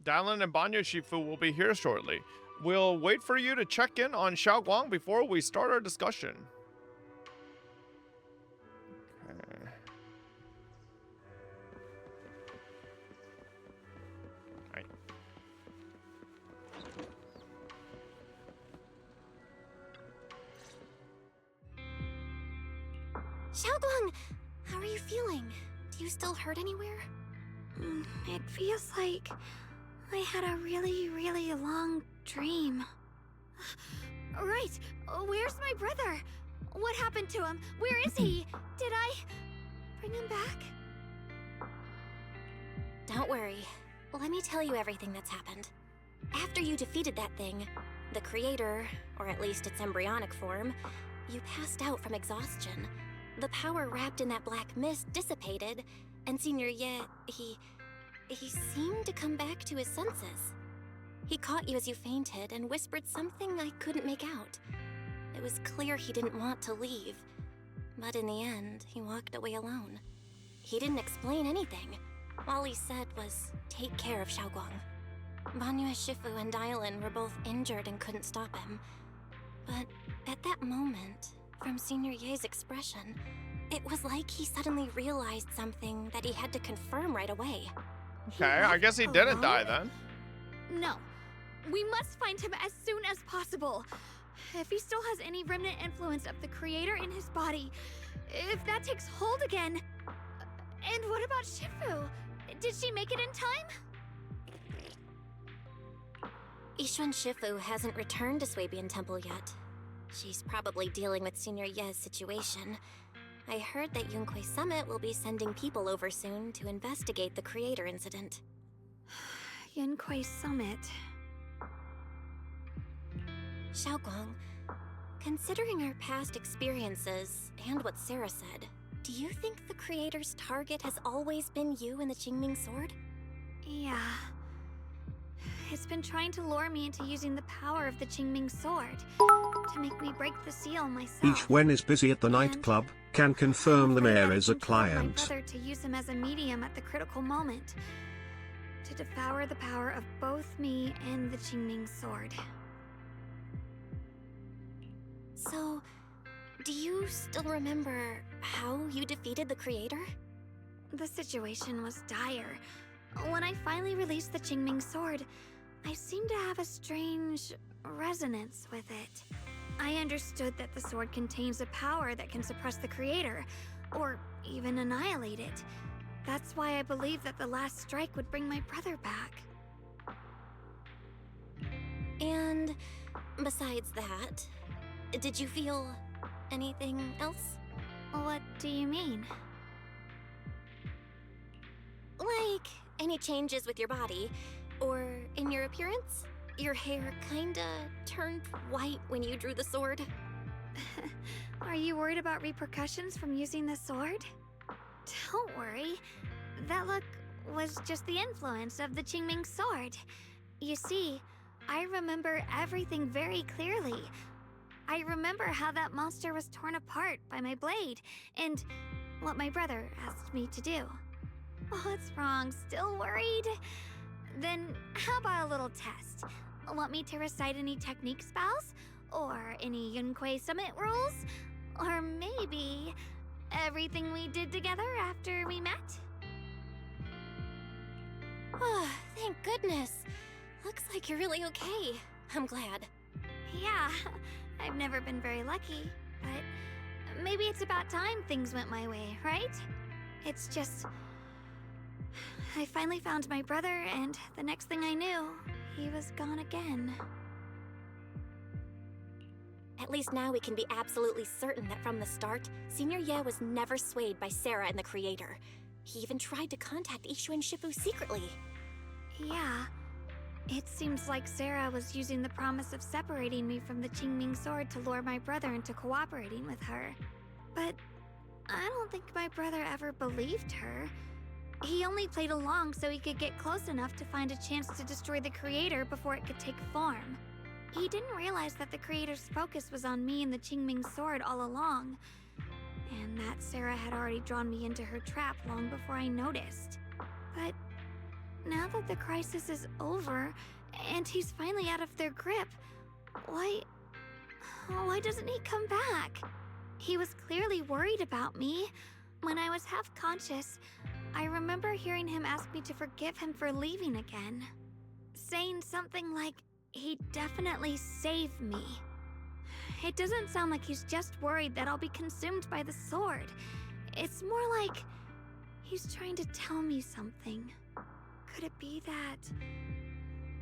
Dylan and Banyu Shifu will be here shortly. We'll wait for you to check in on Xiaoguang before we start our discussion. Okay. Right. Xiaoguang, how are you feeling? Do you still hurt anywhere? It feels like I had a really, really long dream. Right, where's my brother? What happened to him? Where is he? Did I bring him back? Don't worry. Let me tell you everything that's happened. After you defeated that thing, the creator, or at least its embryonic form, you passed out from exhaustion. The power wrapped in that black mist dissipated, and Senior Ye, he seemed to come back to his senses. He caught you as you fainted and whispered something I couldn't make out. It was clear he didn't want to leave, but in the end, he walked away alone. He didn't explain anything. All he said was, take care of Xiaoguang. Banyu Shifu and Dylan were both injured and couldn't stop him. But at that moment, from Senior Ye's expression, it was like he suddenly realized something that he had to confirm right away. Okay, I guess he didn't die then. No. We must find him as soon as possible. If he still has any remnant influence of the creator in his body, if that takes hold again. And what about Shifu? Did she make it in time? Ishuan Shifu hasn't returned to Swabian Temple yet. She's probably dealing with Senior Ye's situation. I heard that Yunque Summit will be sending people over soon to investigate the creator incident. Yunque Summit. Xiaoguang, considering our past experiences and what Sarah said, do you think the creator's target has always been you and the Qingming Sword? Yeah. It's been trying to lure me into using the power of the Qingming Sword to make me break the seal myself. Each Wen is busy at the nightclub, can confirm the mayor is a My client. brother to use him as a medium at the critical moment. To devour the power of both me and the Qingming Sword. So, do you still remember how you defeated the creator? The situation was dire. When I finally released the Qingming Sword, I seemed to have a strange resonance with it. I understood that the sword contains a power that can suppress the creator, or even annihilate it. That's why I believed that the last strike would bring my brother back. And besides that, did you feel anything else? What do you mean? Like, any changes with your body, or in your appearance? Your hair kinda turned white when you drew the sword? Are you worried about repercussions from using the sword? Don't worry. That look was just the influence of the Qingming Sword. You see, I remember everything very clearly. I remember how that monster was torn apart by my blade, and what my brother asked me to do. What's wrong? Still worried? Then how about a little test? Want me to recite any technique spells? Or any Yunque Summit rules? Or maybe everything we did together after we met? Oh, thank goodness. Looks like you're really okay. I'm glad. Yeah, I've never been very lucky, but maybe it's about time things went my way, right? It's just... I finally found my brother, and the next thing I knew, he was gone again. At least now we can be absolutely certain that from the start, Senior Ye was never swayed by Sarah and the Creator. He even tried to contact Ishu and Shifu secretly. Yeah. It seems like Sarah was using the promise of separating me from the Qingming Sword to lure my brother into cooperating with her. But I don't think my brother ever believed her. He only played along so he could get close enough to find a chance to destroy the Creator before it could take form. He didn't realize that the Creator's focus was on me and the Qingming Sword all along, and that Sarah had already drawn me into her trap long before I noticed. But now that the crisis is over, and he's finally out of their grip, why doesn't he come back? He was clearly worried about me. When I was half conscious, I remember hearing him ask me to forgive him for leaving again, saying something like, he'd definitely save me. It doesn't sound like he's just worried that I'll be consumed by the sword. It's more like he's trying to tell me something. Could it be that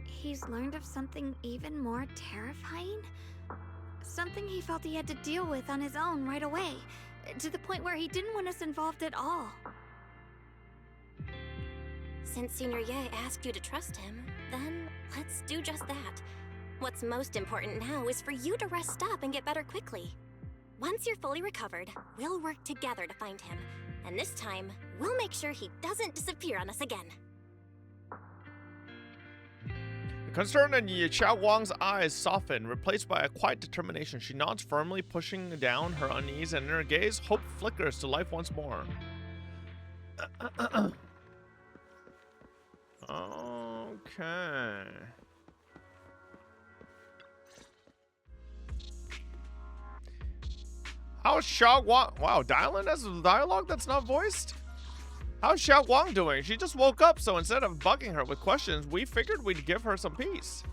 he's learned of something even more terrifying? Something he felt he had to deal with on his own right away, to the point where he didn't want us involved at all. Since Senior Ye asked you to trust him, then let's do just that. What's most important now is for you to rest up and get better quickly. Once you're fully recovered, we'll work together to find him. And this time, we'll make sure he doesn't disappear on us again. The concern in Xiaoguang's eyes soften, replaced by a quiet determination. She nods firmly, pushing down her unease, and in her gaze, hope flickers to life once more. Okay. How's Xiaoguang? Wow, Dylan has a dialogue that's not voiced? How's Xiaoguang doing? She just woke up, so instead of bugging her with questions, we figured we'd give her some peace.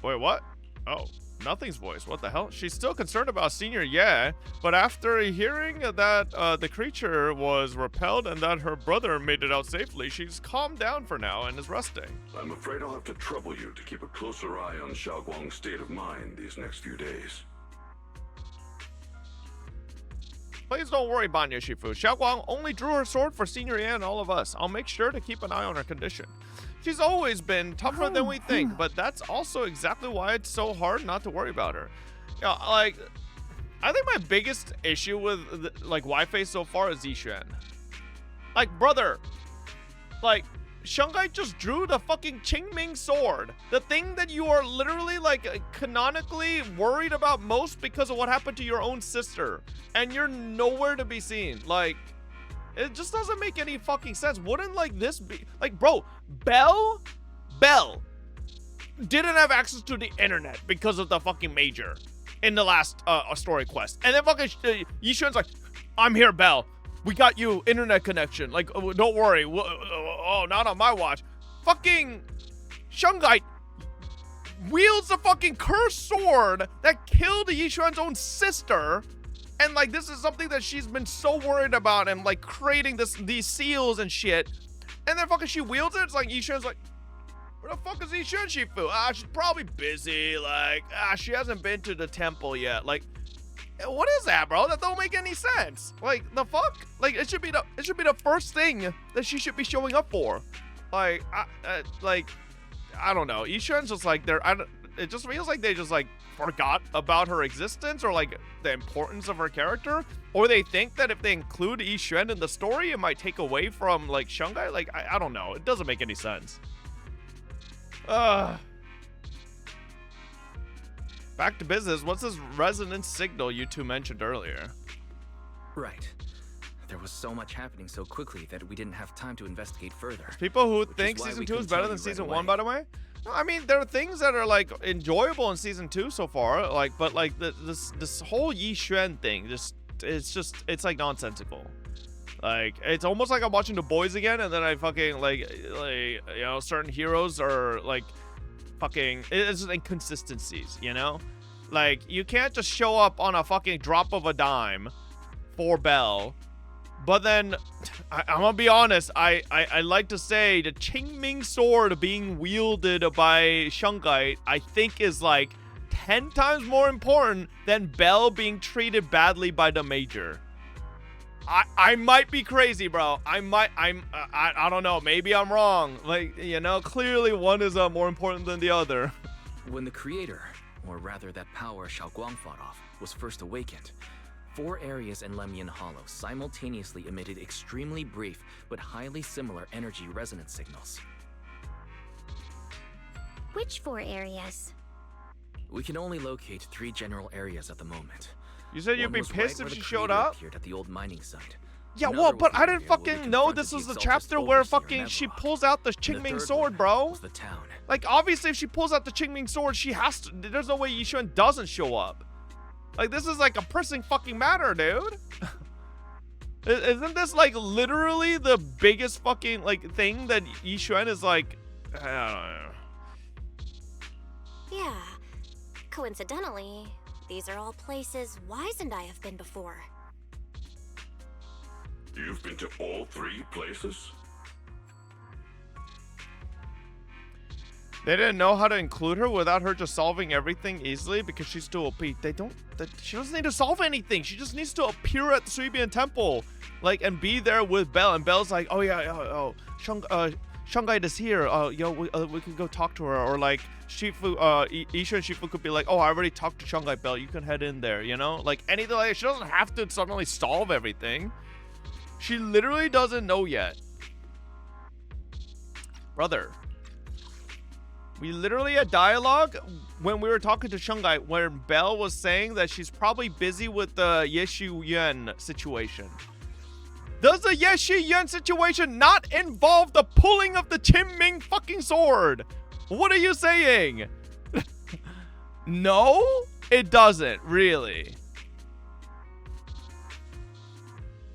Wait, what? Oh, nothing's voiced. What the hell? She's still concerned about Senior Ye, but after hearing that the creature was repelled and that her brother made it out safely, she's calmed down for now and is resting. I'm afraid I'll have to trouble you to keep a closer eye on Xiaoguang's state of mind these next few days. Please don't worry, Banya Shifu. Xiaoguang only drew her sword for Senior Ye and all of us. I'll make sure to keep an eye on her condition. She's always been tougher than we think, but that's also exactly why it's so hard not to worry about her. Yeah, like, I think my biggest issue with, like, Wi-Fi so far is Yixuan. Like, brother, like, Shungai just drew the fucking Qingming Sword. The thing that you are literally, like, canonically worried about most because of what happened to your own sister. And you're nowhere to be seen. Like, it just doesn't make any fucking sense. Wouldn't, like, this be... Like, bro, Belle didn't have access to the internet because of the fucking Major in the last story quest. And then fucking Yixuan's like, I'm here, Belle. We got you internet connection. Like, don't worry. Oh, not on my watch. Fucking Shungai wields the fucking cursed sword that killed Yixuan's own sister. And, like, this is something that she's been so worried about and, like, creating these seals and shit. And then fucking she wields it. It's like Yixuan's like, where the fuck is Yixuan Shifu? She's probably busy. Like, she hasn't been to the temple yet. Like, what is that, bro? That don't make any sense. Like, the fuck? Like, it should be the first thing that she should be showing up for. Like, I don't know. Yixuan's just like, it just feels like they just, like, forgot about her existence or, like, the importance of her character. Or they think that if they include Yixuan in the story, it might take away from, like, Shungai. Like, I don't know. It doesn't make any sense. Back to business. What's this resonance signal you two mentioned earlier? Right. There was so much happening so quickly that we didn't have time to investigate further. People who think season 2 is better than season 1, by the way. No, I mean, there are things that are, like, enjoyable in season 2 so far. Like, but, like, this whole Yixuan thing, it's like nonsensical. Like, it's almost like I'm watching The Boys again, and then I fucking like you know, certain heroes are like fucking, it's just inconsistencies, you know? Like, you can't just show up on a fucking drop of a dime for Belle. But then, I'm gonna be honest, I like to say the Qingming sword being wielded by Shungite, I think is like 10 times more important than Belle being treated badly by the Major. I might be crazy, bro. I don't know. Maybe I'm wrong. Like, you know, clearly one is more important than the other. When the creator, or rather that power Xiaoguang fought off, was first awakened, 4 areas in Lemian Hollow simultaneously emitted extremely brief but highly similar energy resonance signals. Which 4 areas? We can only locate 3 general areas at the moment. You said you'd One be was pissed right if where she the showed creator up? appeared at the old mining site. Yeah, Another well, was but the I didn't area where we fucking know this confronted was the Exalted chapter where Overseer fucking she Mevrok. pulls out the And the Qingming third sword, one bro. was the town. Like, obviously, if she pulls out the Qingming sword, she has to. There's no way Yixuan doesn't show up. Like, this is like a pressing fucking matter, dude. Isn't this like literally the biggest fucking like thing that Yixuan is like? I don't know. Yeah. Coincidentally, these are all places Wise and I have been before. You've been to all 3 places? They didn't know how to include her without her just solving everything easily because she's too OP. She doesn't need to solve anything. She just needs to appear at the Suibian Temple, like, and be there with Belle. And Belle's like, oh yeah, Shungite is here. We can go talk to her. Or like, Shifu, Isha and Shifu could be like, oh, I already talked to Shungite, Belle. You can head in there. You know, like anything like that. She doesn't have to suddenly solve everything. She literally doesn't know yet, brother. We literally had dialogue when we were talking to Shungite where Belle was saying that she's probably busy with the Yeshu Yuan situation. Does the Yeshu Yuan situation not involve the pulling of the Qingming fucking sword? What are you saying? No, it doesn't, really.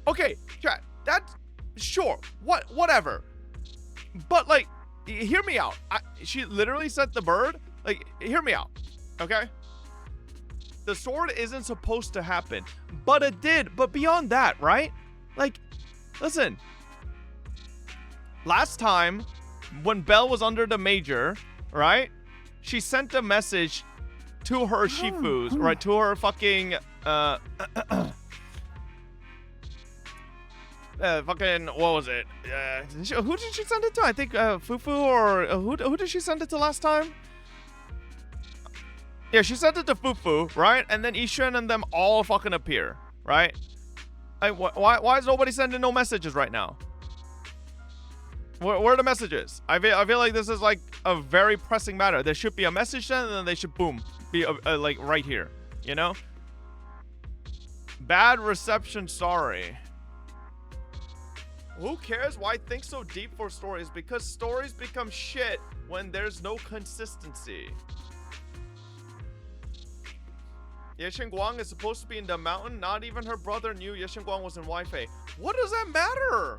Okay, chat, that's sure, whatever. But like, hear me out. She literally sent the bird. Like, hear me out, okay? The sword isn't supposed to happen, but it did. But beyond that, right? Like, listen. Last time, when Belle was under the Major, right? She sent a message to her Shifus, right? To her fucking, fucking, what was it? Who did she send it to? I think Fufu or who did she send it to last time? Yeah, she sent it to Fufu, right? And then Ishan and them all fucking appear, right? Why is nobody sending no messages right now? Where are the messages? I feel like this is like a very pressing matter. There should be a message sent, and then they should boom be like right here, you know? Bad reception, sorry. Who cares why think so deep for stories? Because stories become shit when there's no consistency. Yeshen Guang is supposed to be in the mountain. Not even her brother knew Yeshen Guang was in Wi-Fi. What does that matter?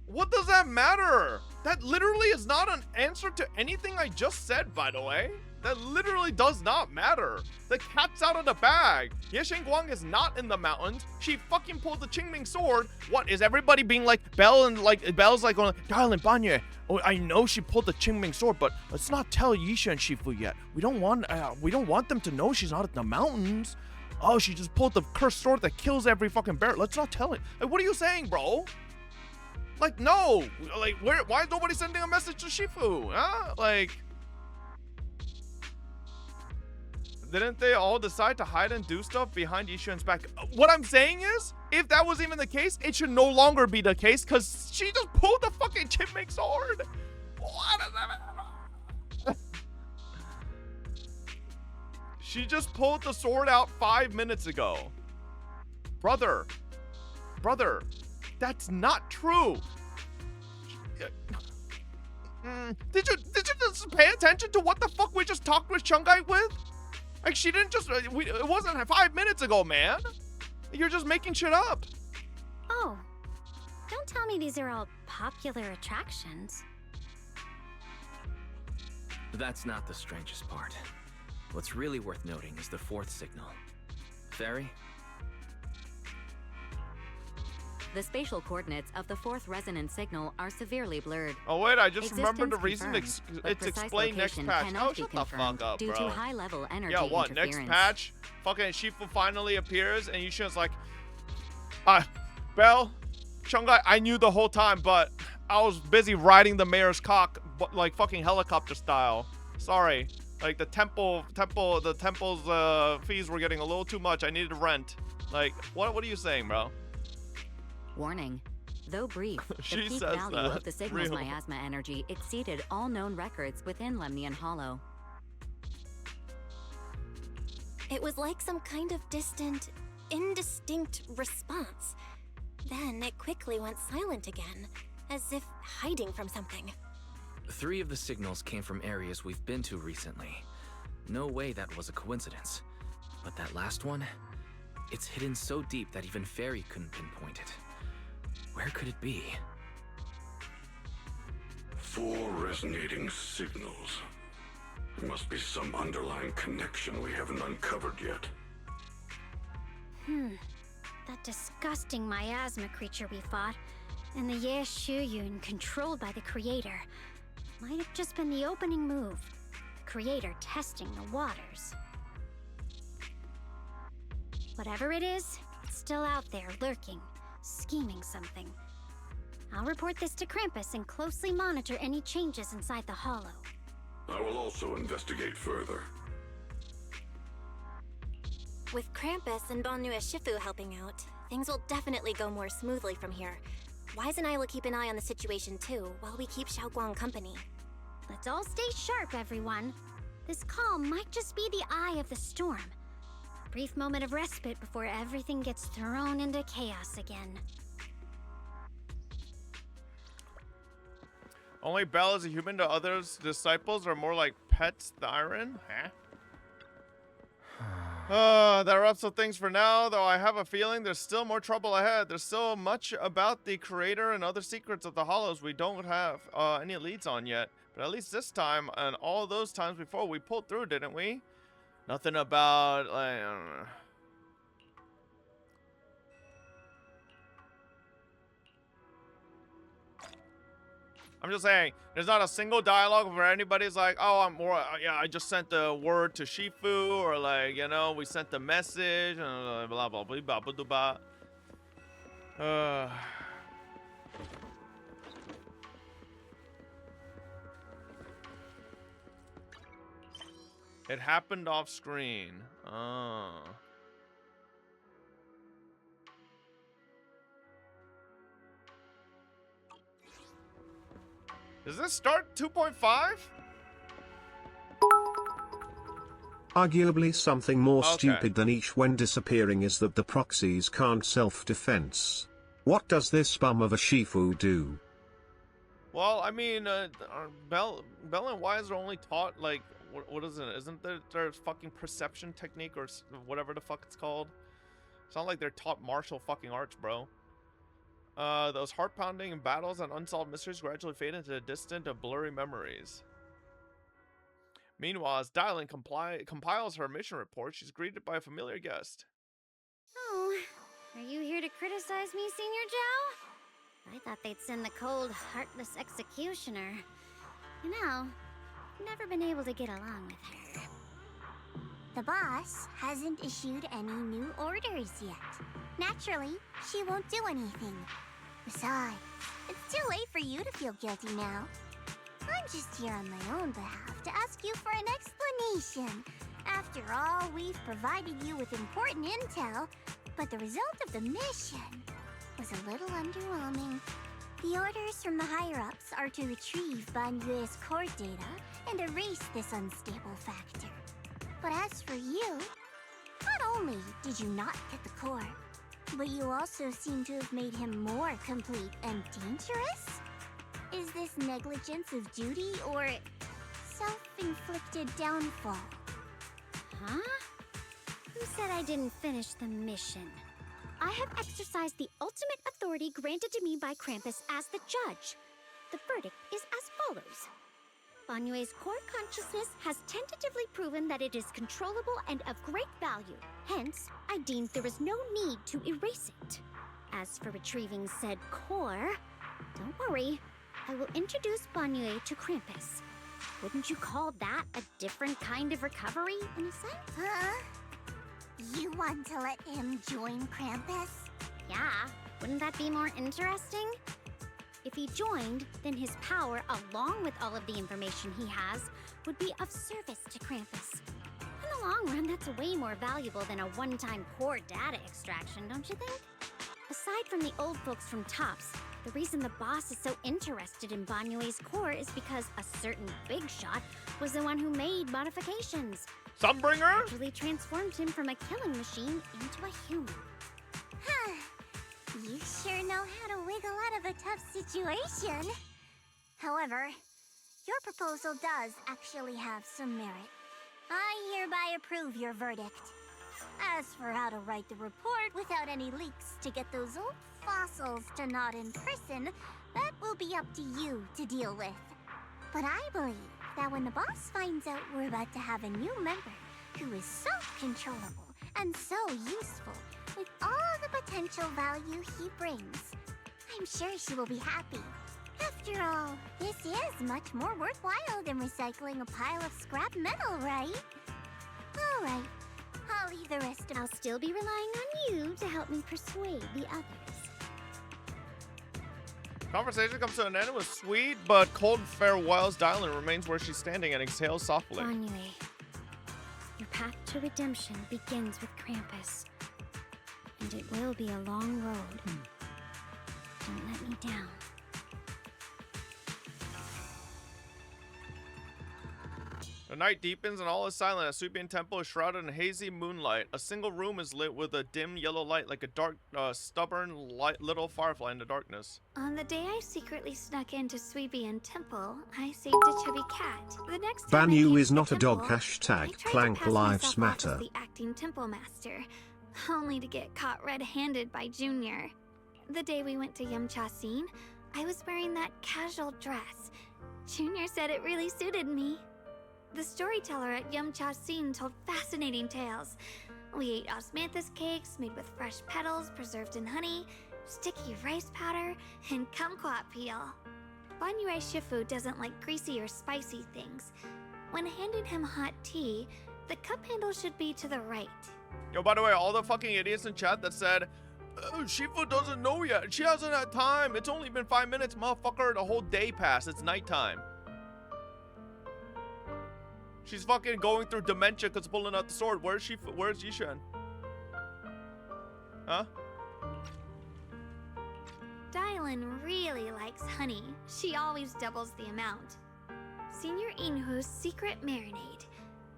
What does that matter? That literally is not an answer to anything I just said, by the way. That literally does not matter. The cat's out of the bag. Yeshen Guang is not in the mountains. She fucking pulled the Qingming sword. What is everybody being like Belle and like Belle's like going, darling Banye, oh, I know she pulled the Qingming sword, but let's not tell Yisha and Shifu yet. We don't want them to know she's not in the mountains. Oh, she just pulled the cursed sword that kills every fucking bear. Let's not tell it. Like, what are you saying, bro? Like, no. Like, why is nobody sending a message to Shifu? Huh? Like, didn't they all decide to hide and do stuff behind Yishuan's back? What I'm saying is, if that was even the case, it should no longer be the case because she just pulled the fucking Qingming sword. What does that matter? She just pulled the sword out 5 minutes ago. Brother, that's not true. Did you just pay attention to what the fuck we just talked with Shungite with? Like, she didn't just, it wasn't 5 minutes ago, man. You're just making shit up. Oh, don't tell me these are all popular attractions. That's not the strangest part. What's really worth noting is the 4th signal. Fairy? The spatial coordinates of the fourth resonance signal are severely blurred. Oh wait, I just remembered the Existence reason confirmed, but it's precise explained next location patch. cannot Oh, be shut the fuck confirmed up, due bro. to high-level energy Yeah, what? interference. Next patch? Fucking Shifu finally appears, and Yushin's like, Belle, Shungai, I knew the whole time, but I was busy riding the mayor's cock, like fucking helicopter style. Sorry. Like the temple's fees were getting a little too much. I needed to rent. Like, what are you saying, bro? Warning. Though brief, She the peak says value that. of the signal's Real. miasma energy exceeded all known records within Lemnian Hollow. It was like some kind of distant, indistinct response. Then it quickly went silent again, as if hiding from something. 3 of the signals came from areas we've been to recently. No way that was a coincidence. But that last one? It's hidden so deep that even Fairy couldn't pinpoint it. Where could it be? 4 resonating signals. There must be some underlying connection we haven't uncovered yet. That disgusting miasma creature we fought, and the Ye Shuyun controlled by the Creator, might have just been the opening move. The Creator testing the waters. Whatever it is, it's still out there lurking, scheming something. I'll report this to Krampus and closely monitor any changes inside the Hollow. I will also investigate further. With Krampus and Bonnue Shifu helping out, things will definitely go more smoothly from here. Wise and I will keep an eye on the situation too, while we keep Xiaoguang company. Let's all stay sharp, everyone. This calm might just be the eye of the storm. A brief moment of respite before everything gets thrown into chaos again. Only Belle is a human to others. Disciples are more like pets, Thyron? Huh? That wraps up things for now, though I have a feeling there's still more trouble ahead. There's so much about the Creator and other secrets of the Hollows we don't have any leads on yet. But at least this time, and all those times before, we pulled through, didn't we? Nothing about, like, I don't know. I'm just saying, there's not a single dialogue where anybody's like, oh, yeah, I just sent the word to Shifu, or like, you know, we sent the message, and blah, blah, blah, blah, blah, blah, blah. It happened off screen. Oh. Does this start 2.5? Arguably something more stupid than each when disappearing is that the proxies can't self-defense. What does this bum of a Shifu do? Well, I mean, Bell and Wise are only taught, like, what is it? Isn't there their fucking perception technique or whatever the fuck it's called? It's not like they're taught martial fucking arts, bro. Those heart-pounding battles and unsolved mysteries gradually fade into distant and blurry memories. Meanwhile, as Dylan compiles her mission report, she's greeted by a familiar guest. Oh, are you here to criticize me, Senior Zhao? I thought they'd send the cold, heartless executioner. You know, I've never been able to get along with her. The boss hasn't issued any new orders yet. Naturally, she won't do anything. Besides, it's too late for you to feel guilty now. I'm just here on my own behalf to ask you for an explanation. After all, we've provided you with important intel, but the result of the mission was a little underwhelming. The orders from the higher-ups are to retrieve Banyue's core data and erase this unstable factor. But as for you, not only did you not get the core, but you also seem to have made him more complete and dangerous? Is this negligence of duty or self-inflicted downfall? Huh? Who said I didn't finish the mission? I have exercised the ultimate authority granted to me by Krampus as the judge. The verdict is as follows. Banyue's core consciousness has tentatively proven that it is controllable and of great value. Hence, I deemed there is no need to erase it. As for retrieving said core, don't worry. I will introduce Banue to Krampus. Wouldn't you call that a different kind of recovery, in a sense? Huh? You want to let him join Krampus? Yeah, wouldn't that be more interesting? If he joined, then his power, along with all of the information he has, would be of service to Krampus. In the long run, that's way more valuable than a one-time core data extraction, don't you think? Aside from the old folks from TOPS, the reason the boss is so interested in Banue's core is because a certain big shot was the one who made modifications. Sunbringer? Actually transformed him from a killing machine into a human. Huh. You sure know how to wiggle out of a tough situation. However, your proposal does actually have some merit. I hereby approve your verdict. As for how to write the report without any leaks to get those old fossils to nod in person, that will be up to you to deal with. But I believe that when the boss finds out we're about to have a new member who is so controllable and so useful, with all the potential value he brings, I'm sure she will be happy. After all, this is much more worthwhile than recycling a pile of scrap metal, right? All right. I'll leave the rest of... I'll still be relying on you to help me persuade the others. Conversation comes to an end with sweet but cold farewells. Dylan remains where she's standing and exhales softly. Banue, your path to redemption begins with Krampus. And it will be a long road. Don't let me down. The night deepens and all is silent. A Subian temple is shrouded in hazy moonlight. A single room is lit with a dim yellow light like a dark, stubborn little firefly in the darkness. On the day I secretly snuck into Subian Temple, I saved a chubby cat. The next time Banyu I is not a dog. temple, Hashtag I Clank tried to pass Lives myself off Matter. as the acting temple master, only to get caught red-handed by Junior. The day we went to Yamcha-Scene, I was wearing that casual dress. Junior said it really suited me. The storyteller at Yamcha-Scene told fascinating tales. We ate osmanthus cakes made with fresh petals preserved in honey, sticky rice powder, and kumquat peel. Banue Shifu doesn't like greasy or spicy things. When handing him hot tea, the cup handle should be to the right. Yo, by the way, all the fucking idiots in chat that said, Shifu doesn't know yet. She hasn't had time. It's only been 5 minutes, motherfucker. The whole day passed. It's nighttime. She's fucking going through dementia because pulling out the sword. Where's Yishan? Huh? Dylan really likes honey. She always doubles the amount. Senior Inhu's secret marinade.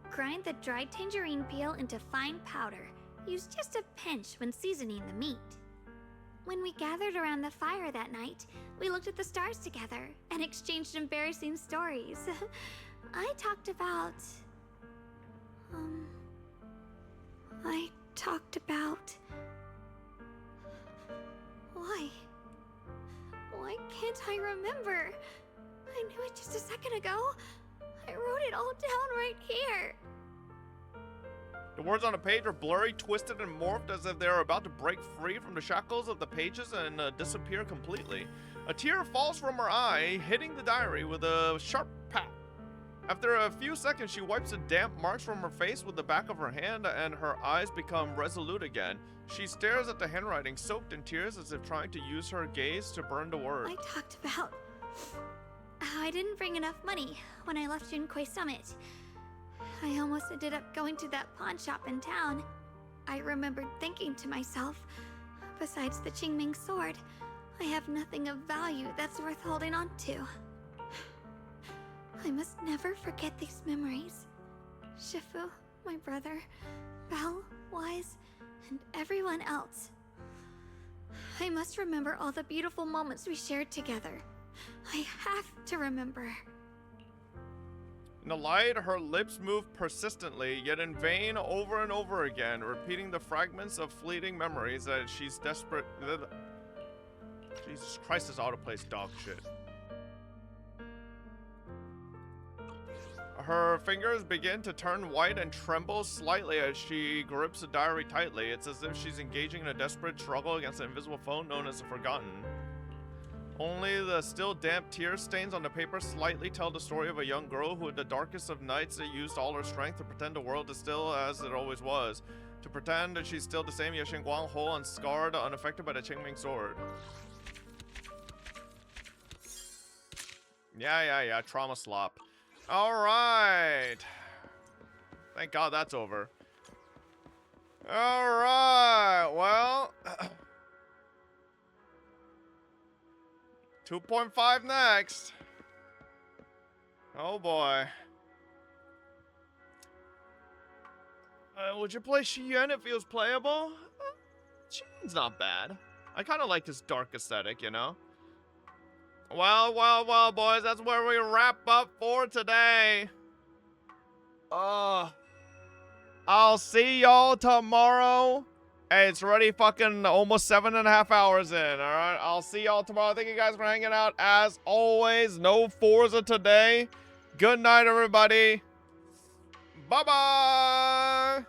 Grind the dried tangerine peel into fine powder. Use just a pinch when seasoning the meat. When we gathered around the fire that night, we looked at the stars together and exchanged embarrassing stories. I talked about... Why can't I remember? I knew it just a second ago. I wrote it all down right here. The words on the page are blurry, twisted, and morphed as if they are about to break free from the shackles of the pages and disappear completely. A tear falls from her eye, hitting the diary with a sharp pat. After a few seconds, she wipes the damp marks from her face with the back of her hand, and her eyes become resolute again. She stares at the handwriting, soaked in tears, as if trying to use her gaze to burn the words. I talked about how I didn't bring enough money when I left Junkoi Summit. I almost ended up going to that pawn shop in town. I remembered thinking to myself, besides the Qingming sword, I have nothing of value that's worth holding on to. I must never forget these memories. Shifu, my brother, Belle, Wise, and everyone else. I must remember all the beautiful moments we shared together. I have to remember. In the light, her lips move persistently, yet in vain, over and over again, repeating the fragments of fleeting memories that she's desperate... Jesus Christ, this autoplay's dog shit. Her fingers begin to turn white and tremble slightly as she grips the diary tightly. It's as if she's engaging in a desperate struggle against an invisible foe known as the Forgotten. Only the still damp tear stains on the paper slightly tell the story of a young girl who, in the darkest of nights, used all her strength to pretend the world is still as it always was. To pretend that she's still the same Ye Guang, whole, unscarred, unaffected by the Qingming sword. Yeah, trauma slop. Alright. Thank God that's over. Alright, well... 2.5 next. Oh boy. Would you play Shiyuan? It feels playable. Shiyuan's not bad. I kind of like this dark aesthetic, you know? Well, boys. That's where we wrap up for today. I'll see y'all tomorrow. Hey, it's already fucking almost 7.5 hours in, alright? I'll see y'all tomorrow. Thank you guys for hanging out. As always, no Forza today. Good night, everybody. Bye-bye.